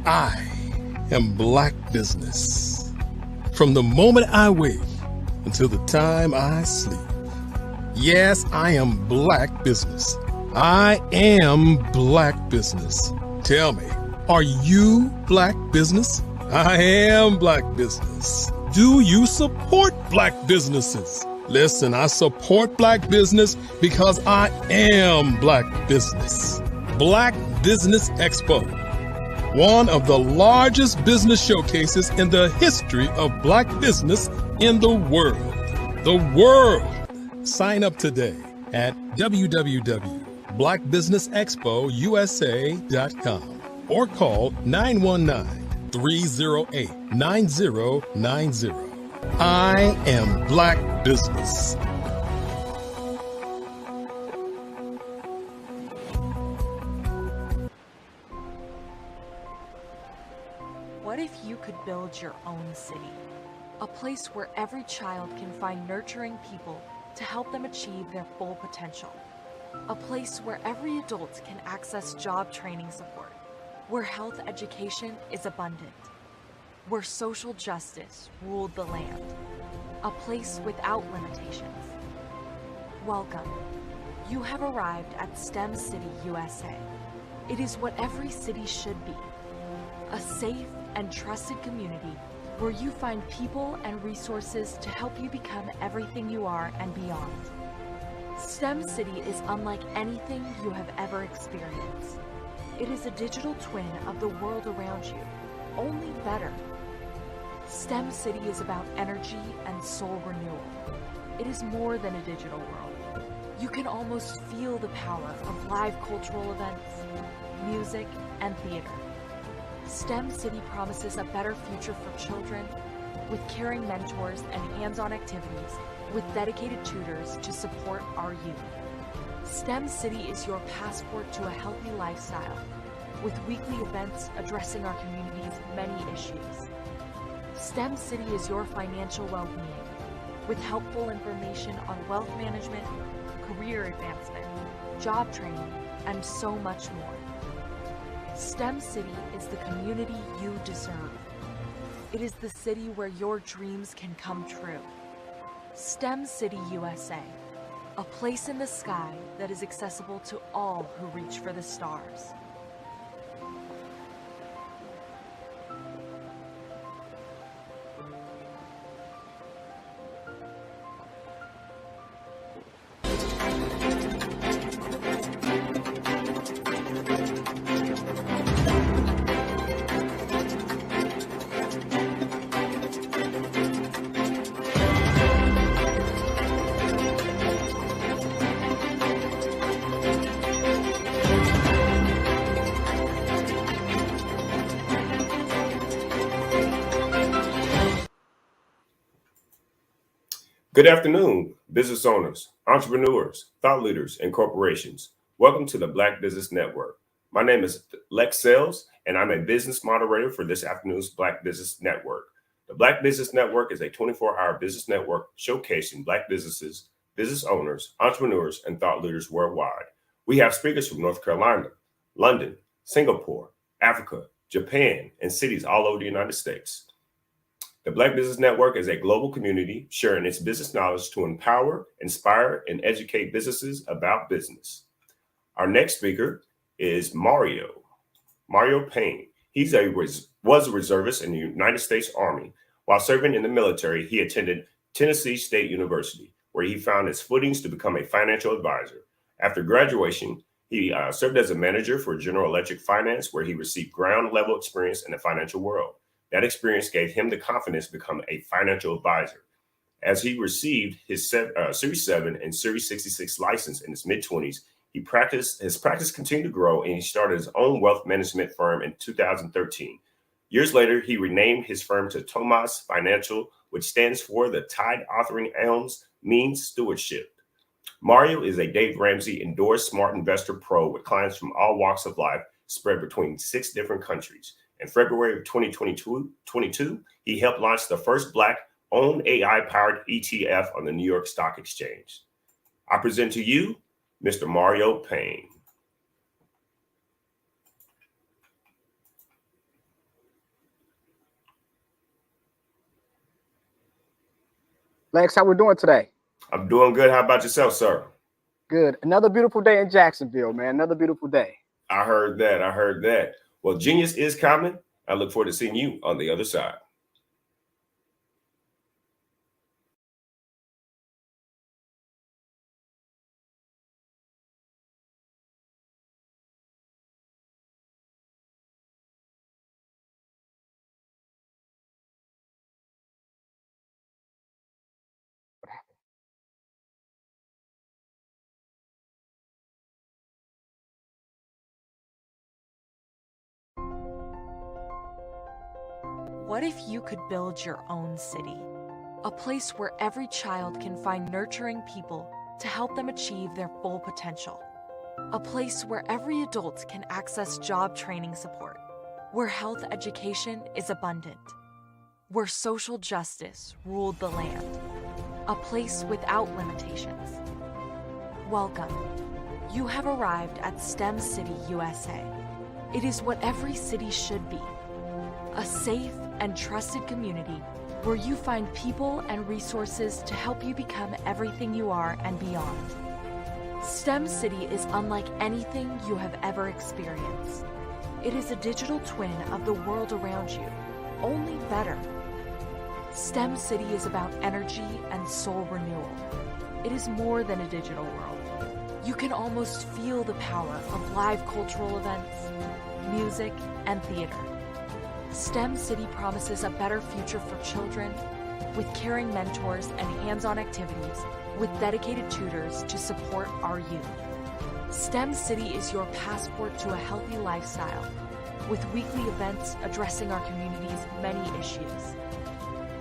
I am Black Business. From the moment I wake until the time I sleep. Yes, I am Black Business. I am Black Business. Tell me, are you Black Business? I am Black Business. Do you support Black businesses? Listen, I support Black business because I am Black Business. Black Business Expo, one of the largest business showcases in the history of Black business in the world. The world! Sign up today at www.blackbusinessexpousa.com or call 919-308-9090. I am Black Business. What if you could build your own city? A place where every child can find nurturing people to help them achieve their full potential. A place where every adult can access job training support, where health education is abundant, where social justice ruled the land. A place without limitations. Welcome. You have arrived at STEM City USA. It is what every city should be. A safe and trusted community where you find people and resources to help you become everything you are and beyond. STEM City is unlike anything you have ever experienced. It is a digital twin of the world around you, only better. STEM City is about energy and soul renewal. It is more than a digital world. You can almost feel the power of live cultural events, music, and theater. STEM City promises a better future for children with caring mentors and hands-on activities with dedicated tutors to support our youth. STEM City is your passport to a healthy lifestyle with weekly events addressing our community's many issues. STEM City is your financial well-being with helpful information on wealth management, career advancement, job training, and so much more. STEM City is the community you deserve. It is the city where your dreams can come true. STEM City USA, a place in the sky that is accessible to all who reach for the stars. Good afternoon, business owners, entrepreneurs, thought leaders, and corporations. Welcome to the Black Business Network. My name is Lex Sells, and I'm a business moderator for this afternoon's Black Business Network. The Black Business Network is a 24-hour business network showcasing Black businesses, business owners, entrepreneurs, and thought leaders worldwide. We have speakers from North Carolina, London, Singapore, Africa, Japan, and cities all over the United States. The Black Business Network is a global community sharing its business knowledge to empower, inspire, and educate businesses about business. Our next speaker is Mario Payne. He was a reservist in the United States Army. While serving in the military, he attended Tennessee State University, where he found his footings to become a financial advisor. After graduation, he served as a manager for General Electric Finance, where he received ground-level experience in the financial world. That experience gave him the confidence to become a financial advisor. As he received his Series 7 and Series 66 license in his mid-20s, his practice continued to grow, and he started his own wealth management firm in 2013. Years later, he renamed his firm to Tomas Financial, which stands for the Tide Authoring Elms Means Stewardship. Mario is a Dave Ramsey endorsed smart investor pro with clients from all walks of life spread between 6 different countries. In February of 2022, he helped launch the first Black-owned AI-powered ETF on the New York Stock Exchange. I present to you Mr. Mario Payne. Lex, how we doing today? I'm doing good. How about yourself, sir? Good. Another beautiful day in Jacksonville, man. Another beautiful day. I heard that. Well, genius is coming. I look forward to seeing you on the other side. What if you could build your own city? A place where every child can find nurturing people to help them achieve their full potential. A place where every adult can access job training support. Where health education is abundant. Where social justice ruled the land. A place without limitations. Welcome. You have arrived at STEM City USA. It is what every city should be. A safe and trusted community where you find people and resources to help you become everything you are and beyond. STEM City is unlike anything you have ever experienced. It is a digital twin of the world around you, only better. STEM City is about energy and soul renewal. It is more than a digital world. You can almost feel the power of live cultural events, music, and theater. STEM City promises a better future for children with caring mentors and hands-on activities with dedicated tutors to support our youth. STEM City is your passport to a healthy lifestyle, with weekly events addressing our community's many issues.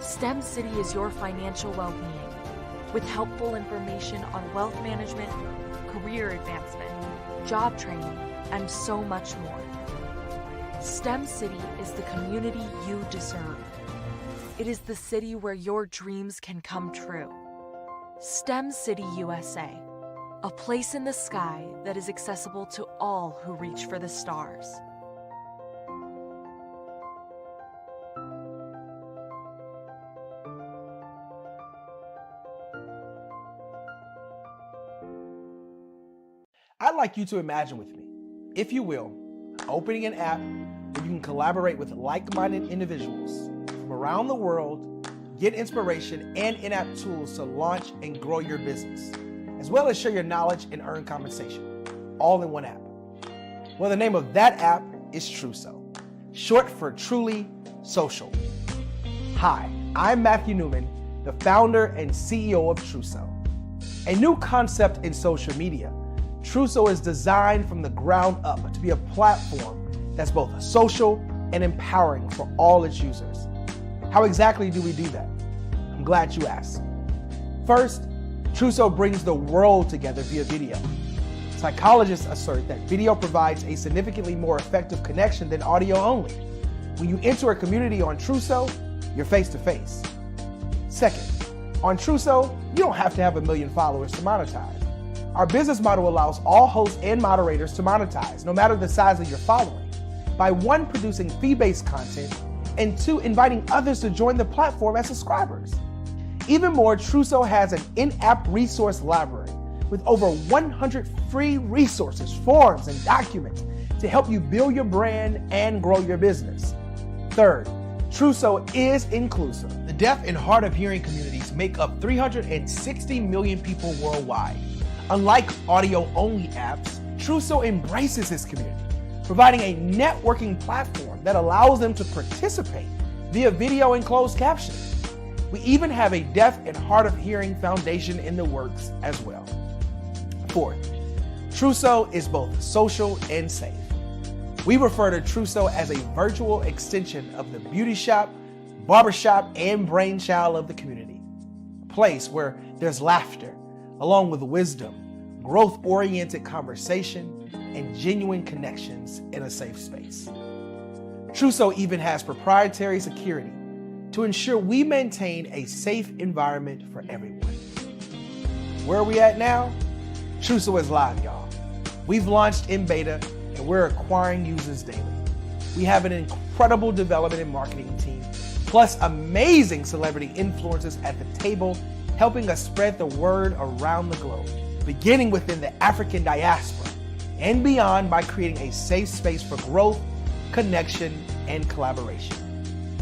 STEM City is your financial well-being, with helpful information on wealth management, career advancement, job training, and so much more. STEM City is the community you deserve. It is the city where your dreams can come true. STEM City USA, a place in the sky that is accessible to all who reach for the stars. I'd like you to imagine with me, if you will, opening an app where you can collaborate with like-minded individuals from around the world, get inspiration and in-app tools to launch and grow your business, as well as share your knowledge and earn compensation, all in one app. Well, the name of that app is Truso, short for Truly Social. Hi, I'm Matthew Newman, the founder and CEO of Truso, a new concept in social media. Truso is designed from the ground up to be a platform that's both social and empowering for all its users. How exactly do we do that? I'm glad you asked. First, Truso brings the world together via video. Psychologists assert that video provides a significantly more effective connection than audio only. When you enter a community on Truso, you're face to face. Second, on Truso, you don't have to have 1 million followers to monetize. Our business model allows all hosts and moderators to monetize, no matter the size of your following, by 1, producing fee-based content, and 2, inviting others to join the platform as subscribers. Even more, Truso has an in-app resource library with over 100 free resources, forms, and documents to help you build your brand and grow your business. Third, Truso is inclusive. The deaf and hard of hearing communities make up 360 million people worldwide. Unlike audio-only apps, Truso embraces its community, providing a networking platform that allows them to participate via video and closed captioning. We even have a deaf and hard of hearing foundation in the works as well. Fourth, Truso is both social and safe. We refer to Truso as a virtual extension of the beauty shop, barbershop, and brainchild of the community. A place where there's laughter, along with wisdom, growth-oriented conversation, and genuine connections in a safe space. Truso even has proprietary security to ensure we maintain a safe environment for everyone. Where are we at now? Truso is live, y'all. We've launched in beta, and we're acquiring users daily. We have an incredible development and marketing team, plus amazing celebrity influencers at the table, helping us spread the word around the globe, beginning within the African diaspora and beyond by creating a safe space for growth, connection, and collaboration.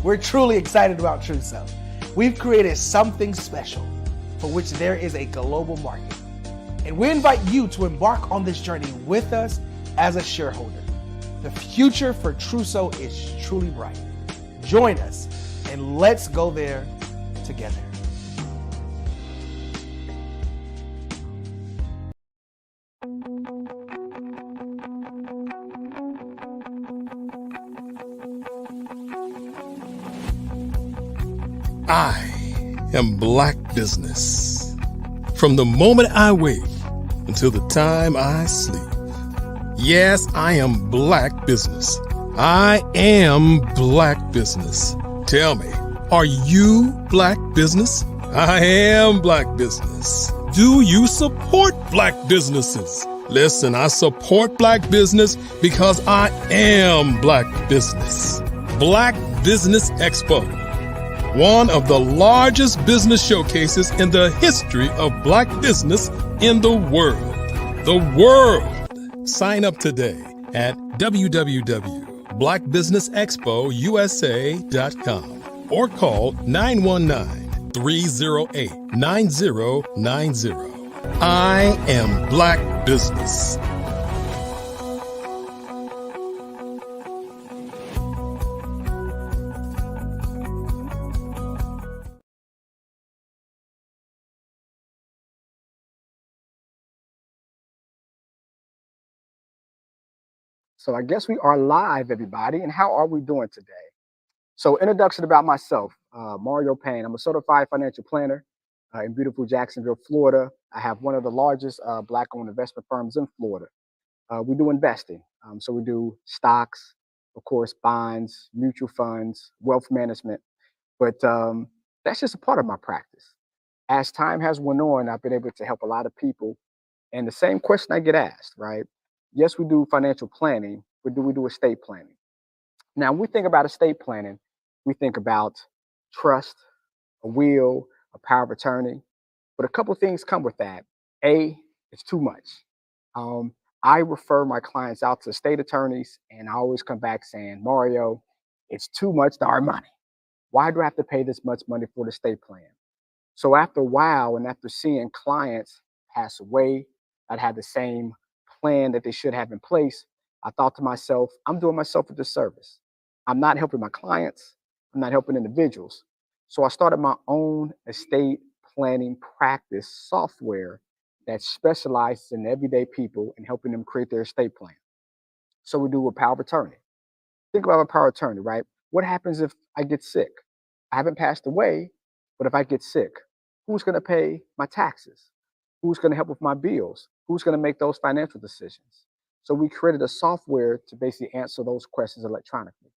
We're truly excited about Truso. We've created something special for which there is a global market. And we invite you to embark on this journey with us as a shareholder. The future for Truso is truly bright. Join us and let's go there together. I am Black Business. From the moment I wake until the time I sleep. Yes, I am Black Business. I am Black Business. Tell me, are you Black Business? I am Black Business. Do you support Black businesses? Listen, I support Black business because I am Black Business. Black Business Expo, one of the largest business showcases in the history of Black business in the world. The world! Sign up today at www.blackbusinessexpousa.com or call 919-308-9090. I am Black Business. So I guess we are live, everybody. And how are we doing today? So introduction about myself, Mario Payne. I'm a certified financial planner in beautiful Jacksonville, Florida. I have one of the largest Black-owned investment firms in Florida. We do investing. So we do stocks, of course, bonds, mutual funds, wealth management. But that's just a part of my practice. As time has went on, I've been able to help a lot of people. And the same question I get asked, right? Yes, we do financial planning, but do we do estate planning? Now, when we think about estate planning, we think about trust, a will, a power of attorney. But a couple of things come with that. A, it's too much. I refer my clients out to estate attorneys, and I always come back saying, Mario, it's too much to our money. Why do I have to pay this much money for the estate plan? So after a while, and after seeing clients pass away that had the same plan that they should have in place, I thought to myself, I'm doing myself a disservice. I'm not helping my clients. I'm not helping individuals. So I started my own estate planning practice software that specializes in everyday people and helping them create their estate plan. So we do a power of attorney. Think about a power of attorney, right? What happens if I get sick? I haven't passed away, but if I get sick, who's going to pay my taxes? Who's going to help with my bills? Who's going to make those financial decisions? So we created a software to basically answer those questions electronically.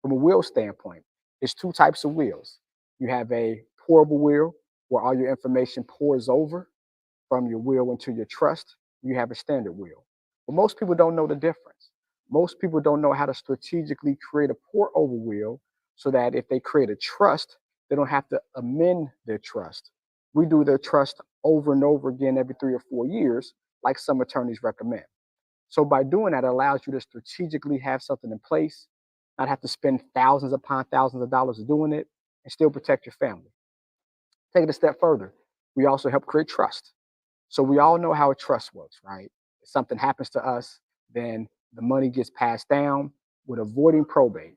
From a will standpoint, there's two types of wills. You have a pourable will, where all your information pours over from your will into your trust. You have a standard will. But most people don't know the difference. Most people don't know how to strategically create a pour over will so that if they create a trust, they don't have to amend their trust. We do their trust over and over again every 3 or 4 years, like some attorneys recommend. So by doing that, it allows you to strategically have something in place, not have to spend thousands upon thousands of dollars doing it, and still protect your family. Take it a step further. We also help create trust. So we all know how a trust works, right? If something happens to us, then the money gets passed down with avoiding probate.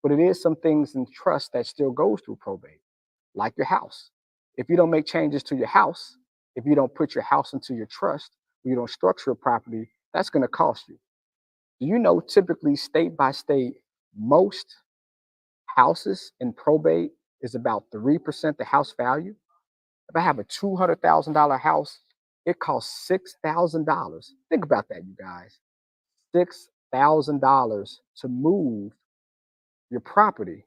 But it is some things in trust that still goes through probate, like your house. If you don't make changes to your house, if you don't put your house into your trust, or you don't structure a property, that's going to cost you. Do you know typically state by state, most houses in probate is about 3% the house value? If I have a $200,000 house, it costs $6,000. Think about that, you guys. $6,000 to move your property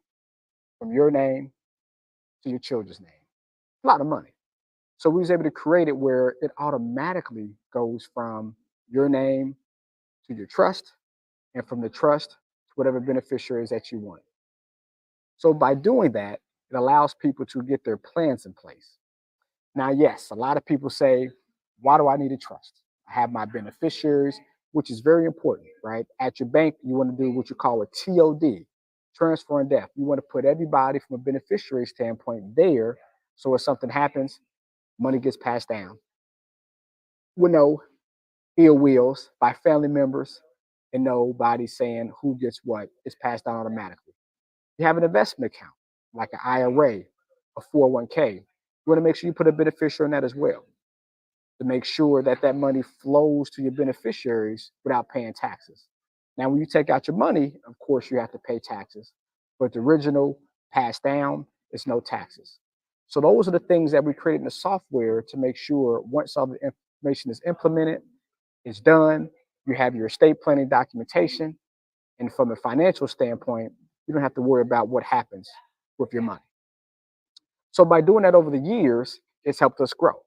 from your name to your children's name. A lot of money. So we was able to create it where it automatically goes from your name to your trust, and from the trust to whatever beneficiaries that you want. So by doing that, it allows people to get their plans in place. Now, yes, a lot of people say, why do I need a trust? I have my beneficiaries, which is very important, right? At your bank, you want to do what you call a TOD, transfer and death. You want to put everybody from a beneficiary standpoint there, so if something happens, money gets passed down with no ill wills by family members and nobody saying who gets what. It's passed down automatically. You have an investment account, like an IRA, a 401k. You want to make sure you put a beneficiary in that as well, to make sure that that money flows to your beneficiaries without paying taxes. Now, when you take out your money, of course, you have to pay taxes, but the original passed down, it's no taxes. So those are the things that we created in the software to make sure once all the information is implemented, it's done, you have your estate planning documentation, and from a financial standpoint, you don't have to worry about what happens with your money. So by doing that over the years, it's helped us grow.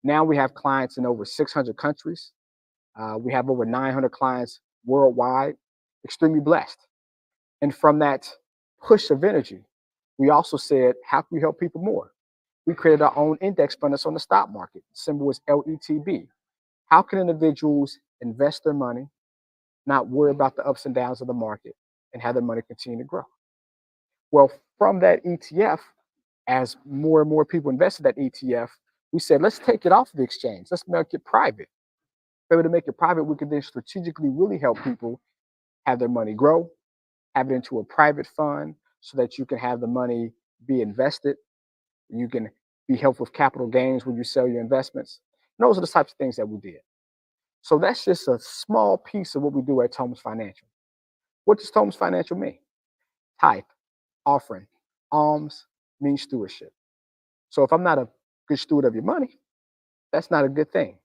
Now we have clients in over 600 countries. We have over 900 clients worldwide, extremely blessed. And from that push of energy, we also said, how can we help people more? We created our own index fund that's on the stock market. The symbol is LETB. How can individuals invest their money, not worry about the ups and downs of the market, and have their money continue to grow? Well, from that ETF, as more and more people invested that ETF, we said, let's take it off the exchange. Let's make it private. If we were to make it private, we could then strategically really help people have their money grow, have it into a private fund so that you can have the money be invested. You can be helpful with capital gains when you sell your investments. And those are the types of things that we did. So that's just a small piece of what we do at Thomas Financial. What does Thomas Financial mean? Tithe, offering, alms means stewardship. So if I'm not a good steward of your money, that's not a good thing.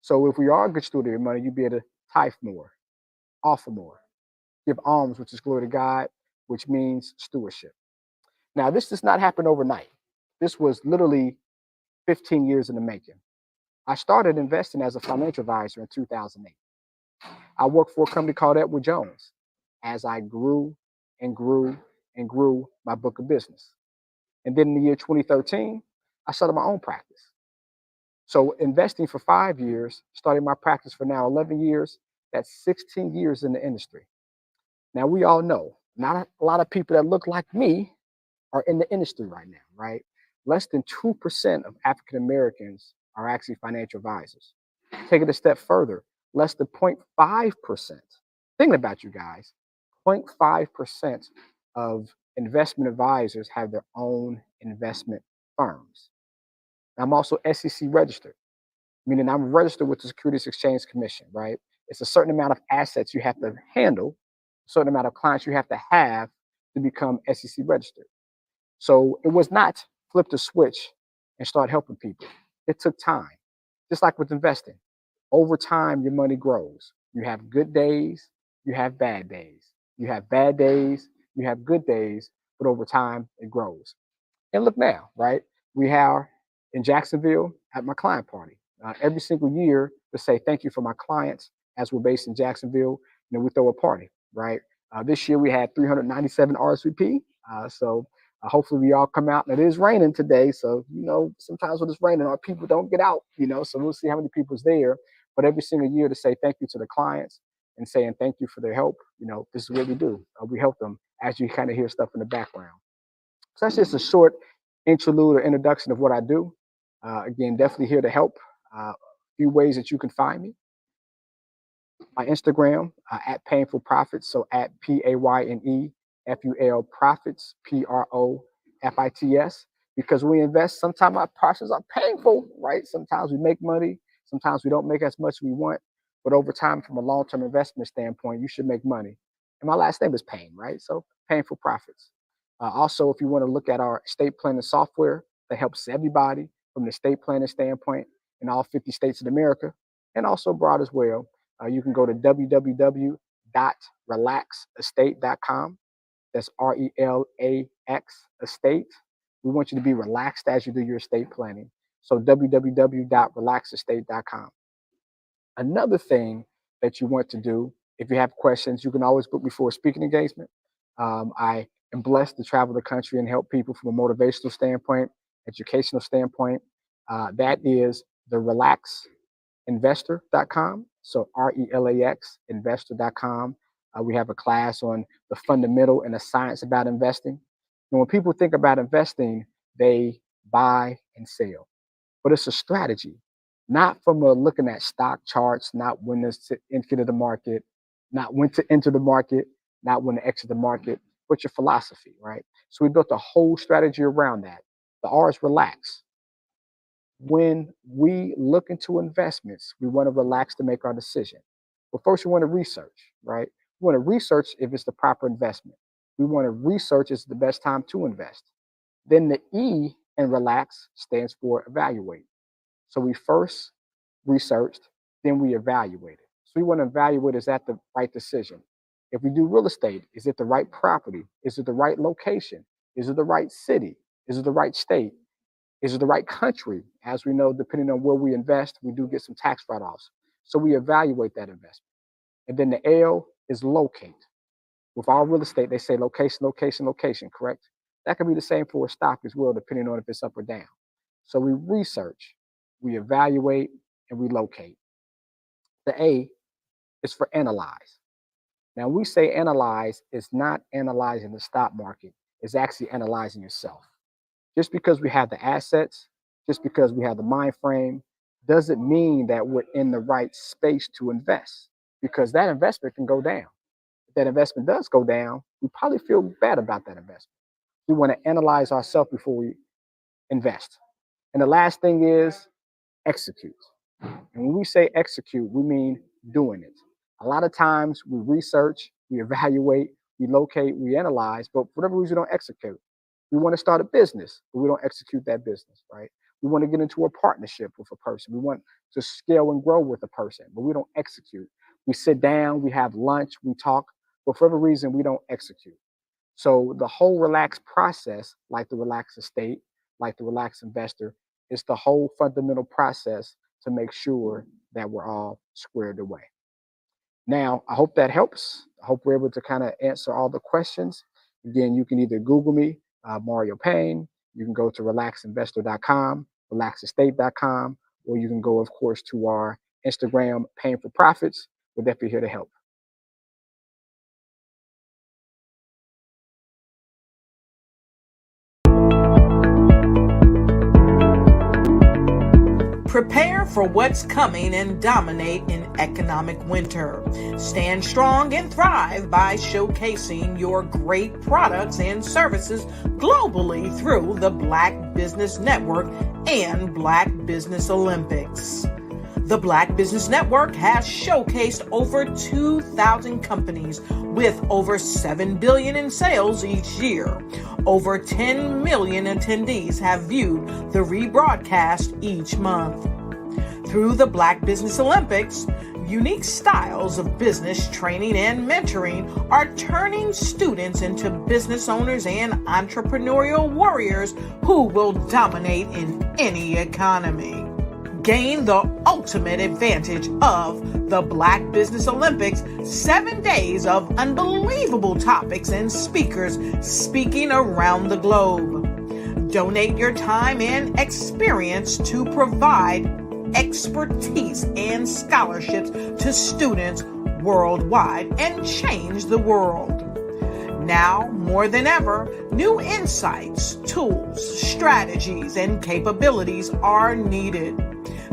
So if we are a good steward of your money, you'll be able to tithe more, offer more, give alms, which is glory to God, which means stewardship. Now, this does not happen overnight. This was literally 15 years in the making. I started investing as a financial advisor in 2008. I worked for a company called Edward Jones as I grew and grew and grew my book of business. And then in the year 2013, I started my own practice. So investing for 5 years, starting my practice for now 11 years, that's 16 years in the industry. Now, we all know not a lot of people that look like me are in the industry right now, right? Less than 2% of African Americans are actually financial advisors. Take it a step further, less than 0.5%. Think about you guys, 0.5% of investment advisors have their own investment firms. I'm also SEC registered, meaning I'm registered with the Securities Exchange Commission, right? It's a certain amount of assets you have to handle, a certain amount of clients you have to become SEC registered. So it was not flip the switch and start helping people. It took time, just like with investing. Over time, your money grows. You have good days, you have bad days. You have bad days, you have good days, but over time, it grows. And look now, right? We are in Jacksonville at my client party. Every single year to say thank you for my clients, as we're based in Jacksonville, we throw a party, right? This year we had 397 RSVP. So hopefully we all come out. And it is raining today. So, sometimes when it's raining, our people don't get out, so we'll see how many people's there. But every single year to say thank you to the clients and saying thank you for their help. This is what we do. We help them as you kind of hear stuff in the background. So that's just a short interlude or introduction of what I do. Again, definitely here to help. A few ways that you can find me. My Instagram, at Painful Profits, so at PAYNEFUL Profits, PROFITS, because we invest, sometimes our processes are painful, right? Sometimes we make money, sometimes we don't make as much as we want, but over time, from a long-term investment standpoint, you should make money. And my last name is Payne, right? So Painful Profits. Also, if you want to look at our estate planning software that helps everybody from the estate planning standpoint in all 50 states in America, and also abroad as well, you can go to www.relaxestate.com. That's RELAX estate. We want you to be relaxed as you do your estate planning. So www.relaxestate.com. Another thing that you want to do, if you have questions, you can always book me for a speaking engagement. I am blessed to travel the country and help people from a motivational standpoint, educational standpoint. That is the relaxinvestor.com. So RELAX investor.com. We have a class on the fundamental and the science about investing. And when people think about investing, they buy and sell. But it's a strategy, not from looking at stock charts, not when to enter the market, not when to enter the market, not when to exit the market, but your philosophy, right? So we built a whole strategy around that. The R is relax. When we look into investments, we want to relax to make our decision. But first, we want to research, right? We want to research if it's the proper investment. We want to research is the best time to invest. Then the E in relax stands for evaluate. So we first researched, then we evaluated. So we want to evaluate, is that the right decision? If we do real estate, is it the right property? Is it the right location? Is it the right city? Is it the right state? Is it the right country? As we know, depending on where we invest, we do get some tax write-offs. So we evaluate that investment. And then the L is locate. With all real estate, they say location, location, location, correct? That can be the same for a stock as well, depending on if it's up or down. So we research, we evaluate, and we locate. The A is for analyze. Now, when we say analyze, it's not analyzing the stock market. It's actually analyzing yourself. Just because we have the assets, just because we have the mind frame, doesn't mean that we're in the right space to invest, because that investment can go down. If that investment does go down, we probably feel bad about that investment. We want to analyze ourselves before we invest. And the last thing is execute. And when we say execute, we mean doing it. A lot of times we research, we evaluate, we locate, we analyze, but for whatever reason, we don't execute. We want to start a business, but we don't execute that business, right? We want to get into a partnership with a person. We want to scale and grow with a person, but we don't execute. We sit down, we have lunch, we talk, but for whatever reason, we don't execute. So the whole relaxed process, like the relaxed estate, like the relaxed investor, is the whole fundamental process to make sure that we're all squared away. Now, I hope that helps. I hope we're able to kind of answer all the questions. Again, you can either Google me, Mario Payne. You can go to relaxinvestor.com, relaxestate.com, or you can go, of course, to our Instagram, Payne for Profits. We're definitely here to help. Prepare for what's coming and dominate in economic winter. Stand strong and thrive by showcasing your great products and services globally through the Black Business Network and Black Business Olympics. The Black Business Network has showcased over 2,000 companies with over $7 billion in sales each year. Over 10 million attendees have viewed the rebroadcast each month. Through the Black Business Olympics, unique styles of business training and mentoring are turning students into business owners and entrepreneurial warriors who will dominate in any economy. Gain the ultimate advantage of the Black Business Olympics, 7 days of unbelievable topics and speakers speaking around the globe. Donate your time and experience to provide expertise and scholarships to students worldwide and change the world. Now, more than ever, new insights, tools, strategies, and capabilities are needed.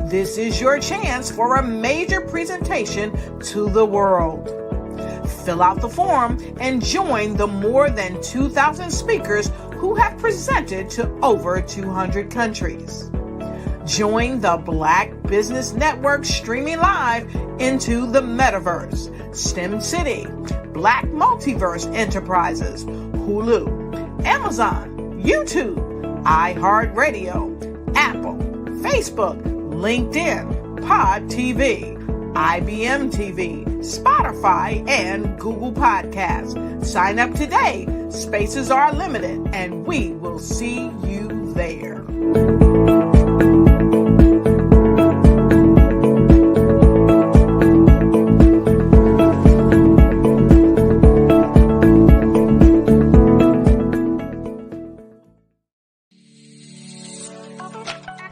This is your chance for a major presentation to the world. Fill out the form and join the more than 2,000 speakers who have presented to over 200 countries. Join the Black Business Network streaming live into the Metaverse, STEM City, Black Multiverse Enterprises, Hulu, Amazon, YouTube, iHeartRadio, Apple, Facebook, LinkedIn, Pod TV, IBM TV, Spotify, and Google Podcasts. Sign up today. Spaces are limited, and we will see you there.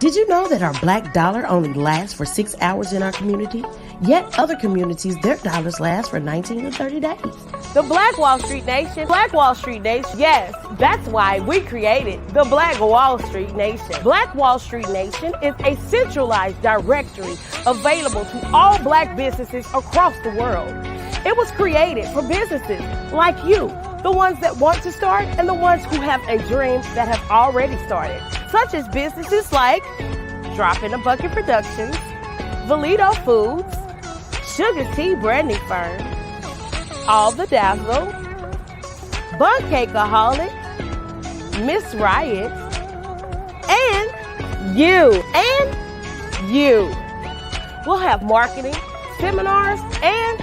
Did you know that our black dollar only lasts for 6 hours in our community? Yet other communities, their dollars last for 19 to 30 days. The Black Wall Street Nation. Black Wall Street Nation. Yes, that's why we created the Black Wall Street Nation. Black Wall Street Nation is a centralized directory available to all black businesses across the world. It was created for businesses like you, the ones that want to start and the ones who have a dream that have already started, such as businesses like Drop in a Bucket Productions, Valito Foods, Sugar Tea Branding Firm, All the Dazzle, Bun Cakeaholic, Miss Riot, and you. We'll have marketing, seminars, and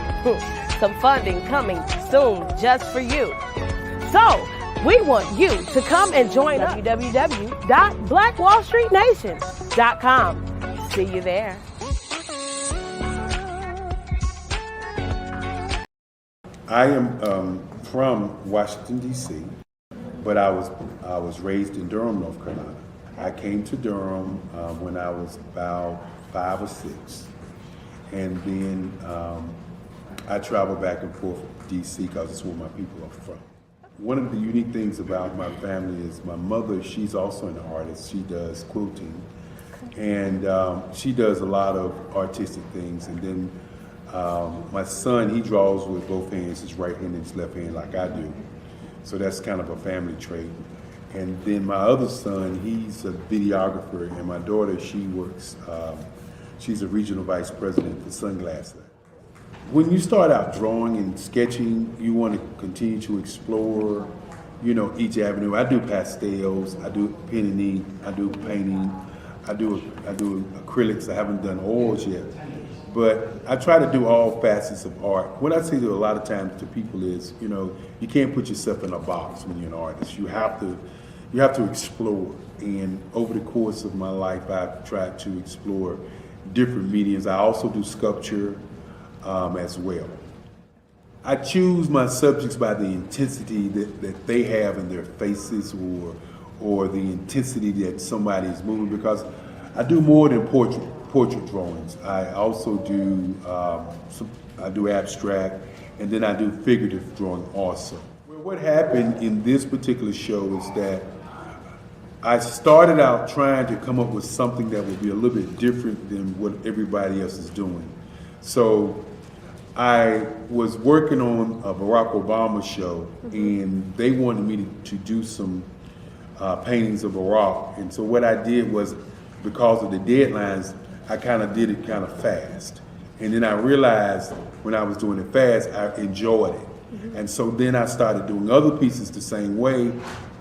some funding coming soon just for you. So, we want you to come and join us. www.blackwallstreetnation.com. See you there. I am from Washington, D.C., but I was raised in Durham, North Carolina. I came to Durham when I was about 5 or 6, and then I traveled back and forth to D.C. because it's where my people are from. One of the unique things about my family is my mother, she's also an artist. She does quilting, and she does a lot of artistic things. And then my son, he draws with both hands, his right hand and his left hand like I do. So that's kind of a family trait. And then my other son, he's a videographer, and my daughter, she works She's a regional vice president for Sunglass Lab. When you start out drawing and sketching, you want to continue to explore, each avenue. I do pastels, I do pen and ink, I do painting, I do acrylics. I haven't done oils yet, but I try to do all facets of art. What I say to a lot of times to people is, you can't put yourself in a box when you're an artist. You have to explore. And over the course of my life, I've tried to explore different mediums. I also do sculpture as well. I choose my subjects by the intensity that they have in their faces, or the intensity that somebody is moving, because I do more than portrait drawings. I also do I do abstract, and then I do figurative drawing also. Well, what happened in this particular show is that I started out trying to come up with something that would be a little bit different than what everybody else is doing. So I was working on a Barack Obama show, and they wanted me to do some paintings of Barack. And so what I did was, because of the deadlines, I kind of did it kind of fast. And then I realized when I was doing it fast, I enjoyed it. And so then I started doing other pieces the same way,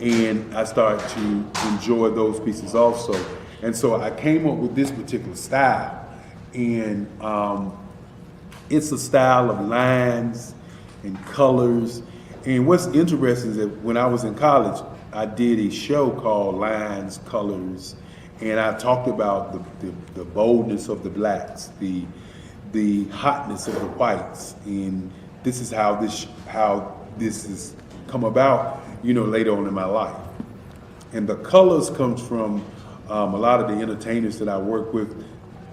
and I started to enjoy those pieces also. And so I came up with this particular style, and it's a style of lines and colors. And what's interesting is that when I was in college, I did a show called Lines, Colors, and I talked about the boldness of the blacks, the hotness of the whites, and this is how this has come about, later on in my life. And the colors comes from a lot of the entertainers that I work with,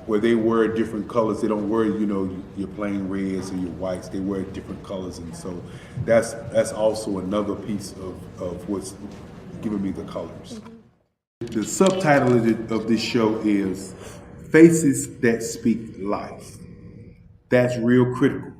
where they wear different colors. They don't wear, your plain reds or your whites. They wear different colors, and so that's also another piece of what's giving me the colors. The subtitle of this show is Faces That Speak Life. That's real critical.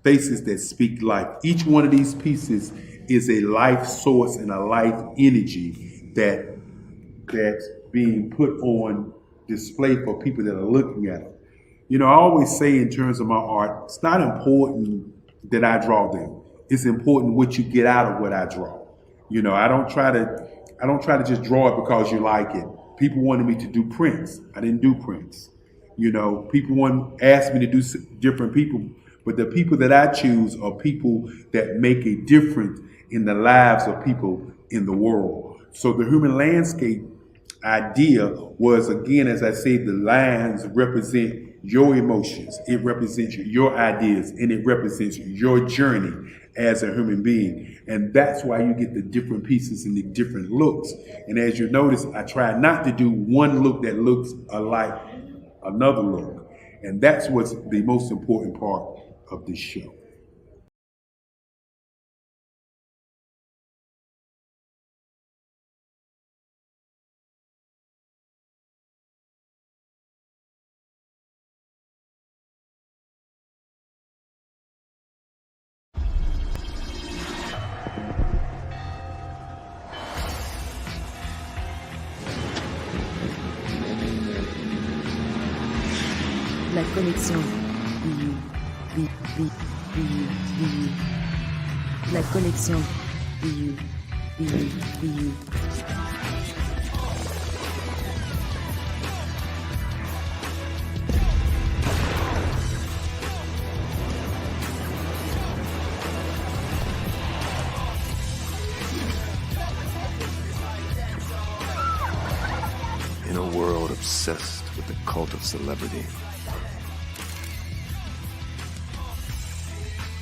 Faces that speak life. Each one of these pieces is a life source and a life energy that's being put on display for people that are looking at it. I always say in terms of my art, it's not important that I draw them. It's important what you get out of what I draw. I don't try to just draw it because you like it. People wanted me to do prints. I didn't do prints. People asked me to do different people, but the people that I choose are people that make a difference in the lives of people in the world. So the human landscape idea was, again, as I say, the lines represent your emotions, it represents your ideas, and it represents your journey as a human being. And that's why you get the different pieces and the different looks. And as you notice, I try not to do one look that looks alike another look. And that's what's the most important part of this show. La connexion. La connexion. In a world obsessed with the cult of celebrity,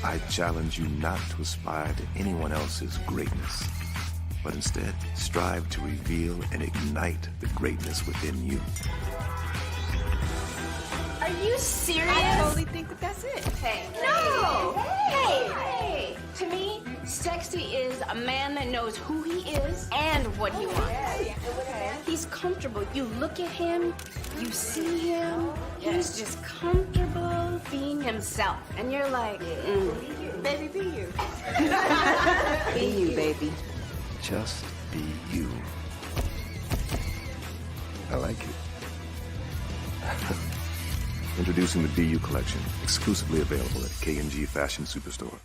I challenge you not to aspire to anyone else's greatness, but instead strive to reveal and ignite the greatness within you. Are you serious? I totally think that's it. Hey. No! Hey! To me, sexy is a man that knows who he is and what he wants. He's comfortable. You look at him, you see him, he's just comfortable being himself. And you're like, baby, be you. Be you, baby. Just be you. I like it. Introducing the BU collection, exclusively available at K&G Fashion Superstore.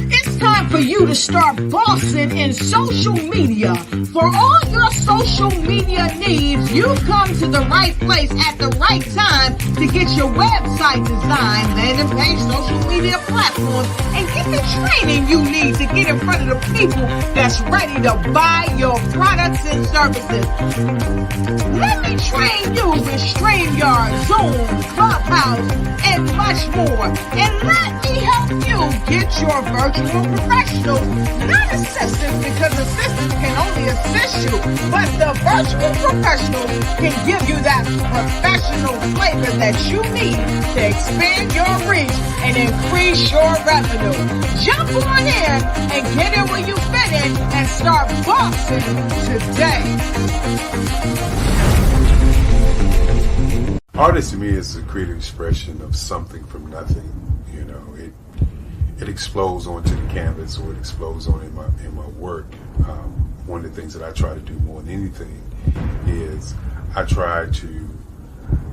It's time for you to start bossing in social media. For all your social media needs, you've come to the right place at the right time to get your website designed, landing page, social media platforms, and get the training you need to get in front of the people that's ready to buy your products and services. Let me train you with StreamYard, Zoom, Clubhouse, and much more. And let me help you get your virtual professionals, not assistants, because assistants can only assist you, but the virtual professionals can give you that professional flavor that you need to expand your reach and increase your revenue. Jump on in and get in where you fit in and start boxing today. Artist to me is a creative expression of something from nothing. You know, it explodes onto the canvas, or it explodes on in my work. One of the things that I try to do more than anything is I try to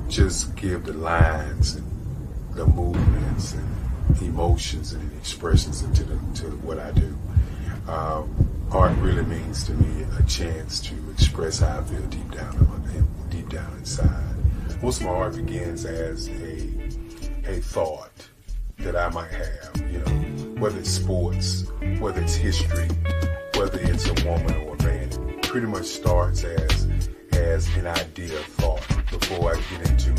just give the lines and the movements and emotions and expressions into what I do. Art really means to me a chance to express how I feel deep down inside. Most of my art begins as a thought that I might have, you know, whether it's sports, whether it's history, whether it's a woman or a man. It pretty much starts as an idea of thought before I get into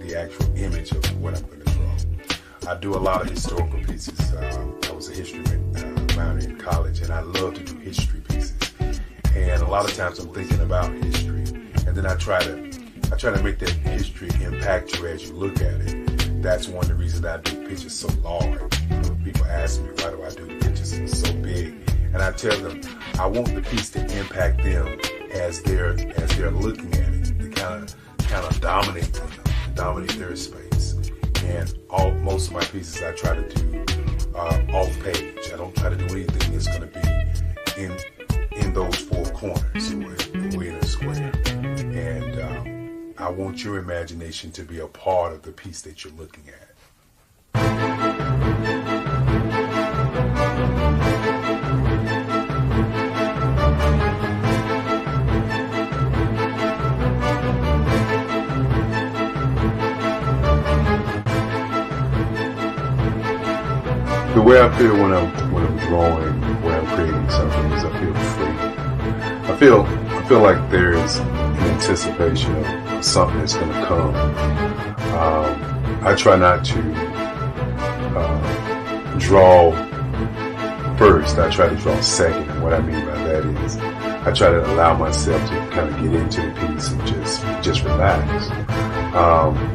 the actual image of what I'm going to draw. I do a lot of historical pieces. I was a history minor in college, and I love to do history pieces. And a lot of times I'm thinking about history, and then I try to make that history impact you as you look at it. That's one of the reasons I do pictures so large. People ask me, why do I do pictures so big? And I tell them, I want the piece to impact them as they're looking at it, to kind of dominate them, dominate their space. And most of my pieces I try to do off page. I don't try to do anything that's going to be in those four corners or in a square. And I want your imagination to be a part of the piece that you're looking at. The way I feel when I'm drawing, when I'm creating something, is I feel free. I feel like there is an anticipation of something that's going to come. I try not to draw first. I try to draw second. And what I mean by that is I try to allow myself to kind of get into the piece and just relax.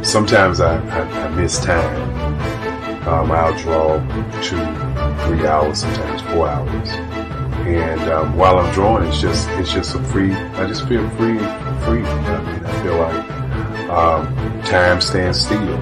Sometimes I miss time. I'll draw 2-3 hours, sometimes 4 hours. And while I'm drawing, it's just a free. I just feel free. I mean, I feel like time stands still.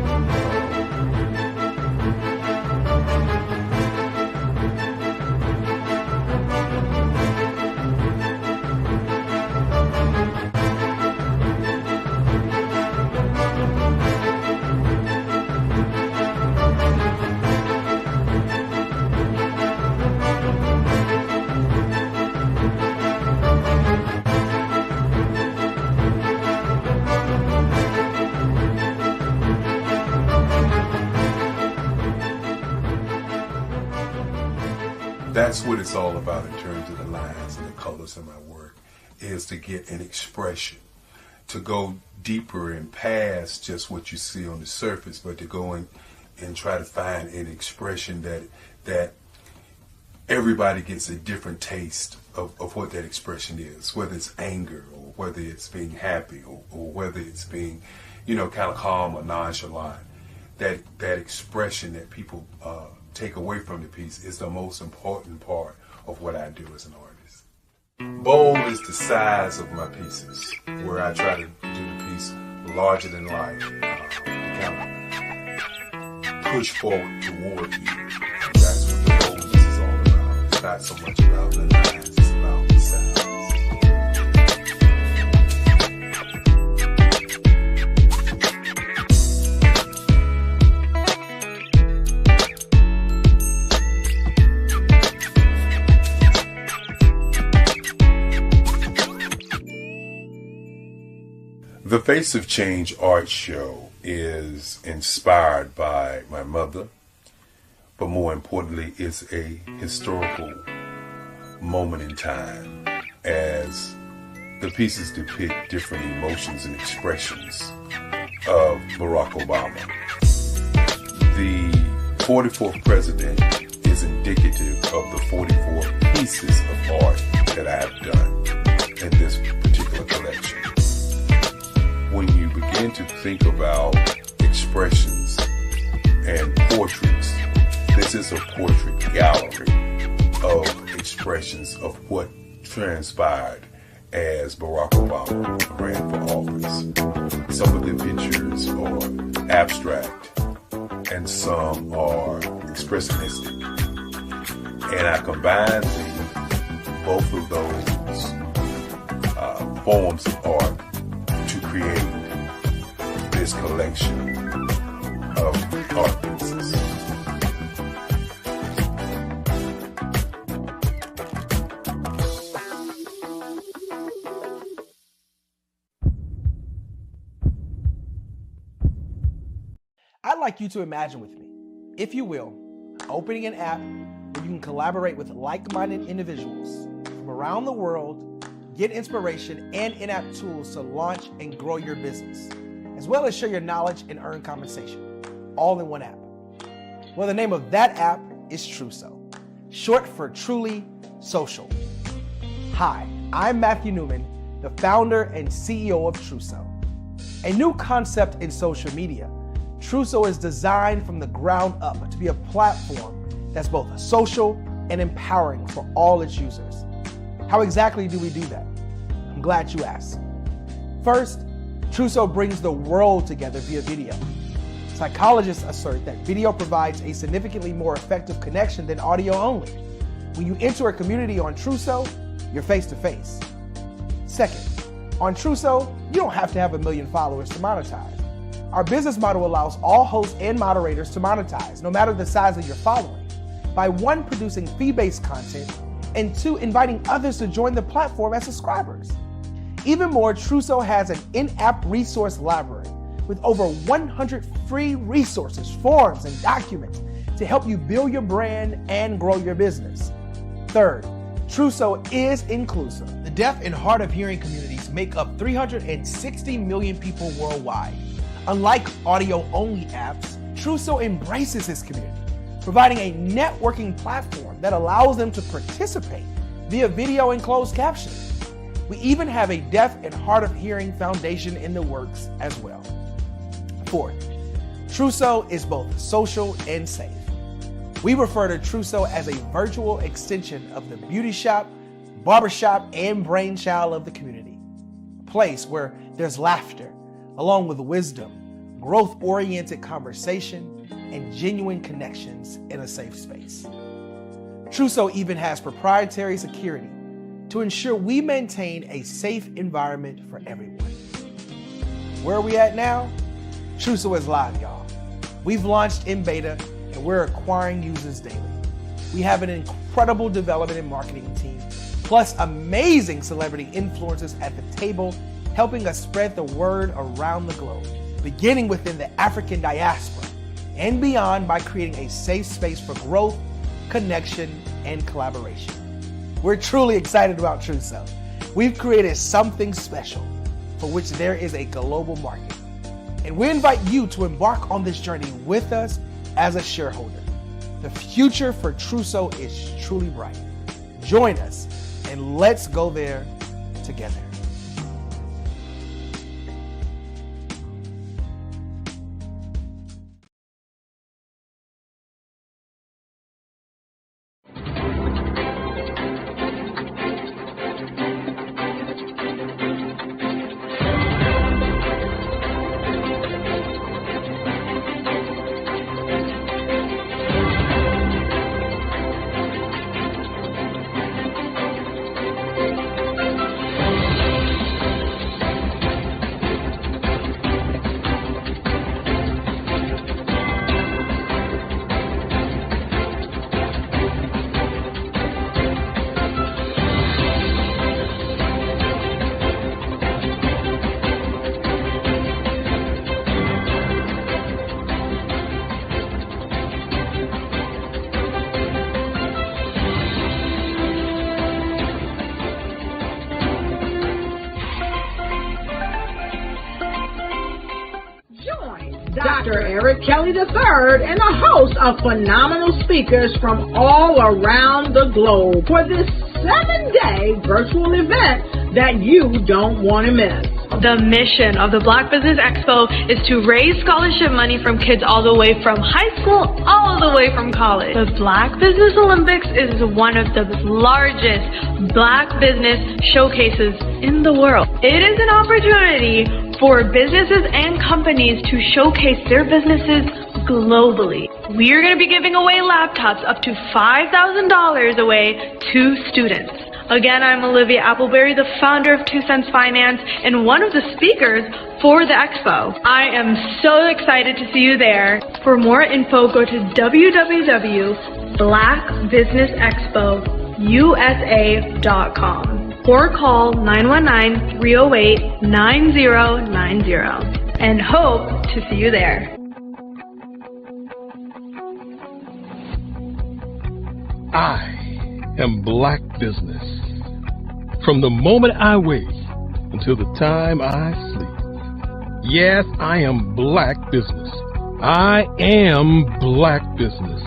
That's what it's all about in terms of the lines and the colors in my work, is to get an expression, to go deeper and past just what you see on the surface, but to go in and try to find an expression that everybody gets a different taste of what that expression is, whether it's anger or whether it's being happy or whether it's being, kind of calm or nonchalant. That expression that people take away from the piece is the most important part of what I do as an artist. Bold is the size of my pieces, where I try to do the piece larger than life, kind of push forward toward you. That's what the boldness is all about. not so much about the lines, it's about the sounds. The Face of Change art show is inspired by my mother, but more importantly, it's a historical moment in time as the pieces depict different emotions and expressions of Barack Obama. The 44th president is indicative of the 44 pieces of art that I have done in this particular collection. When you begin to think about expressions and portraits, this is a portrait gallery of expressions of what transpired as Barack Obama ran for office. Some of the pictures are abstract and some are expressionistic. And I combined both of those forms of art to create this collection of art pieces. I'd like you to imagine with me, if you will, opening an app where you can collaborate with like-minded individuals from around the world, get inspiration and in-app tools to launch and grow your business, as well as share your knowledge and earn compensation, all in one app. Well, the name of that app is Truso, short for Truly Social. Hi, I'm Matthew Newman, the founder and CEO of Truso. A new concept in social media, Truso is designed from the ground up to be a platform that's both social and empowering for all its users. How exactly do we do that? I'm glad you asked. First, Truso brings the world together via video. Psychologists assert that video provides a significantly more effective connection than audio only. When you enter a community on Truso, you're face to face. Second, on Truso, you don't have to have 1 million followers to monetize. Our business model allows all hosts and moderators to monetize, no matter the size of your following, by 1, producing fee-based content, and 2, inviting others to join the platform as subscribers. Even more, Truso has an in-app resource library with over 100 free resources, forms, and documents to help you build your brand and grow your business. Third, Truso is inclusive. The deaf and hard of hearing communities make up 360 million people worldwide. Unlike audio-only apps, Truso embraces this community, providing a networking platform that allows them to participate via video and closed captioning. We even have a deaf and hard of hearing foundation in the works as well. Fourth, Truso is both social and safe. We refer to Truso as a virtual extension of the beauty shop, barbershop, and brainchild of the community. A place where there's laughter, along with wisdom, growth-oriented conversation, and genuine connections in a safe space. Truso even has proprietary security to ensure we maintain a safe environment for everyone. Where are we at now? Truso is live, y'all. We've launched in beta and we're acquiring users daily. We have an incredible development and marketing team, plus amazing celebrity influencers at the table, helping us spread the word around the globe, beginning within the African diaspora and beyond by creating a safe space for growth, connection, and collaboration. We're truly excited about Truso. We've created something special for which there is a global market. And we invite you to embark on this journey with us as a shareholder. The future for Truso is truly bright. Join us and let's go there together. Dr. Eric Kelly III and a host of phenomenal speakers from all around the globe for this 7-day virtual event that you don't want to miss. The mission of the Black Business Expo is to raise scholarship money from kids all the way from high school, all the way from college. The Black Business Olympics is one of the largest Black business showcases in the world. It is an opportunity for businesses and companies to showcase their businesses globally. We are going to be giving away laptops up to $5,000 away to students. Again, I'm Olivia Appleberry, the founder of 2 Cents Finance and one of the speakers for the expo. I am so excited to see you there. For more info, go to www.blackbusinessexpousa.com or call 919-308-9090 and hope to see you there. I am Black Business. From the moment I wake until the time I sleep. Yes, I am Black Business. I am Black Business.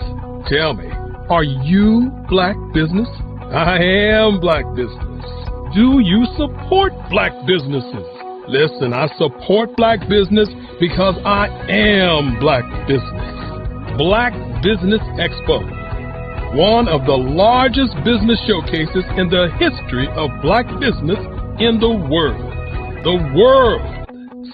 Tell me, are you Black Business? I am Black Business. Do you support Black businesses? Listen, I support Black business because I am Black Business. Black Business Expo, one of the largest business showcases in the history of Black business in the world. The world!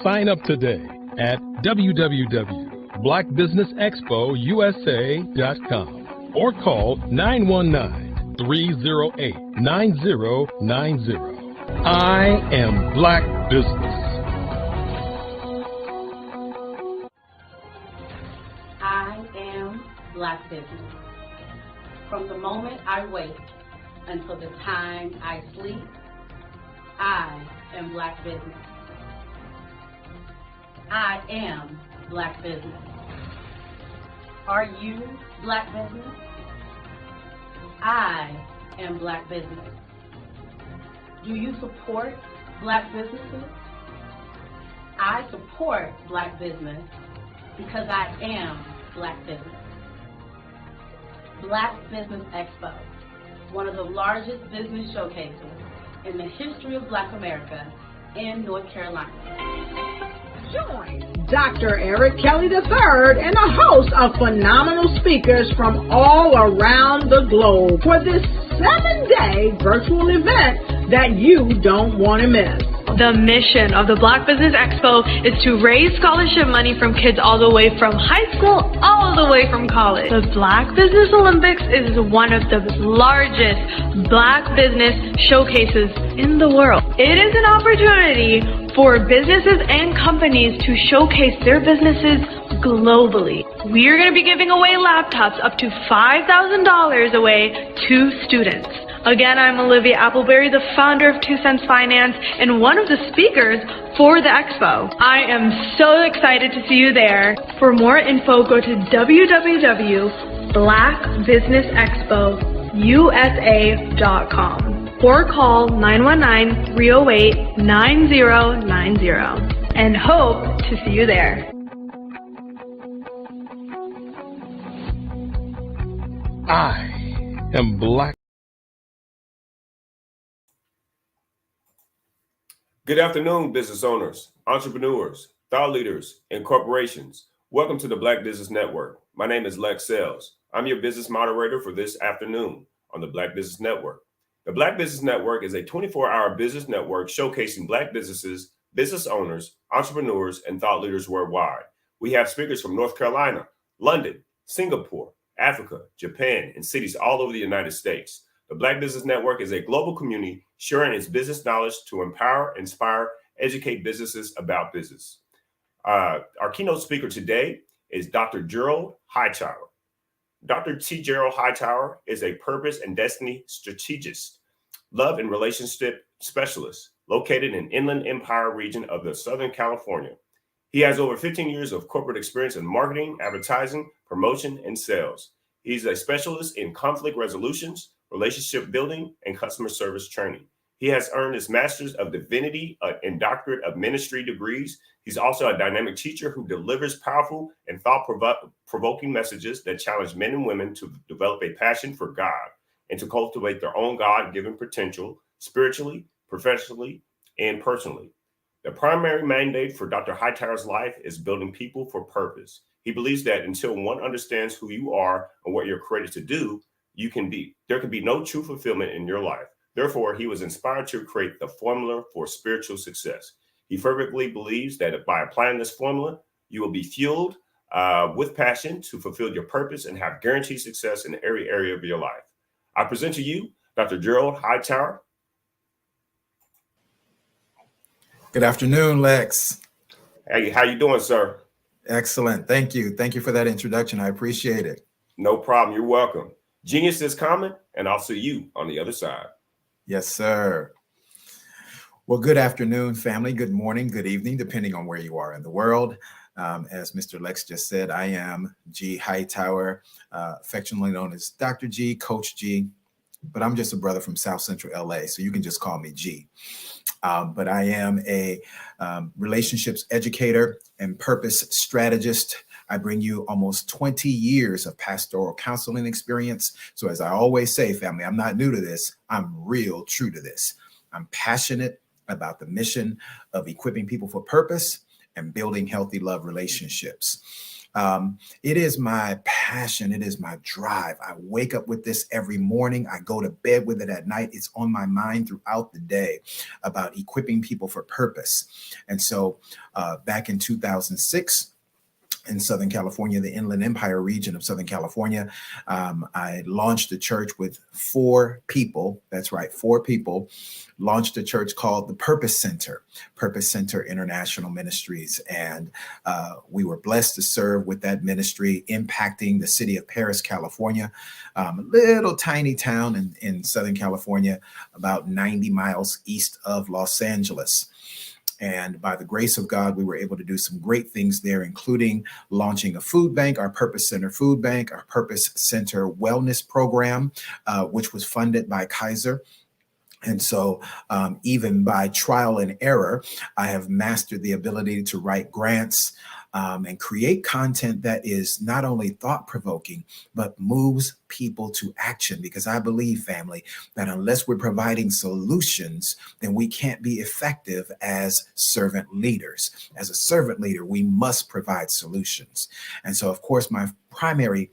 Sign up today at www.blackbusinessexpousa.com or call 919-308-9090. I am Black Business. I am Black Business. From the moment I wake until the time I sleep, I am Black Business. I am Black Business. Are you Black Business? I am Black Business. Do you support Black businesses? I support Black business because I am Black Business. Black Business Expo, one of the largest business showcases in the history of Black America in North Carolina. Join Dr. Eric Kelly III and a host of phenomenal speakers from all around the globe for this 7-day virtual event that you don't want to miss. The mission of the Black Business Expo is to raise scholarship money from kids all the way from high school, all the way from college. The Black Business Olympics is one of the largest Black business showcases in the world. It is an opportunity for businesses and companies to showcase their businesses globally. We are going to be giving away laptops up to $5,000 away to students. Again, I'm Olivia Appleberry, the founder of 2 Cents Finance and one of the speakers for the expo. I am so excited to see you there. For more info, go to www.blackbusinessexpousa.com or call 919-308-9090 and hope to see you there. I am Black. Good afternoon, business owners, entrepreneurs, thought leaders, and corporations. Welcome to the Black Business Network. My name is Lex Sells. I'm your business moderator for this afternoon on the Black Business Network. The Black Business Network is a 24-hour business network showcasing Black businesses, business owners, entrepreneurs, and thought leaders worldwide. We have speakers from North Carolina, London, Singapore, Africa, Japan, and cities all over the United States. The Black Business Network is a global community sharing its business knowledge to empower, inspire, educate businesses about business. Our keynote speaker today is Dr. Gerald Hightower. Dr. T. Gerald Hightower is a purpose and destiny strategist, love and relationship specialist located in Inland Empire region of the Southern California. He has over 15 years of corporate experience in marketing, advertising, promotion, and sales. He's a specialist in conflict resolutions, relationship building, and customer service training. He has earned his Master's of Divinity and Doctorate of Ministry degrees. He's also a dynamic teacher who delivers powerful and thought-provoking messages that challenge men and women to develop a passion for God and to cultivate their own God-given potential spiritually, professionally, and personally. The primary mandate for Dr. Hightower's life is building people for purpose. He believes that until one understands who you are and what you're created to do, there can be no true fulfillment in your life. Therefore, he was inspired to create the formula for spiritual success. He fervently believes that by applying this formula, you will be fueled with passion to fulfill your purpose and have guaranteed success in every area of your life. I present to you Dr. Gerald Hightower. Good afternoon, Lex. Hey, how you doing, sir? Excellent. Thank you. Thank you for that introduction. I appreciate it. No problem. You're welcome. Genius is common, and I'll see you on the other side. Yes, sir. Well, good afternoon, family. Good morning, good evening, depending on where you are in the world. As Mr. Lex just said, I am G. Hightower, affectionately known as Dr. G, Coach G, but I'm just a brother from South Central LA, so you can just call me G. But I am a relationships educator and purpose strategist. I bring you almost 20 years of pastoral counseling experience. So as I always say, family, I'm not new to this. I'm real true to this. I'm passionate about the mission of equipping people for purpose and building healthy love relationships. It is my passion. It is my drive. I wake up with this every morning. I go to bed with it at night. It's on my mind throughout the day about equipping people for purpose. And so back in 2006, in Southern California, the Inland Empire region of Southern California, I launched a church with 4 people. That's right, 4 people. Launched a church called the Purpose Center International Ministries. And we were blessed to serve with that ministry, impacting the city of Paris, California, a little tiny town in Southern California, about 90 miles east of Los Angeles. And by the grace of God, we were able to do some great things there, including launching a food bank, our Purpose Center Food Bank, our Purpose Center Wellness Program, which was funded by Kaiser. And so even by trial and error, I have mastered the ability to write grants and create content that is not only thought-provoking, but moves people to action. Because I believe, family, that unless we're providing solutions, then we can't be effective as servant leaders. As a servant leader, we must provide solutions. And so, of course, my primary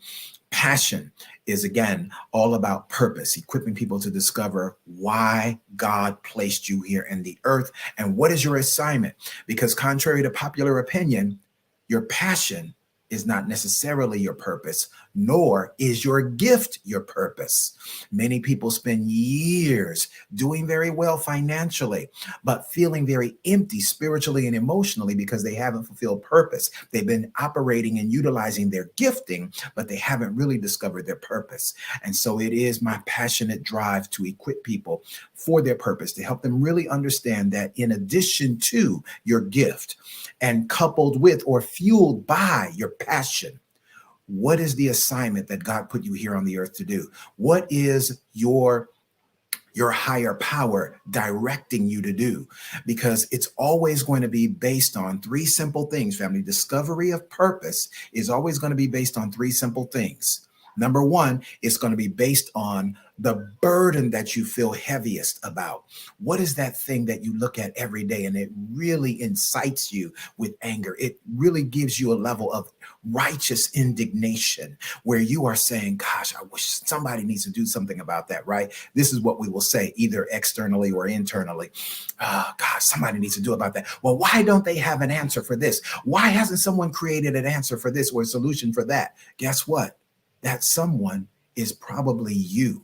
passion is, again, all about purpose, equipping people to discover why God placed you here in the earth and what is your assignment. Because contrary to popular opinion, your passion is not necessarily your purpose, nor is your gift your purpose. Many people spend years doing very well financially, but feeling very empty spiritually and emotionally because they haven't fulfilled purpose. They've been operating and utilizing their gifting, but they haven't really discovered their purpose. And so it is my passionate drive to equip people for their purpose, to help them really understand that in addition to your gift and coupled with or fueled by your passion, what is the assignment that God put you here on the earth to do? What is your higher power directing you to do? Because it's always going to be based on 3 simple things, family. Discovery of purpose is always going to be based on 3 simple things. Number 1, it's going to be based on the burden that you feel heaviest about. What is that thing that you look at every day and it really incites you with anger? It really gives you a level of righteous indignation where you are saying, gosh, I wish somebody needs to do something about that, right? This is what we will say either externally or internally. Gosh, somebody needs to do about that. Well, why don't they have an answer for this? Why hasn't someone created an answer for this or a solution for that? Guess what? That someone is probably you.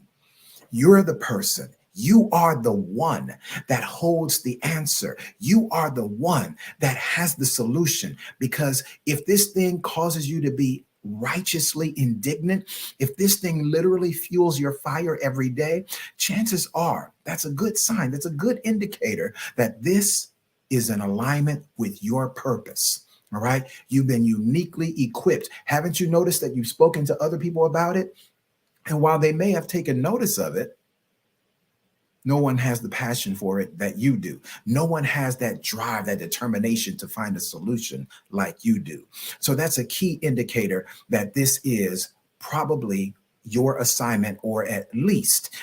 You're the person. You are the one that holds the answer. You are the one that has the solution. Because if this thing causes you to be righteously indignant, if this thing literally fuels your fire every day, chances are that's a good sign. That's a good indicator that this is in alignment with your purpose. All right. You've been uniquely equipped. Haven't you noticed that you've spoken to other people about it? And while they may have taken notice of it, No one has the passion for it that you do. No one has that drive, that determination to find a solution like you do. So that's a key indicator that this is probably your assignment, or at least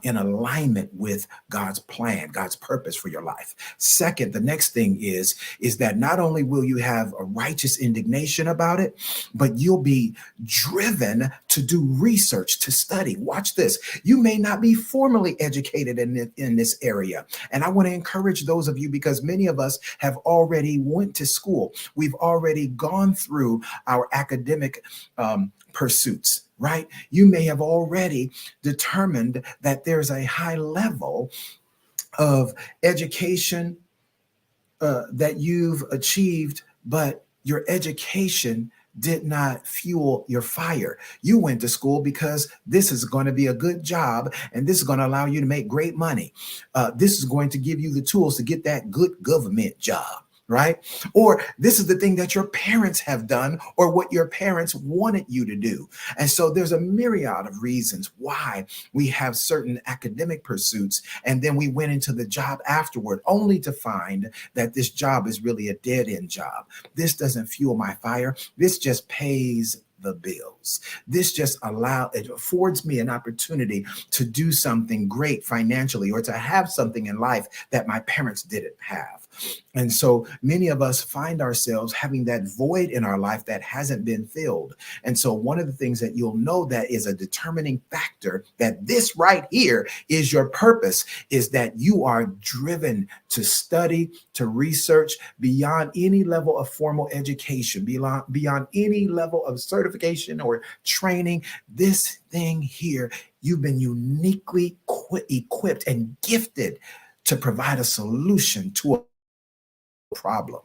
in alignment with God's plan, God's purpose for your life. Second, the next thing is that not only will you have a righteous indignation about it, but you'll be driven to do research, to study. Watch this. You may not be formally educated in this area. And I want to encourage those of you, because many of us have already went to school. We've already gone through our academic pursuits, right? You may have already determined that there's a high level of education that you've achieved, but your education did not fuel your fire. You went to school because this is going to be a good job, and this is going to allow you to make great money. This is going to give you the tools to get that good government job, right? Or this is the thing that your parents have done, or what your parents wanted you to do. And so there's a myriad of reasons why we have certain academic pursuits, and then we went into the job afterward, only to find that this job is really a dead-end job. This doesn't fuel my fire. This just pays the bills. This just it affords me an opportunity to do something great financially, or to have something in life that my parents didn't have. And so many of us find ourselves having that void in our life that hasn't been filled. And so one of the things that you'll know that is a determining factor that this right here is your purpose is that you are driven to study, to research beyond any level of formal education, beyond any level of certification or training. This thing here, you've been uniquely equipped and gifted to provide a solution to a problem.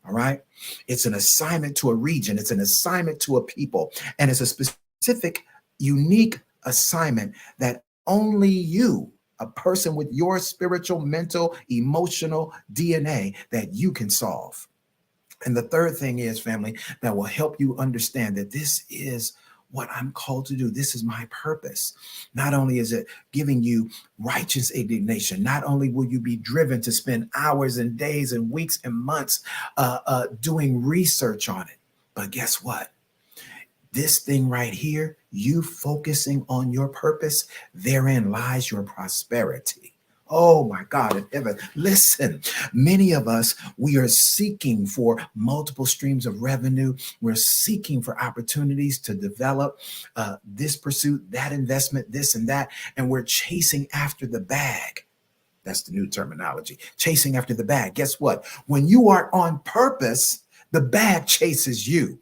All right. It's an assignment to a region. It's an assignment to a people. And it's a specific, unique assignment that only you, a person with your spiritual, mental, emotional DNA, that you can solve. And the third thing is, family, that will help you understand that this is what I'm called to do. This is my purpose. Not only is it giving you righteous indignation, not only will you be driven to spend hours and days and weeks and months doing research on it, but guess what? This thing right here, you focusing on your purpose, therein lies your prosperity. Oh my God in heaven. Listen, many of us, we are seeking for multiple streams of revenue. We're seeking for opportunities to develop this pursuit, that investment, this and that. And we're chasing after the bag. That's the new terminology, chasing after the bag. Guess what? When you are on purpose, the bag chases you.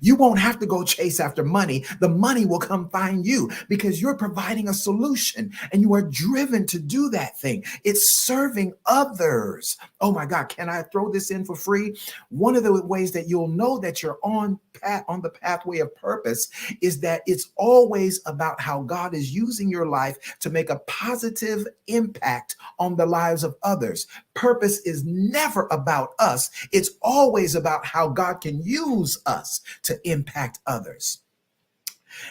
You won't have to go chase after money. The money will come find you because you're providing a solution and you are driven to do that thing. It's serving others. Oh my God, can I throw this in for free? One of the ways that you'll know that you're on the pathway of purpose is that it's always about how God is using your life to make a positive impact on the lives of others. Purpose is never about us. It's always about how God can use us to impact others.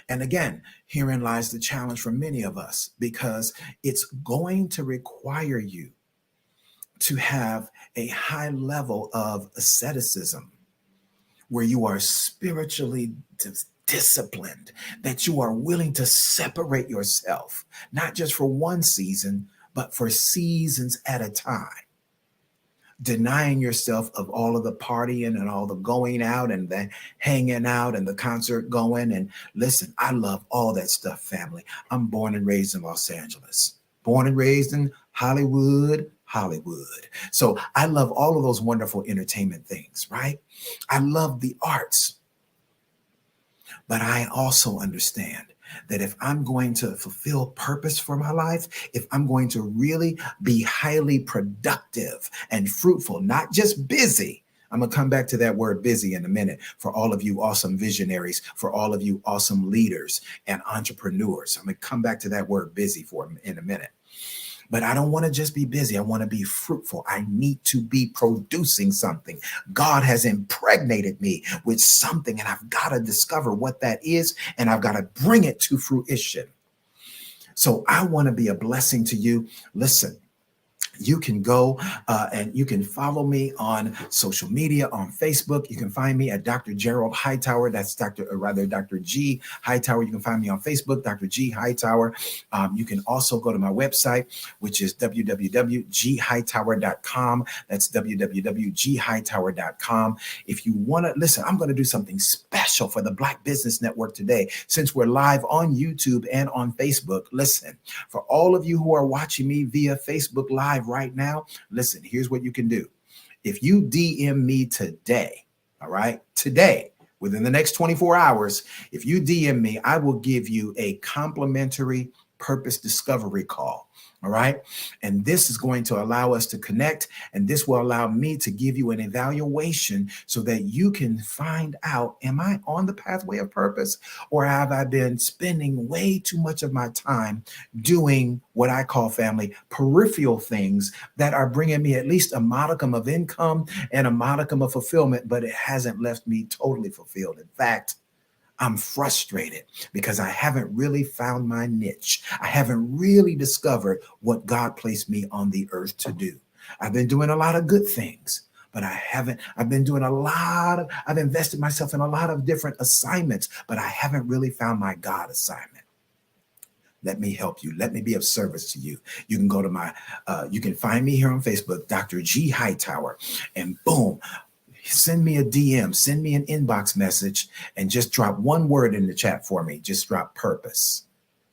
And again, herein lies the challenge for many of us, because it's going to require you to have a high level of asceticism, where you are spiritually disciplined, that you are willing to separate yourself, not just for one season, but for seasons at a time. Denying yourself of all of the partying and all the going out and the hanging out and the concert going. And listen, I love all that stuff, family. I'm born and raised in Los Angeles, born and raised in Hollywood. So I love all of those wonderful entertainment things, right? I love the arts. But I also understand that if I'm going to fulfill purpose for my life, if I'm going to really be highly productive and fruitful, not just busy. I'm going to come back to that word busy in a minute for all of you awesome visionaries, for all of you awesome leaders and entrepreneurs. I'm going to come back to that word busy in a minute. But I don't want to just be busy. I want to be fruitful. I need to be producing something. God has impregnated me with something, and I've got to discover what that is, and I've got to bring it to fruition. So I want to be a blessing to you. Listen, you can go and you can follow me on social media, on Facebook. You can find me at Dr. Gerald Hightower. That's Dr. G Hightower. You can find me on Facebook, Dr. G Hightower. You can also go to my website, which is www.ghightower.com. That's www.ghightower.com. If you want to listen, I'm going to do something special for the Black Business Network today, since we're live on YouTube and on Facebook. Listen, for all of you who are watching me via Facebook Live right now, listen, here's what you can do. If you DM me today, all right, today, within the next 24 hours, if you DM me, I will give you a complimentary purpose discovery call. All right. And this is going to allow us to connect. And this will allow me to give you an evaluation so that you can find out, am I on the pathway of purpose, or have I been spending way too much of my time doing what I call, family, peripheral things that are bringing me at least a modicum of income and a modicum of fulfillment, but it hasn't left me totally fulfilled. In fact, I'm frustrated because I haven't really found my niche. I haven't really discovered what God placed me on the earth to do. I've been doing a lot of good things, but I've invested myself in a lot of different assignments, but I haven't really found my God assignment. Let me help you. Let me be of service to you. You can go to you can find me here on Facebook, Dr. G Hightower, and boom, send me a DM, send me an inbox message, and just drop one word in the chat for me. Just drop purpose.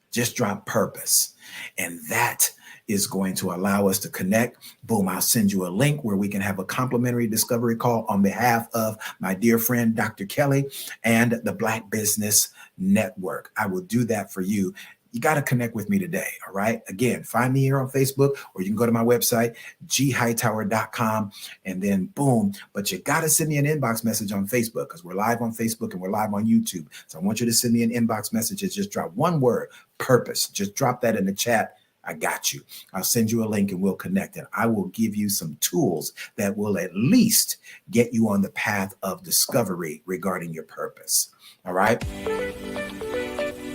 Just drop purpose. And that is going to allow us to connect. Boom, I'll send you a link where we can have a complimentary discovery call on behalf of my dear friend, Dr. Kelly, and the Black Business Network. I will do that for you. You got to connect with me today. All right. Again, find me here on Facebook, or you can go to my website, ghightower.com, and then boom. But you got to send me an inbox message on Facebook, because we're live on Facebook and we're live on YouTube. So I want you to send me an inbox message and just drop one word, purpose. Just drop that in the chat. I got you. I'll send you a link and we'll connect. And I will give you some tools that will at least get you on the path of discovery regarding your purpose. All right.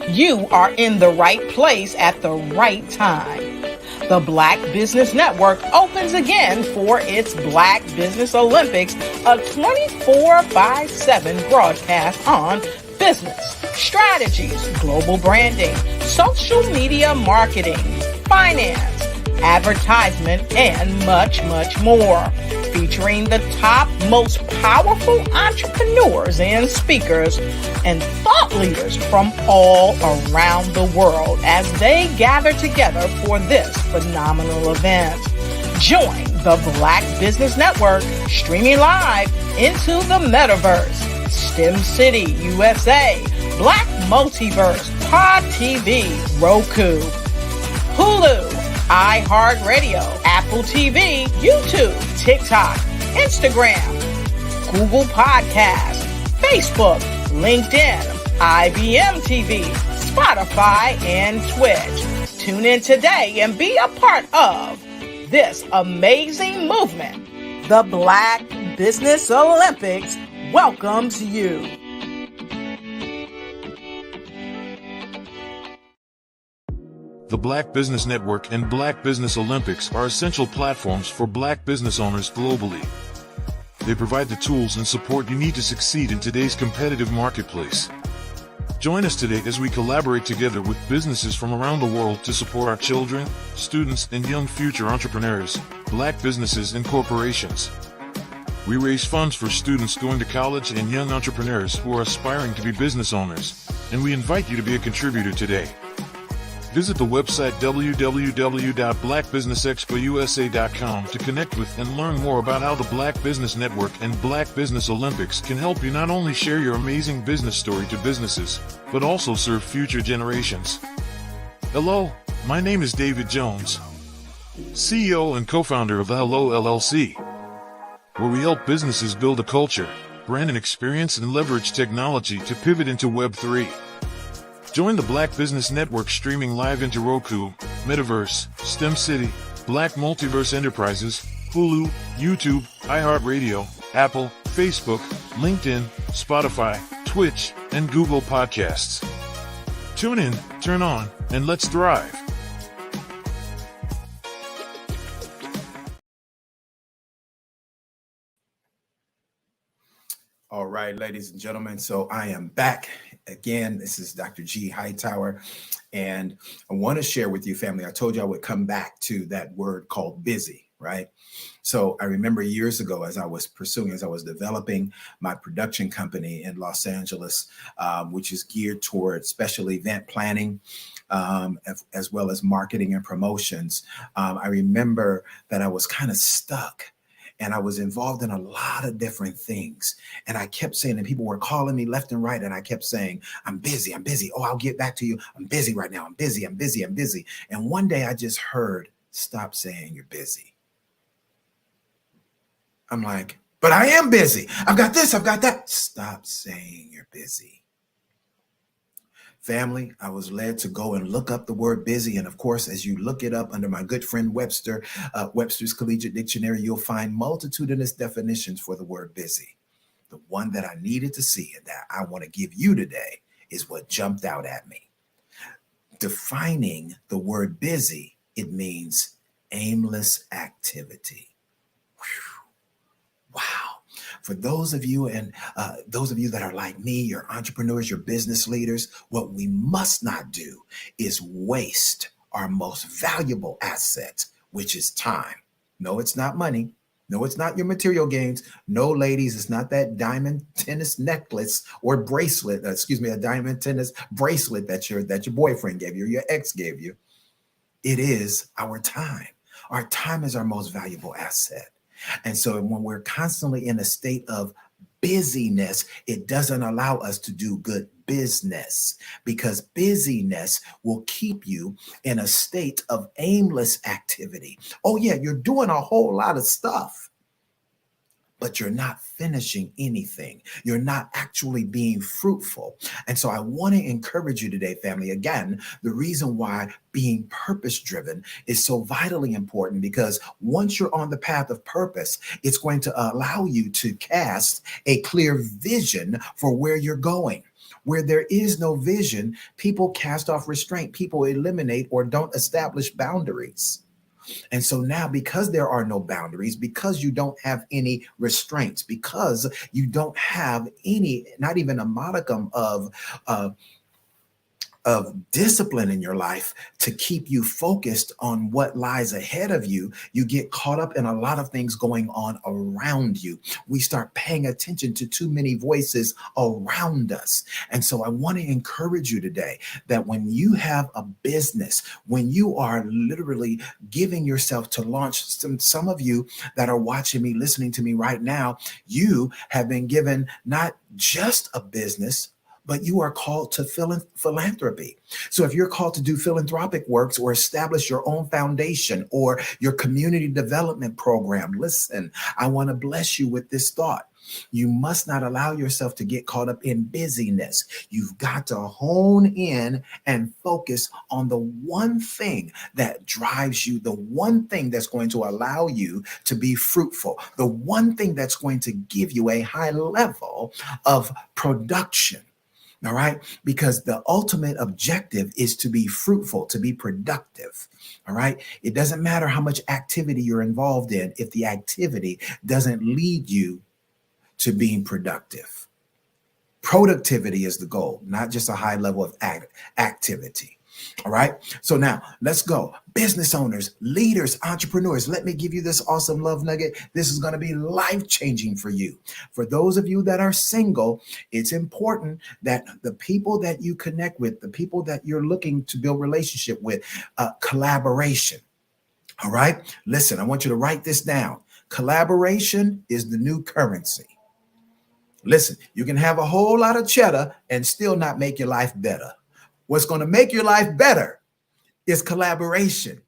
You are in the right place at the right time. The Black Business Network opens again for its Black Business Olympics, a 24/7 broadcast on business, strategies, global branding, social media marketing, finance, advertisement, and much, much more. Featuring the top, most powerful entrepreneurs and speakers and thought leaders from all around the world as they gather together for this phenomenal event. Join the Black Business Network streaming live into the metaverse, STEM City USA, Black Multiverse, Pod TV, Roku, Hulu, iHeartRadio, Apple TV, YouTube, TikTok, Instagram, Google Podcasts, Facebook, LinkedIn, IBM TV, Spotify, and Twitch. Tune in today and be a part of this amazing movement. The Black Business Olympics welcomes you. The Black Business Network and Black Business Olympics are essential platforms for Black business owners globally. They provide the tools and support you need to succeed in today's competitive marketplace. Join us today as we collaborate together with businesses from around the world to support our children, students, and young future entrepreneurs, Black businesses, and corporations. We raise funds for students going to college and young entrepreneurs who are aspiring to be business owners, and we invite you to be a contributor today. Visit the website www.blackbusinessexpousa.com to connect with and learn more about how the Black Business Network and Black Business Olympics can help you not only share your amazing business story to businesses, but also serve future generations. Hello, my name is David Jones, CEO and co-founder of the Hello LLC, where we help businesses build a culture, brand an experience, and leverage technology to pivot into Web 3. Join the Black Business Network streaming live into Roku, Metaverse, STEM City, Black Multiverse Enterprises, Hulu, YouTube, iHeartRadio, Apple, Facebook, LinkedIn, Spotify, Twitch, and Google Podcasts. Tune in, turn on, and let's thrive. All right, ladies and gentlemen. So I am back again. This is Dr. G. Hightower. And I want to share with you, family. I told you I would come back to that word called busy, right? So I remember years ago as I was developing my production company in Los Angeles, which is geared toward special event planning, as well as marketing and promotions. I remember that I was kind of stuck. And I was involved in a lot of different things. And I kept saying, and people were calling me left and right. And I kept saying, I'm busy. I'm busy. Oh, I'll get back to you. I'm busy right now. I'm busy. I'm busy. I'm busy. And one day I just heard, stop saying you're busy. I'm like, but I am busy. I've got this. I've got that. Stop saying you're busy. Family, I was led to go and look up the word busy. And of course, as you look it up under my good friend Webster, Webster's Collegiate Dictionary, you'll find multitudinous definitions for the word busy. The one that I needed to see and that I want to give you today is what jumped out at me. Defining the word busy, it means aimless activity. Whew. Wow. For those of you that are like me, you're entrepreneurs, you're business leaders, what we must not do is waste our most valuable asset, which is time. No, it's not money. No, it's not your material gains. No, ladies, it's not that diamond tennis necklace or bracelet, a diamond tennis bracelet that your boyfriend gave you or your ex gave you. It is our time. Our time is our most valuable asset. And so when we're constantly in a state of busyness, it doesn't allow us to do good business, because busyness will keep you in a state of aimless activity. Oh yeah, you're doing a whole lot of stuff, but you're not finishing anything. You're not actually being fruitful. And so I want to encourage you today, family. Again, the reason why being purpose-driven is so vitally important, because once you're on the path of purpose, it's going to allow you to cast a clear vision for where you're going. Where there is no vision, people cast off restraint. People eliminate or don't establish boundaries. And so now, because there are no boundaries, because you don't have any restraints, because you don't have any, not even a modicum of discipline in your life to keep you focused on what lies ahead of you, you get caught up in a lot of things going on around you. We start paying attention to too many voices around us. And so I want to encourage you today that when you have a business, when you are literally giving yourself to launch, some of you that are watching me, listening to me right now, you have been given not just a business, but you are called to philanthropy. So if you're called to do philanthropic works or establish your own foundation or your community development program, listen, I want to bless you with this thought. You must not allow yourself to get caught up in busyness. You've got to hone in and focus on the one thing that drives you, the one thing that's going to allow you to be fruitful, the one thing that's going to give you a high level of production. All right, because the ultimate objective is to be fruitful, to be productive. All right, it doesn't matter how much activity you're involved in if the activity doesn't lead you to being productive. Productivity is the goal, not just a high level of activity. All right. So now let's go. Business owners, leaders, entrepreneurs, let me give you this awesome love nugget. This is going to be life-changing for you. For those of you that are single, it's important that the people that you connect with, the people that you're looking to build relationship with, collaboration. All right. Listen, I want you to write this down. Collaboration is the new currency. Listen, you can have a whole lot of cheddar and still not make your life better. What's going to make your life better is collaboration,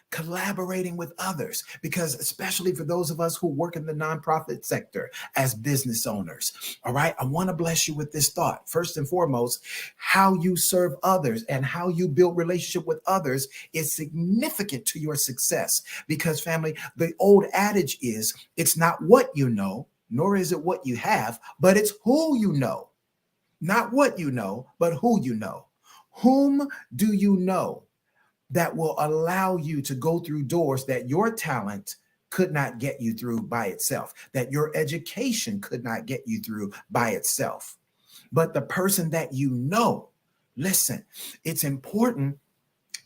collaborating with others, because especially for those of us who work in the nonprofit sector as business owners. All right. I want to bless you with this thought. First and foremost, how you serve others and how you build relationship with others is significant to your success, because family, the old adage is it's not what you know, nor is it what you have, but it's who you know. Not what you know, but who you know. Whom do you know that will allow you to go through doors that your talent could not get you through by itself, that your education could not get you through by itself. But the person that you know, listen, it's important.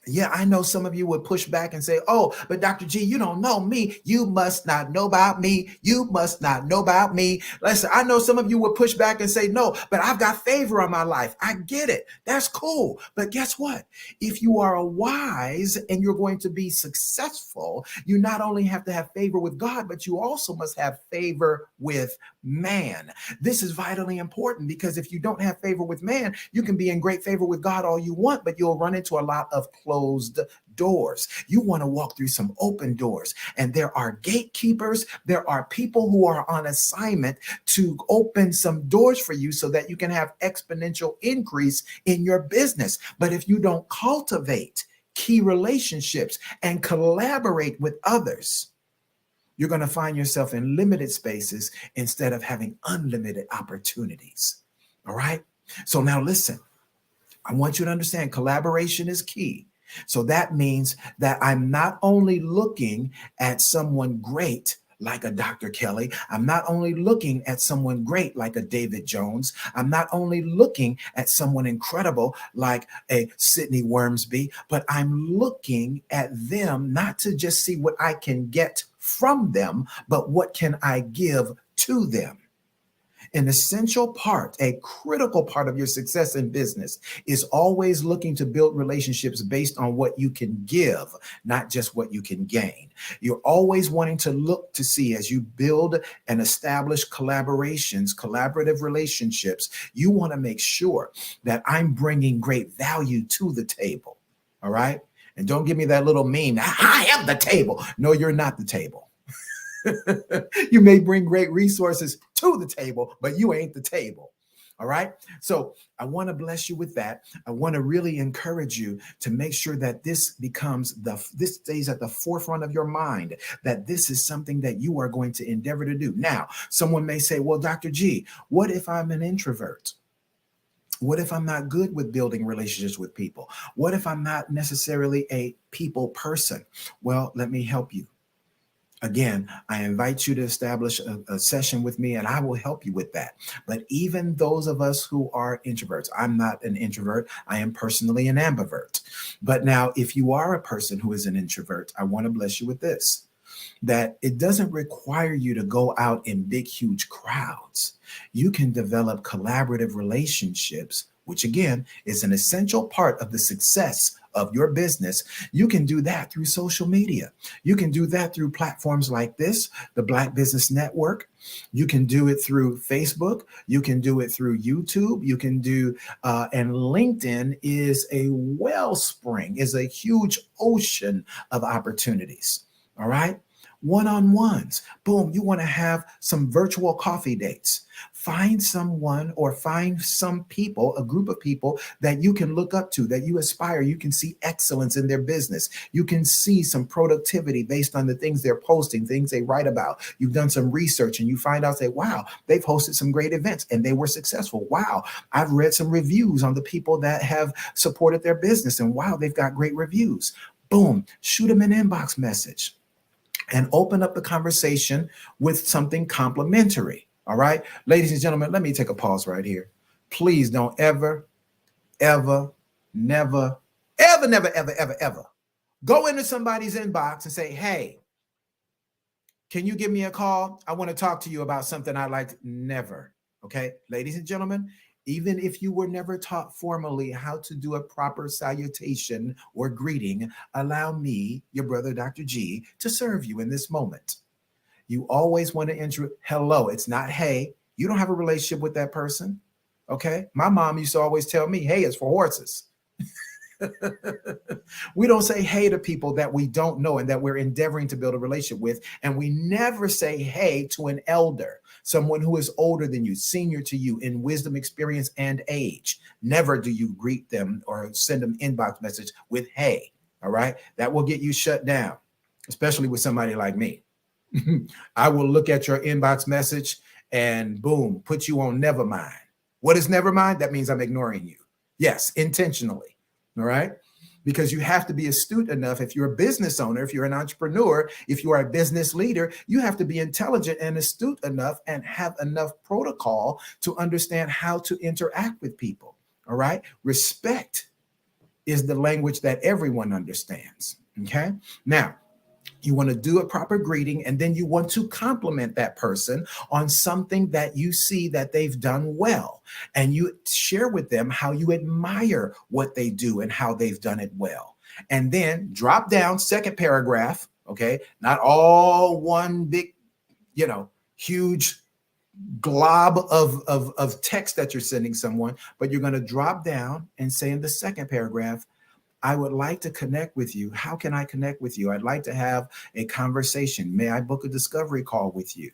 Yeah, I know some of you would push back and say, oh, but Dr. G, you don't know me. You must not know about me. You must not know about me. Listen, I know some of you would push back and say, no, but I've got favor on my life. I get it. That's cool. But guess what? If you are wise and you're going to be successful, you not only have to have favor with God, but you also must have favor with man. This is vitally important, because if you don't have favor with man, you can be in great favor with God all you want, but you'll run into a lot of closed doors. You want to walk through some open doors, and there are gatekeepers. There are people who are on assignment to open some doors for you so that you can have exponential increase in your business. But if you don't cultivate key relationships and collaborate with others, you're going to find yourself in limited spaces instead of having unlimited opportunities. All right. So now listen, I want you to understand collaboration is key. So that means that I'm not only looking at someone great like a Dr. Kelly. I'm not only looking at someone great like a David Jones. I'm not only looking at someone incredible like a Sydney Wormsby, but I'm looking at them not to just see what I can get from them, but what can I give to them. An essential part, a critical part of your success in business is always looking to build relationships based on what you can give, not just what you can gain. You're always wanting to look to see, as you build and establish collaborations, collaborative relationships, you want to make sure that I'm bringing great value to the table. All right. And don't give me that little meme. I am the table. No, you're not the table. You may bring great resources to the table, but you ain't the table. All right. So I want to bless you with that. I want to really encourage you to make sure that this stays at the forefront of your mind, that this is something that you are going to endeavor to do. Now, someone may say, well, Dr. G, what if I'm an introvert? What if I'm not good with building relationships with people? What if I'm not necessarily a people person? Well, let me help you. Again, I invite you to establish a session with me, and I will help you with that. But even those of us who are introverts, I'm not an introvert. I am personally an ambivert. But now, if you are a person who is an introvert, I want to bless you with this, that it doesn't require you to go out in big, huge crowds. You can develop collaborative relationships, which again is an essential part of the success of your business. You can do that through social media. You can do that through platforms like this, the Black Business Network. You can do it through Facebook. You can do it through YouTube. You can do, and LinkedIn is a wellspring, is a huge ocean of opportunities. All right. One-on-ones. Boom. You want to have some virtual coffee dates. Find someone or find some people, a group of people that you can look up to, that you aspire. You can see excellence in their business. You can see some productivity based on the things they're posting, things they write about. You've done some research and you find out, say, wow, they've hosted some great events and they were successful. Wow, I've read some reviews on the people that have supported their business, and wow, they've got great reviews. Boom, shoot them an inbox message and open up the conversation with something complimentary. All right, ladies and gentlemen, let me take a pause right here. Please don't ever go into somebody's inbox and say, hey, can you give me a call? I want to talk to you about something I'd like to. Never. Okay, ladies and gentlemen, even if you were never taught formally how to do a proper salutation or greeting, allow me, your brother, Dr. G, to serve you in this moment. You always want to enter hello. It's not hey. You don't have a relationship with that person. Okay. My mom used to always tell me, hey, it's for horses. We don't say hey to people that we don't know and that we're endeavoring to build a relationship with. And we never say hey to an elder, someone who is older than you, senior to you in wisdom, experience, and age. Never do you greet them or send them inbox message with hey. All right. That will get you shut down, especially with somebody like me. I will look at your inbox message and boom, put you on never mind. What is never mind? That means I'm ignoring you. Yes, intentionally. All right. because you have to be astute enough. If you're a business owner, if you're an entrepreneur, if you are a business leader, you have to be intelligent and astute enough and have enough protocol to understand how to interact with people. All right. Respect is the language that everyone understands. Okay. Now, you want to do a proper greeting, and then you want to compliment that person on something that you see that they've done well. And you share with them how you admire what they do and how they've done it well. And then drop down, second paragraph, okay? Not all one big, huge glob of text that you're sending someone, but you're going to drop down and say in the second paragraph, I would like to connect with you. How can I connect with you? I'd like to have a conversation. May I book a discovery call with you?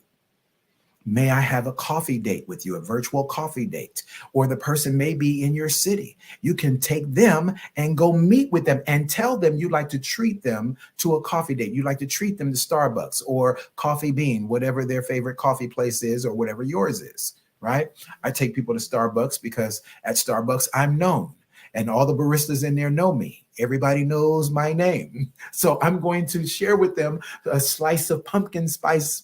May I have a coffee date with you, a virtual coffee date? Or the person may be in your city. You can take them and go meet with them and tell them you'd like to treat them to a coffee date. You'd like to treat them to Starbucks or Coffee Bean, whatever their favorite coffee place is or whatever yours is, right? I take people to Starbucks because at Starbucks, I'm known. And all the baristas in there know me. Everybody knows my name. So I'm going to share with them a slice of pumpkin spice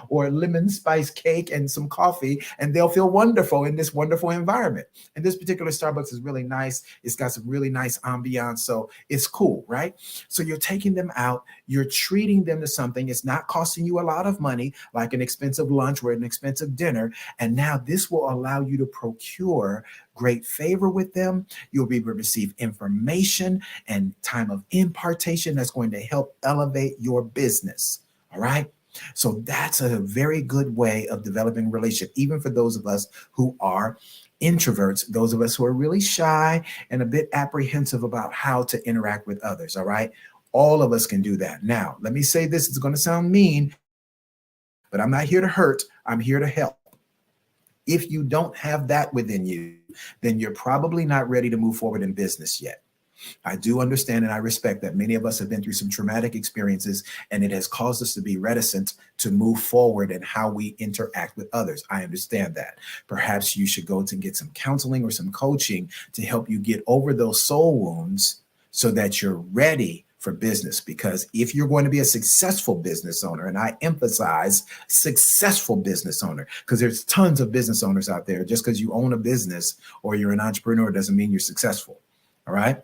or lemon spice cake and some coffee, and they'll feel wonderful in this wonderful environment. And this particular Starbucks is really nice. It's got some really nice ambiance. So it's cool, right? So you're taking them out. You're treating them to something. It's not costing you a lot of money, like an expensive lunch or an expensive dinner. And now this will allow you to procure great favor with them. You'll be able to receive information and time of impartation that's going to help elevate your business. All right. So that's a very good way of developing a relationship, even for those of us who are introverts, those of us who are really shy and a bit apprehensive about how to interact with others. All right. All of us can do that. Now, let me say this, it's going to sound mean, but I'm not here to hurt. I'm here to help. If you don't have that within you, then you're probably not ready to move forward in business yet. I do understand and I respect that many of us have been through some traumatic experiences, and it has caused us to be reticent to move forward in how we interact with others. I understand that. Perhaps you should go to get some counseling or some coaching to help you get over those soul wounds so that you're ready for business. Because if you're going to be a successful business owner, and I emphasize successful business owner, because there's tons of business owners out there. Just because you own a business or you're an entrepreneur doesn't mean you're successful. All right.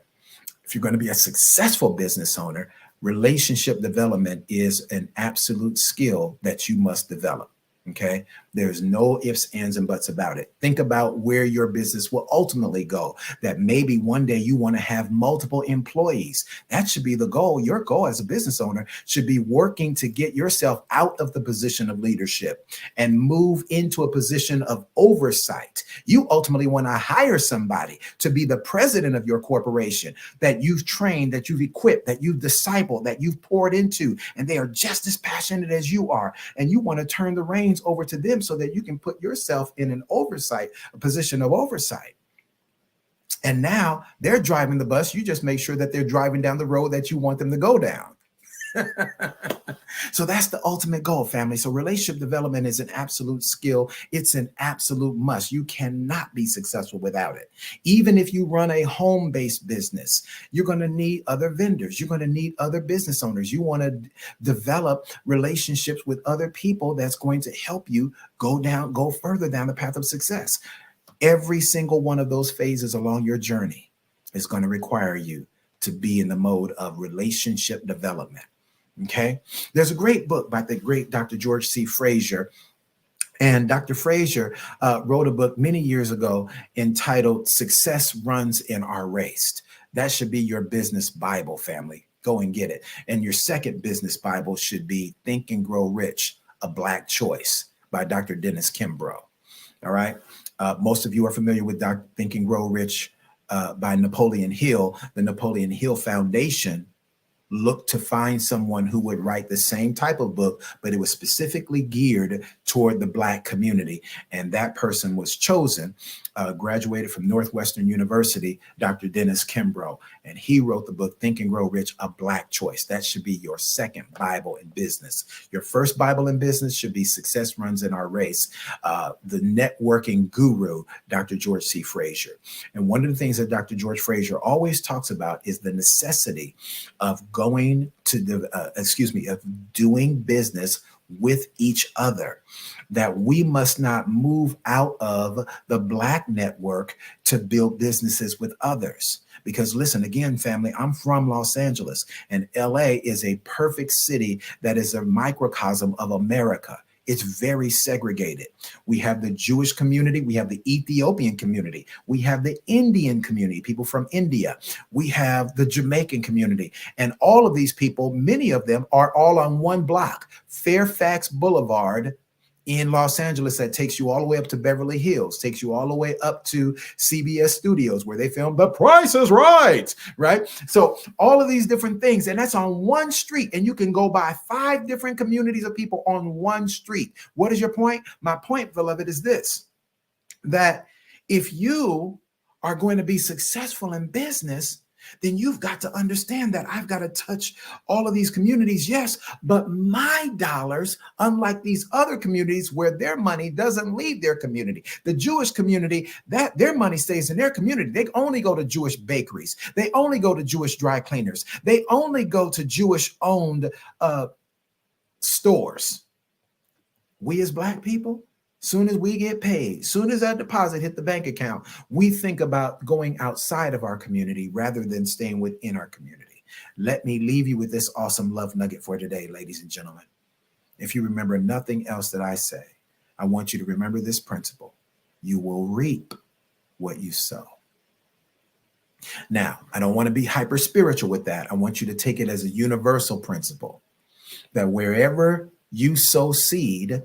If you're going to be a successful business owner, relationship development is an absolute skill that you must develop. Okay. There's no ifs, ands, and buts about it. Think about where your business will ultimately go, that maybe one day you want to have multiple employees. That should be the goal. Your goal as a business owner should be working to get yourself out of the position of leadership and move into a position of oversight. You ultimately want to hire somebody to be the president of your corporation that you've trained, that you've equipped, that you've discipled, that you've poured into, and they are just as passionate as you are. And you want to turn the reins over to them so that you can put yourself in a position of oversight. And now they're driving the bus. You just make sure that they're driving down the road that you want them to go down. So that's the ultimate goal, family. So relationship development is an absolute skill. It's an absolute must. You cannot be successful without it. Even if you run a home-based business, you're going to need other vendors. You're going to need other business owners. You want to develop relationships with other people that's going to help you go further down the path of success. Every single one of those phases along your journey is going to require you to be in the mode of relationship development. Okay. There's a great book by the great Dr. George C. Frazier. And Dr. Frazier wrote a book many years ago entitled Success Runs in Our Race. That should be your business Bible, family. Go and get it. And your second business Bible should be Think and Grow Rich, A Black Choice by Dr. Dennis Kimbrough. All right. Most of you are familiar with Think and Grow Rich by Napoleon Hill. The Napoleon Hill Foundation looked to find someone who would write the same type of book, but it was specifically geared toward the Black community. And that person was chosen, graduated from Northwestern University, Dr. Dennis Kimbrough. And he wrote the book, Think and Grow Rich, A Black Choice. That should be your second Bible in business. Your first Bible in business should be Success Runs in Our Race, the networking guru, Dr. George C. Frazier. And one of the things that Dr. George Frazier always talks about is the necessity of going to of doing business with each other, that we must not move out of the Black network to build businesses with others. Because listen, again, family, I'm from Los Angeles, and LA is a perfect city that is a microcosm of America. It's very segregated. We have the Jewish community. We have the Ethiopian community. We have the Indian community, people from India. We have the Jamaican community. And all of these people, many of them are all on one block, Fairfax Boulevard in Los Angeles, that takes you all the way up to Beverly Hills, takes you all the way up to CBS Studios, where they film The Price is Right, right? So all of these different things, and that's on one street, and you can go by 5 different communities of people on one street. What is your point? My point, beloved, is this, that if you are going to be successful in business, then you've got to understand that I've got to touch all of these communities, yes, but my dollars, unlike these other communities where their money doesn't leave their community. The Jewish community, that their money stays in their community. They only go to Jewish bakeries. They only go to Jewish dry cleaners. They only go to Jewish-owned stores. We as Black people, soon as we get paid, soon as that deposit hit the bank account, we think about going outside of our community rather than staying within our community. Let me leave you with this awesome love nugget for today, ladies and gentlemen. If you remember nothing else that I say, I want you to remember this principle. You will reap what you sow. Now, I don't want to be hyper spiritual with that. I want you to take it as a universal principle that wherever you sow seed,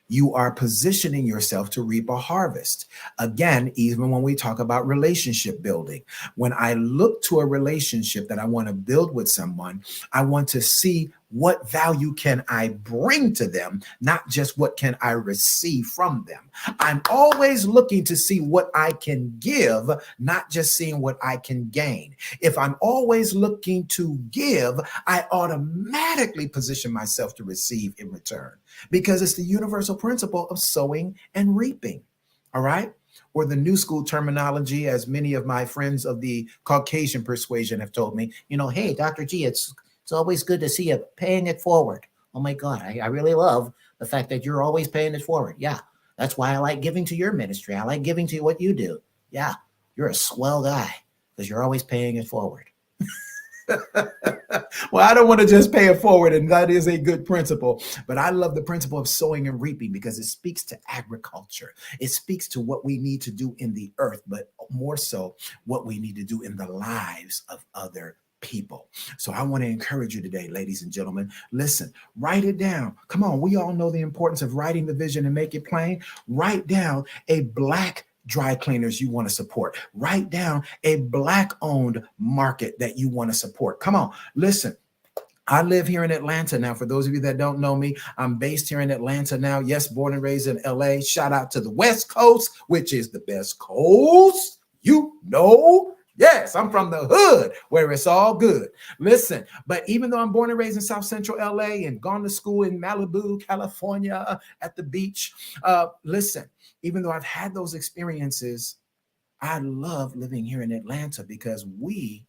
you are positioning yourself to reap a harvest. Again, even when we talk about relationship building, when I look to a relationship that I want to build with someone, I want to see what value can I bring to them, not just what can I receive from them. I'm always looking to see what I can give, not just seeing what I can gain. If I'm always looking to give, I automatically position myself to receive in return, because it's the universal principle of sowing and reaping. All right? Or the new school terminology, as many of my friends of the Caucasian persuasion have told me, hey, Dr. G, it's always good to see you paying it forward. Oh my God, I really love the fact that you're always paying it forward. Yeah, that's why I like giving to your ministry. I like giving to what you do. Yeah, you're a swell guy because you're always paying it forward. Well, I don't want to just pay it forward, and that is a good principle, but I love the principle of sowing and reaping because it speaks to agriculture. It speaks to what we need to do in the earth, but more so what we need to do in the lives of other people. So I want to encourage you today, ladies and gentlemen, listen, write it down. Come on, we all know the importance of writing the vision and make it plain. Write down a Black dry cleaners you want to support. Write down a Black-owned market that you want to support. Come on, listen. I live here in Atlanta now. For those of you that don't know me, I'm based here in Atlanta now. Yes, born and raised in LA. Shout out to the West Coast, which is the best coast. Yes, I'm from the hood where it's all good. Listen, but even though I'm born and raised in South Central LA and gone to school in Malibu, California at the beach, listen, even though I've had those experiences, I love living here in Atlanta because we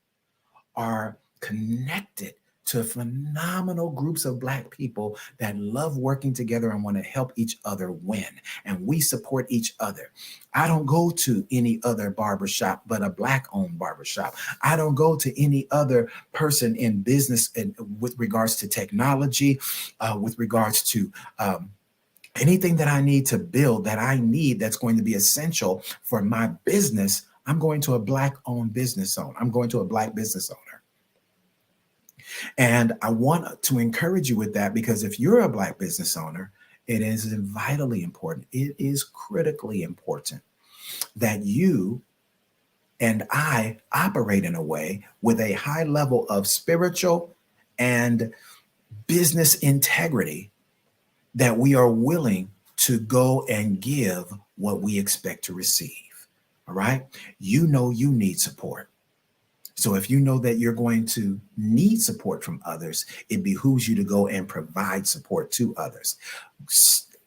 are connected to phenomenal groups of Black people that love working together and want to help each other win. And we support each other. I don't go to any other barbershop but a Black-owned barbershop. I don't go to any other person in business with regards to technology, with regards to anything that I need to build, that's going to be essential for my business. I'm going to a Black-owned business owner. I'm going to a Black business owner. And I want to encourage you with that, because if you're a Black business owner, it is vitally important. It is critically important that you and I operate in a way with a high level of spiritual and business integrity that we are willing to go and give what we expect to receive. All right. You know, you need support. So if you know that you're going to need support from others, it behooves you to go and provide support to others.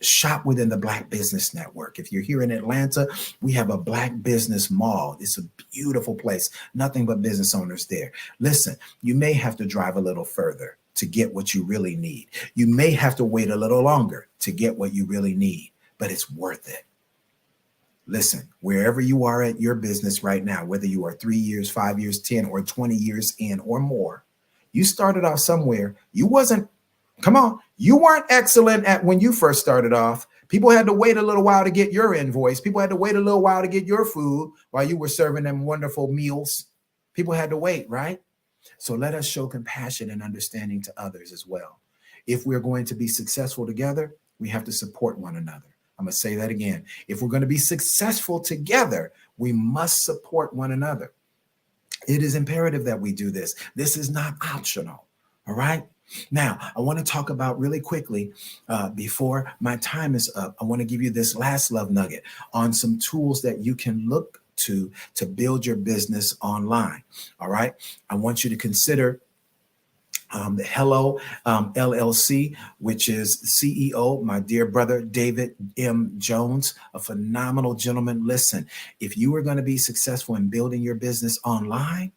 Shop within the Black Business Network. If you're here in Atlanta, we have a Black Business Mall. It's a beautiful place. Nothing but business owners there. Listen, you may have to drive a little further to get what you really need. You may have to wait a little longer to get what you really need, but it's worth it. Listen, wherever you are at your business right now, whether you are 3 years, 5 years, 10 or 20 years in or more, you started off somewhere. You weren't excellent at when you first started off. People had to wait a little while to get your invoice. People had to wait a little while to get your food while you were serving them wonderful meals. People had to wait, right? So let us show compassion and understanding to others as well. If we're going to be successful together, we have to support one another. I'm going to say that again. If we're going to be successful together, we must support one another. It is imperative that we do this. This is not optional. All right. Now, I want to talk about really quickly before my time is up. I want to give you this last love nugget on some tools that you can look to build your business online. All right. I want you to consider the Hello LLC, which is CEO, my dear brother, David M. Jones, a phenomenal gentleman. Listen, if you are going to be successful in building your business online,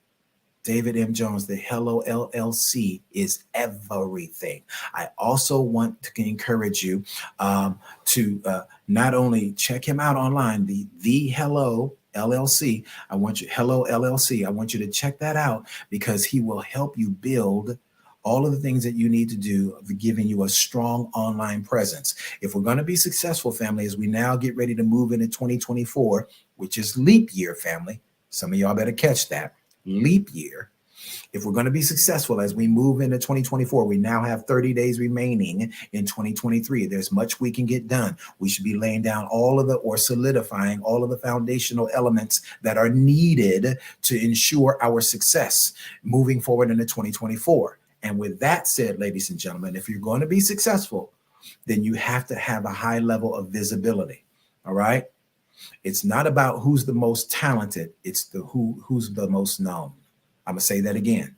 David M. Jones, the Hello LLC is everything. I also want to encourage you to not only check him out online, the Hello LLC. Hello LLC. I want you to check that out because he will help you build all of the things that you need to do, giving you a strong online presence. If we're going to be successful, family, as we now get ready to move into 2024, which is leap year, family. Some of y'all better catch that. Leap year. If we're going to be successful as we move into 2024, we now have 30 days remaining in 2023. There's much we can get done. We should be laying down solidifying all of the foundational elements that are needed to ensure our success moving forward into 2024. And with that said, ladies and gentlemen, if you're going to be successful, then you have to have a high level of visibility. All right. It's not about who's the most talented. It's who's the most known. I'm going to say that again.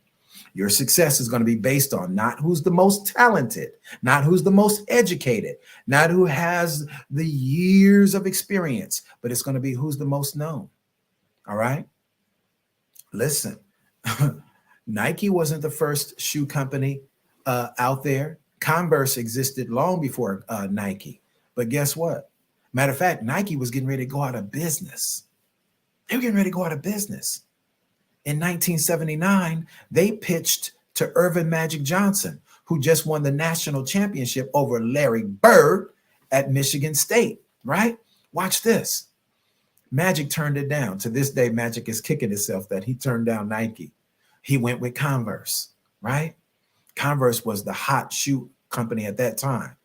Your success is going to be based on not who's the most talented, not who's the most educated, not who has the years of experience, but it's going to be who's the most known. All right. Listen. Nike wasn't the first shoe company out there. Converse existed long before Nike. But guess what? Matter of fact, Nike was getting ready to go out of business. They were getting ready to go out of business. In 1979, they pitched to Irvin Magic Johnson, who just won the national championship over Larry Bird at Michigan State, right? Watch this. Magic turned it down. To this day, Magic is kicking himself that he turned down Nike. He went with Converse, right? Converse was the hot shoe company at that time.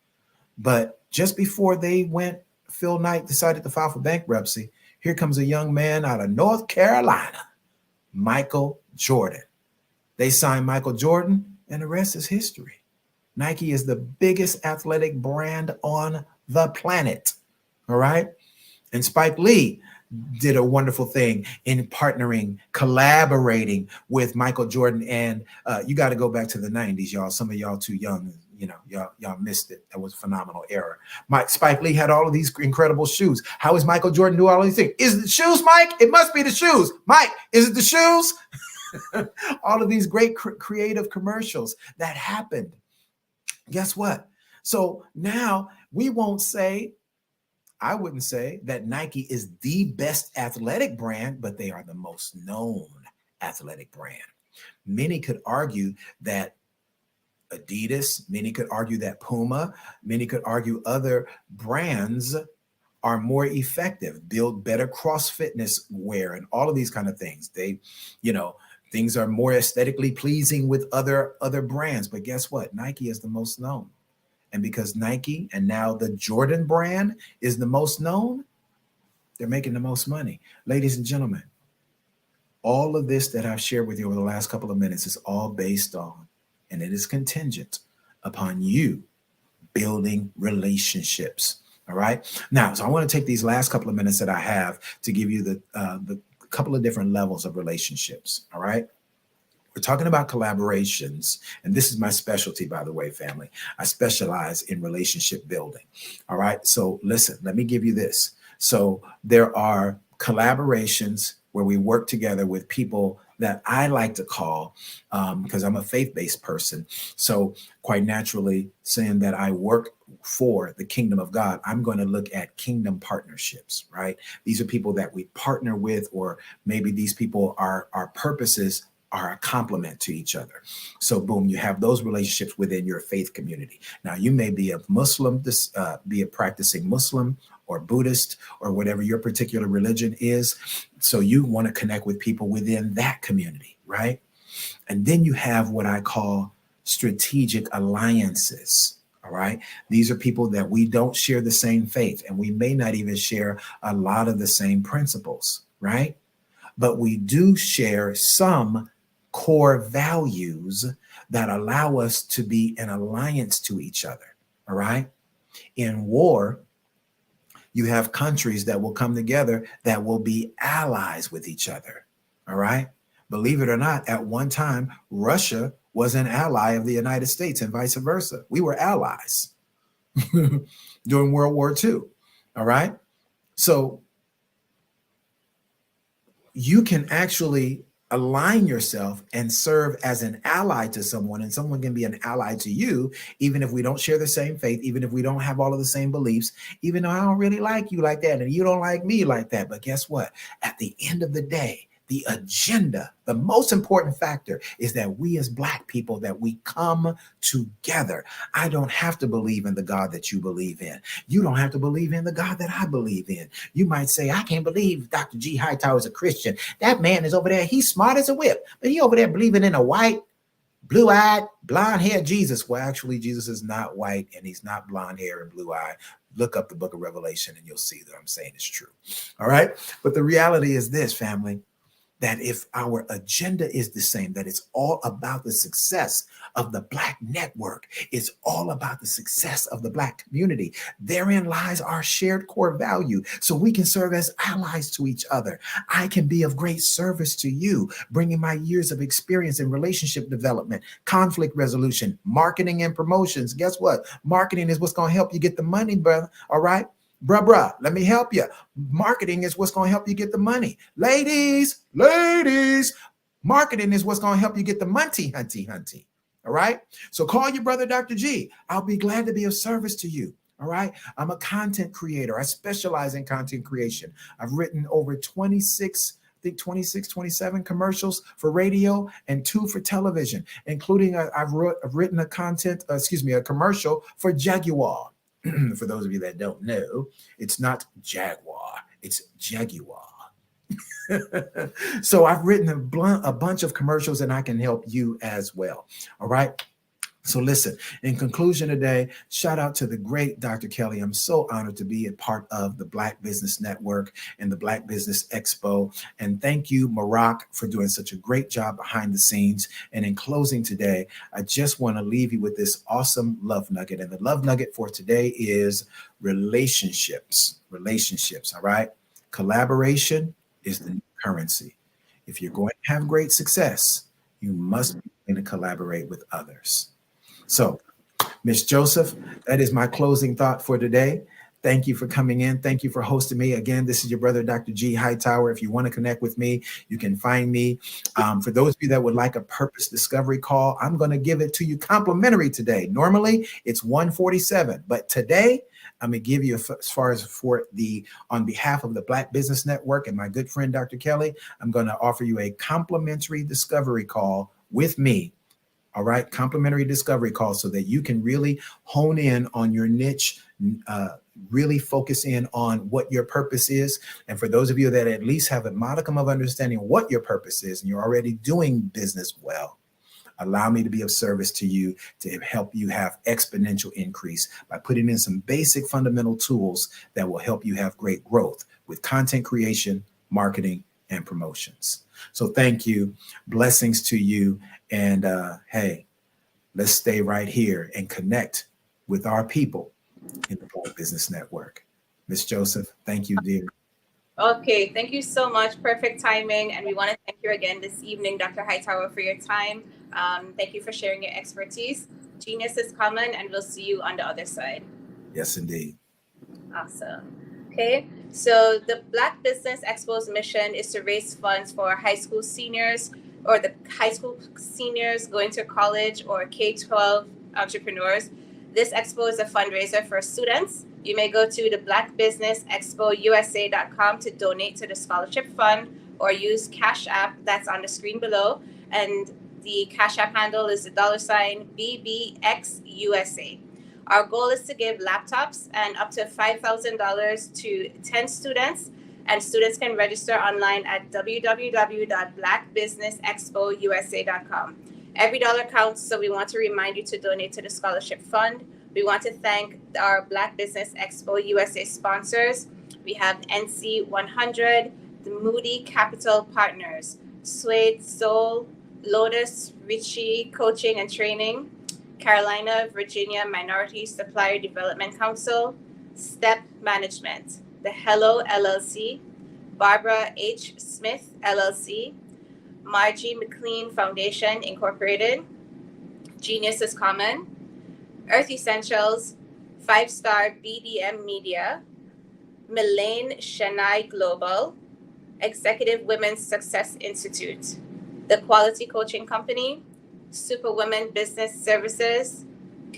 But just before they went, Phil Knight decided to file for bankruptcy. Here comes a young man out of North Carolina, Michael Jordan. They signed Michael Jordan, and the rest is history. Nike is the biggest athletic brand on the planet, all right? And Spike Lee did a wonderful thing in partnering, collaborating with Michael Jordan. And you got to go back to the 90s, y'all. Some of y'all too young, y'all missed it. That was a phenomenal era. Spike Lee had all of these incredible shoes. How is Michael Jordan do all of these things? Is it the shoes, Mike? It must be the shoes. Mike, is it the shoes? All of these great creative commercials that happened. Guess what? So now I wouldn't say that Nike is the best athletic brand, but they are the most known athletic brand. Many could argue that Adidas, many could argue that Puma, many could argue other brands are more effective, build better cross-fitness wear and all of these kind of things. Things are more aesthetically pleasing with other brands. But guess what? Nike is the most known. And because Nike and now the Jordan brand is the most known, they're making the most money. Ladies and gentlemen, all of this that I've shared with you over the last couple of minutes is all based on and it is contingent upon you building relationships. All right. Now, so I want to take these last couple of minutes that I have to give you the couple of different levels of relationships. All right. We're talking about collaborations, and this is my specialty, by the way, family. I specialize in relationship building. All right. So listen, let me give you this. So there are collaborations where we work together with people that I like to call, because I'm a faith-based person. So quite naturally, saying that I work for the kingdom of God, I'm going to look at kingdom partnerships, right? These are people that we partner with, or maybe these people are our purposes are a complement to each other. So boom, you have those relationships within your faith community. Now, you may be a Muslim, be a practicing Muslim or Buddhist or whatever your particular religion is. So you want to connect with people within that community, right? And then you have what I call strategic alliances. All right. These are people that we don't share the same faith, and we may not even share a lot of the same principles, right? But we do share some core values that allow us to be in alliance to each other. All right. In war, you have countries that will come together that will be allies with each other. All right. Believe it or not, at one time, Russia was an ally of the United States and vice versa. We were allies during World War II. All right. So you can actually align yourself and serve as an ally to someone, and someone can be an ally to you, even if we don't share the same faith, even if we don't have all of the same beliefs, even though I don't really like you like that and you don't like me like that. But guess what? At the end of the day, the agenda, the most important factor is that we as Black people, that we come together. I don't have to believe in the God that you believe in. You don't have to believe in the God that I believe in. You might say, I can't believe Dr. G. Hightower is a Christian. That man is over there. He's smart as a whip, but he over there believing in a white, blue-eyed, blonde-haired Jesus. Well, actually, Jesus is not white, and he's not blonde hair and blue-eyed. Look up the book of Revelation and you'll see that I'm saying it's true. All right. But the reality is this, family, that if our agenda is the same, that it's all about the success of the Black network, it's all about the success of the Black community. Therein lies our shared core value, so we can serve as allies to each other. I can be of great service to you, bringing my years of experience in relationship development, conflict resolution, marketing, and promotions. Guess what? Marketing is what's going to help you get the money, brother. All right? Bruh, let me help you. Marketing is what's going to help you get the money. Ladies, marketing is what's going to help you get the money, hunty. All right. So call your brother, Dr. G. I'll be glad to be of service to you. All right. I'm a content creator. I specialize in content creation. I've written over 26 27 commercials for radio and 2 for television, including I've written a commercial for Jaguar. For those of you that don't know, it's not Jaguar, it's Jaguar. So I've written a bunch of commercials, and I can help you as well. All right. So listen, in conclusion today, shout out to the great Dr. Kelly. I'm so honored to be a part of the Black Business Network and the Black Business Expo. And thank you, Maroc, for doing such a great job behind the scenes. And in closing today, I just want to leave you with this awesome love nugget. And the love nugget for today is relationships. All right. Collaboration is the new currency. If you're going to have great success, you must be going to collaborate with others. So, Miss Joseph, that is my closing thought for today. Thank you for coming in. Thank you for hosting me. Again, this is your brother, Dr. G. Hightower. If you want to connect with me, you can find me. For those of you that would like a purpose discovery call, I'm going to give it to you complimentary today. Normally, it's $147, but today, I'm going to give you, as far as on behalf of the Black Business Network and my good friend, Dr. Kelly, I'm going to offer you a complimentary discovery call with me. All right, complimentary discovery call, so that you can really hone in on your niche, really focus in on what your purpose is. And for those of you that at least have a modicum of understanding what your purpose is, and you're already doing business well, allow me to be of service to you to help you have exponential increase by putting in some basic fundamental tools that will help you have great growth with content creation, marketing, and promotions. So thank you. Blessings to you. And hey, let's stay right here and connect with our people in the Black Business Network. Ms. Joseph, thank you, dear. Okay, thank you so much. Perfect timing. And we want to thank you again this evening, Dr. Hightower, for your time. Thank you for sharing your expertise. Genius is coming, and we'll see you on the other side. Yes, indeed. Awesome. Okay, so the Black Business Expo's mission is to raise funds for high school seniors or the high school seniors going to college or K-12 entrepreneurs. This expo is a fundraiser for students. You may go to the blackbusinessexpousa.com to donate to the scholarship fund or use Cash App that's on the screen below. And the Cash App handle is the $BBXUSA. Our goal is to give laptops and up to $5,000 to 10 students. And students can register online at www.blackbusinessexpousa.com. Every dollar counts, so we want to remind you to donate to the scholarship fund. We want to thank our Black Business Expo USA sponsors. We have NC 100, the Moody Capital Partners, Suede Soul, Lotus, Ritchie Coaching and Training, Carolina, Virginia Minority Supplier Development Council, Step Management, the Hello LLC, Barbara H. Smith LLC, Margie McLean Foundation Incorporated, Genius is Common, Earth Essentials, 5-Star BDM Media, Milane Chennai Global, Executive Women's Success Institute, The Quality Coaching Company, Superwomen Business Services,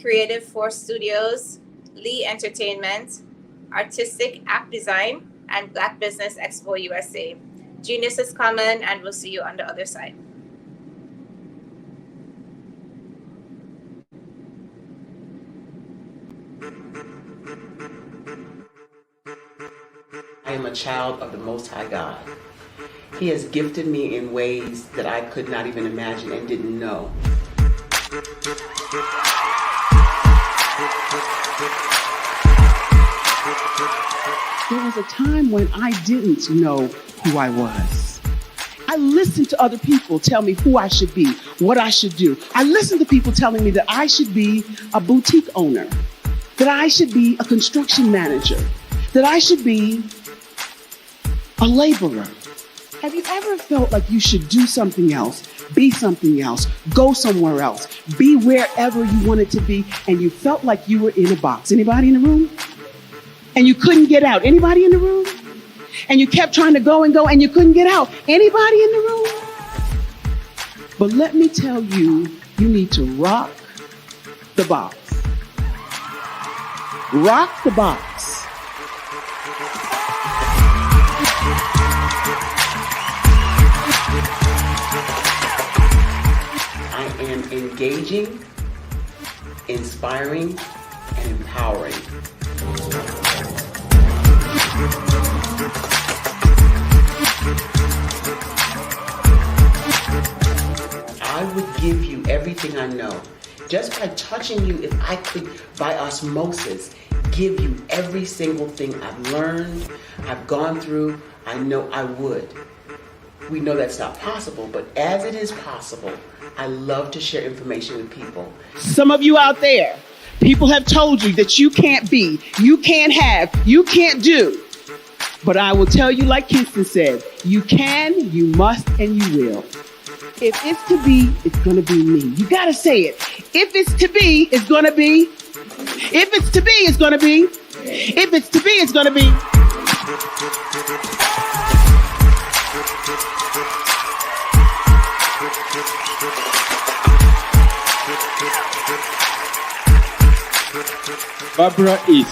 Creative Force Studios, Lee Entertainment, Artistic App Design, and Black Business Expo USA. Genius is coming, and we'll see you on the other side. I am a child of the Most High God. He has gifted me in ways that I could not even imagine and didn't know. There was a time when I didn't know who I was. I listened to other people tell me who I should be, what I should do. I listened to people telling me that I should be a boutique owner, that I should be a construction manager, that I should be a laborer. Have you ever felt like you should do something else, be something else, go somewhere else, be wherever you wanted to be, and you felt like you were in a box? Anybody in the room? And you couldn't get out? Anybody in the room? And you kept trying to go and go and you couldn't get out? Anybody in the room? But let me tell you, you need to rock the box. Rock the box. I am engaging, inspiring, and empowering. I would give you everything I know. Just by touching you, if I could, by osmosis, give you every single thing I've learned, I've gone through, I know I would. We know that's not possible, but as it is possible, I love to share information with people. Some of you out there, people have told you that you can't be, you can't have, you can't do. But I will tell you, like Kinston said, you can, you must, and you will. If it's to be, it's going to be me. You got to say it. If it's to be, it's going to be. If it's to be, it's going to be. If it's to be, it's going to be. Barbara is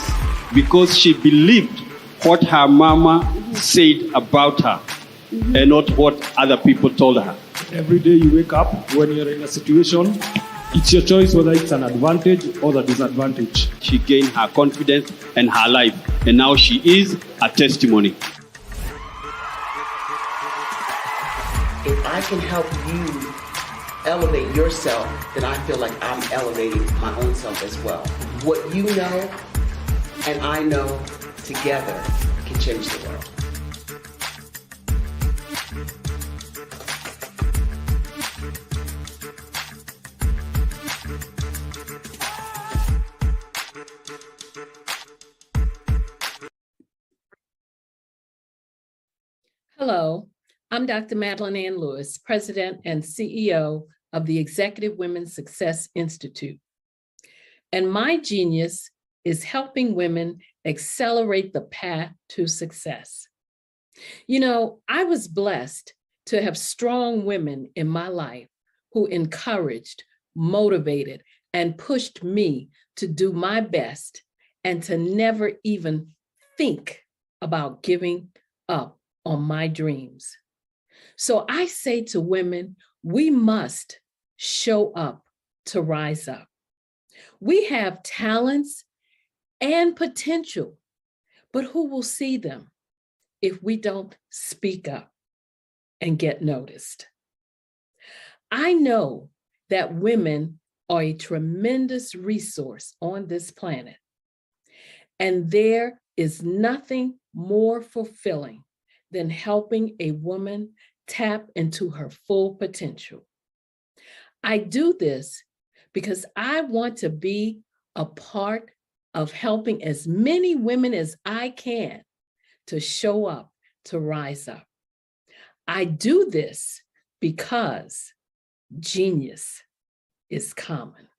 because she believed what her mama said about her and not what other people told her. Every day you wake up, when you're in a situation, it's your choice whether it's an advantage or the disadvantage. She gained her confidence and her life, and now she is a testimony. If I can help you elevate yourself, then I feel like I'm elevating my own self as well. What you know and I know together can change the world. Hello, I'm Dr. Madeline Ann Lewis, President and CEO of the Executive Women's Success Institute. And my genius is helping women accelerate the path to success. You know, I was blessed to have strong women in my life who encouraged, motivated, and pushed me to do my best and to never even think about giving up on my dreams. So I say to women, we must show up to rise up. We have talents and potential, but who will see them if we don't speak up and get noticed? I know that women are a tremendous resource on this planet, and there is nothing more fulfilling than helping a woman tap into her full potential. I do this because I want to be a part of helping as many women as I can to show up, to rise up. I do this because genius is common.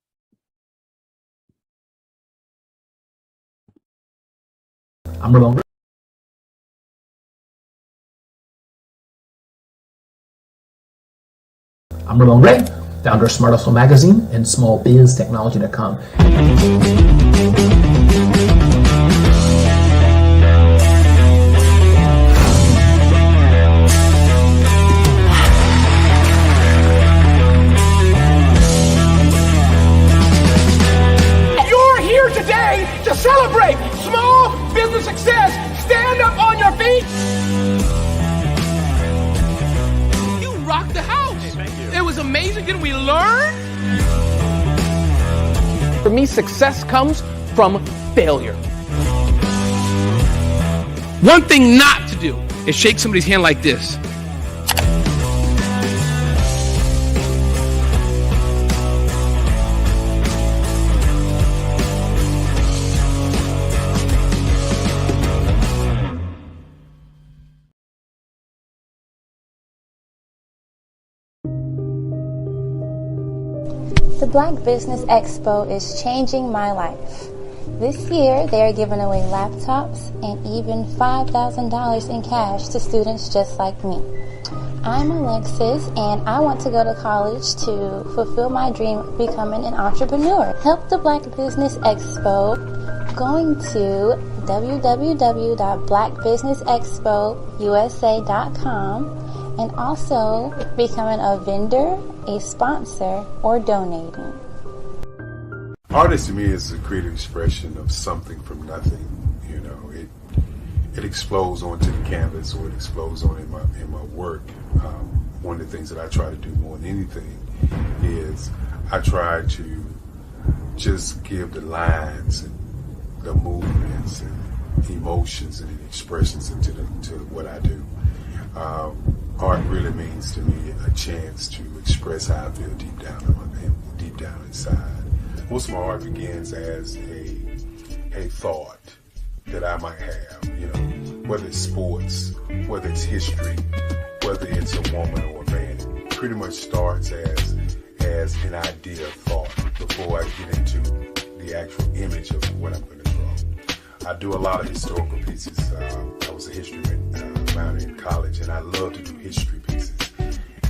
I'm Ramon. I'm Ramon Ray, founder of Smart Hustle Magazine and smallbiztechnology.com. You're here today to celebrate small business success. Stand up on your feet. You rocked the house. It was amazing. Didn't we learn? For me, success comes from failure. One thing not to do is shake somebody's hand like this. The Black Business Expo is changing my life. This year, they are giving away laptops and even $5,000 in cash to students just like me. I'm Alexis, and I want to go to college to fulfill my dream of becoming an entrepreneur. Help the Black Business Expo going to www.blackbusinessexpousa.com and also becoming a vendor, a sponsor, or donating. Art to me is a creative expression of something from nothing. You know, it explodes onto the canvas, or it explodes on in my work. One of the things that I try to do more than anything is I try to just give the lines and the movements and emotions and expressions into what I do. Art really means to me a chance to express how I feel deep down inside. Most of my art begins as a thought that I might have, you know, whether it's sports, whether it's history, whether it's a woman or a man. It pretty much starts as an idea of thought before I get into the actual image of what I'm going to draw. I do a lot of historical pieces. I was a history minor in college, and I love to do history pieces.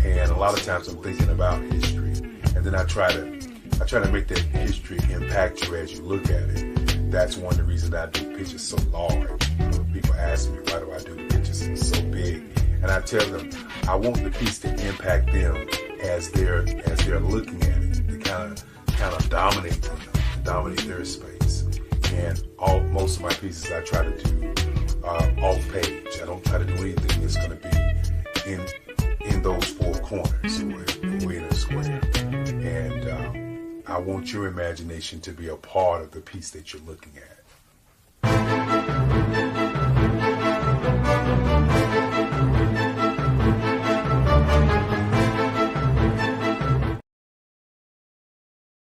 And a lot of times I'm thinking about history, and then I try to make that history impact you as you look at it. That's one of the reasons I do pictures so large. People ask me, why do I do the pictures so big? And I tell them, I want the piece to impact them as they're looking at it, to kind of dominate them, dominate their space. And most of my pieces I try to do off page. I don't try to do anything that's going to be in those four corners or in a square. And I want your imagination to be a part of the piece that you're looking at.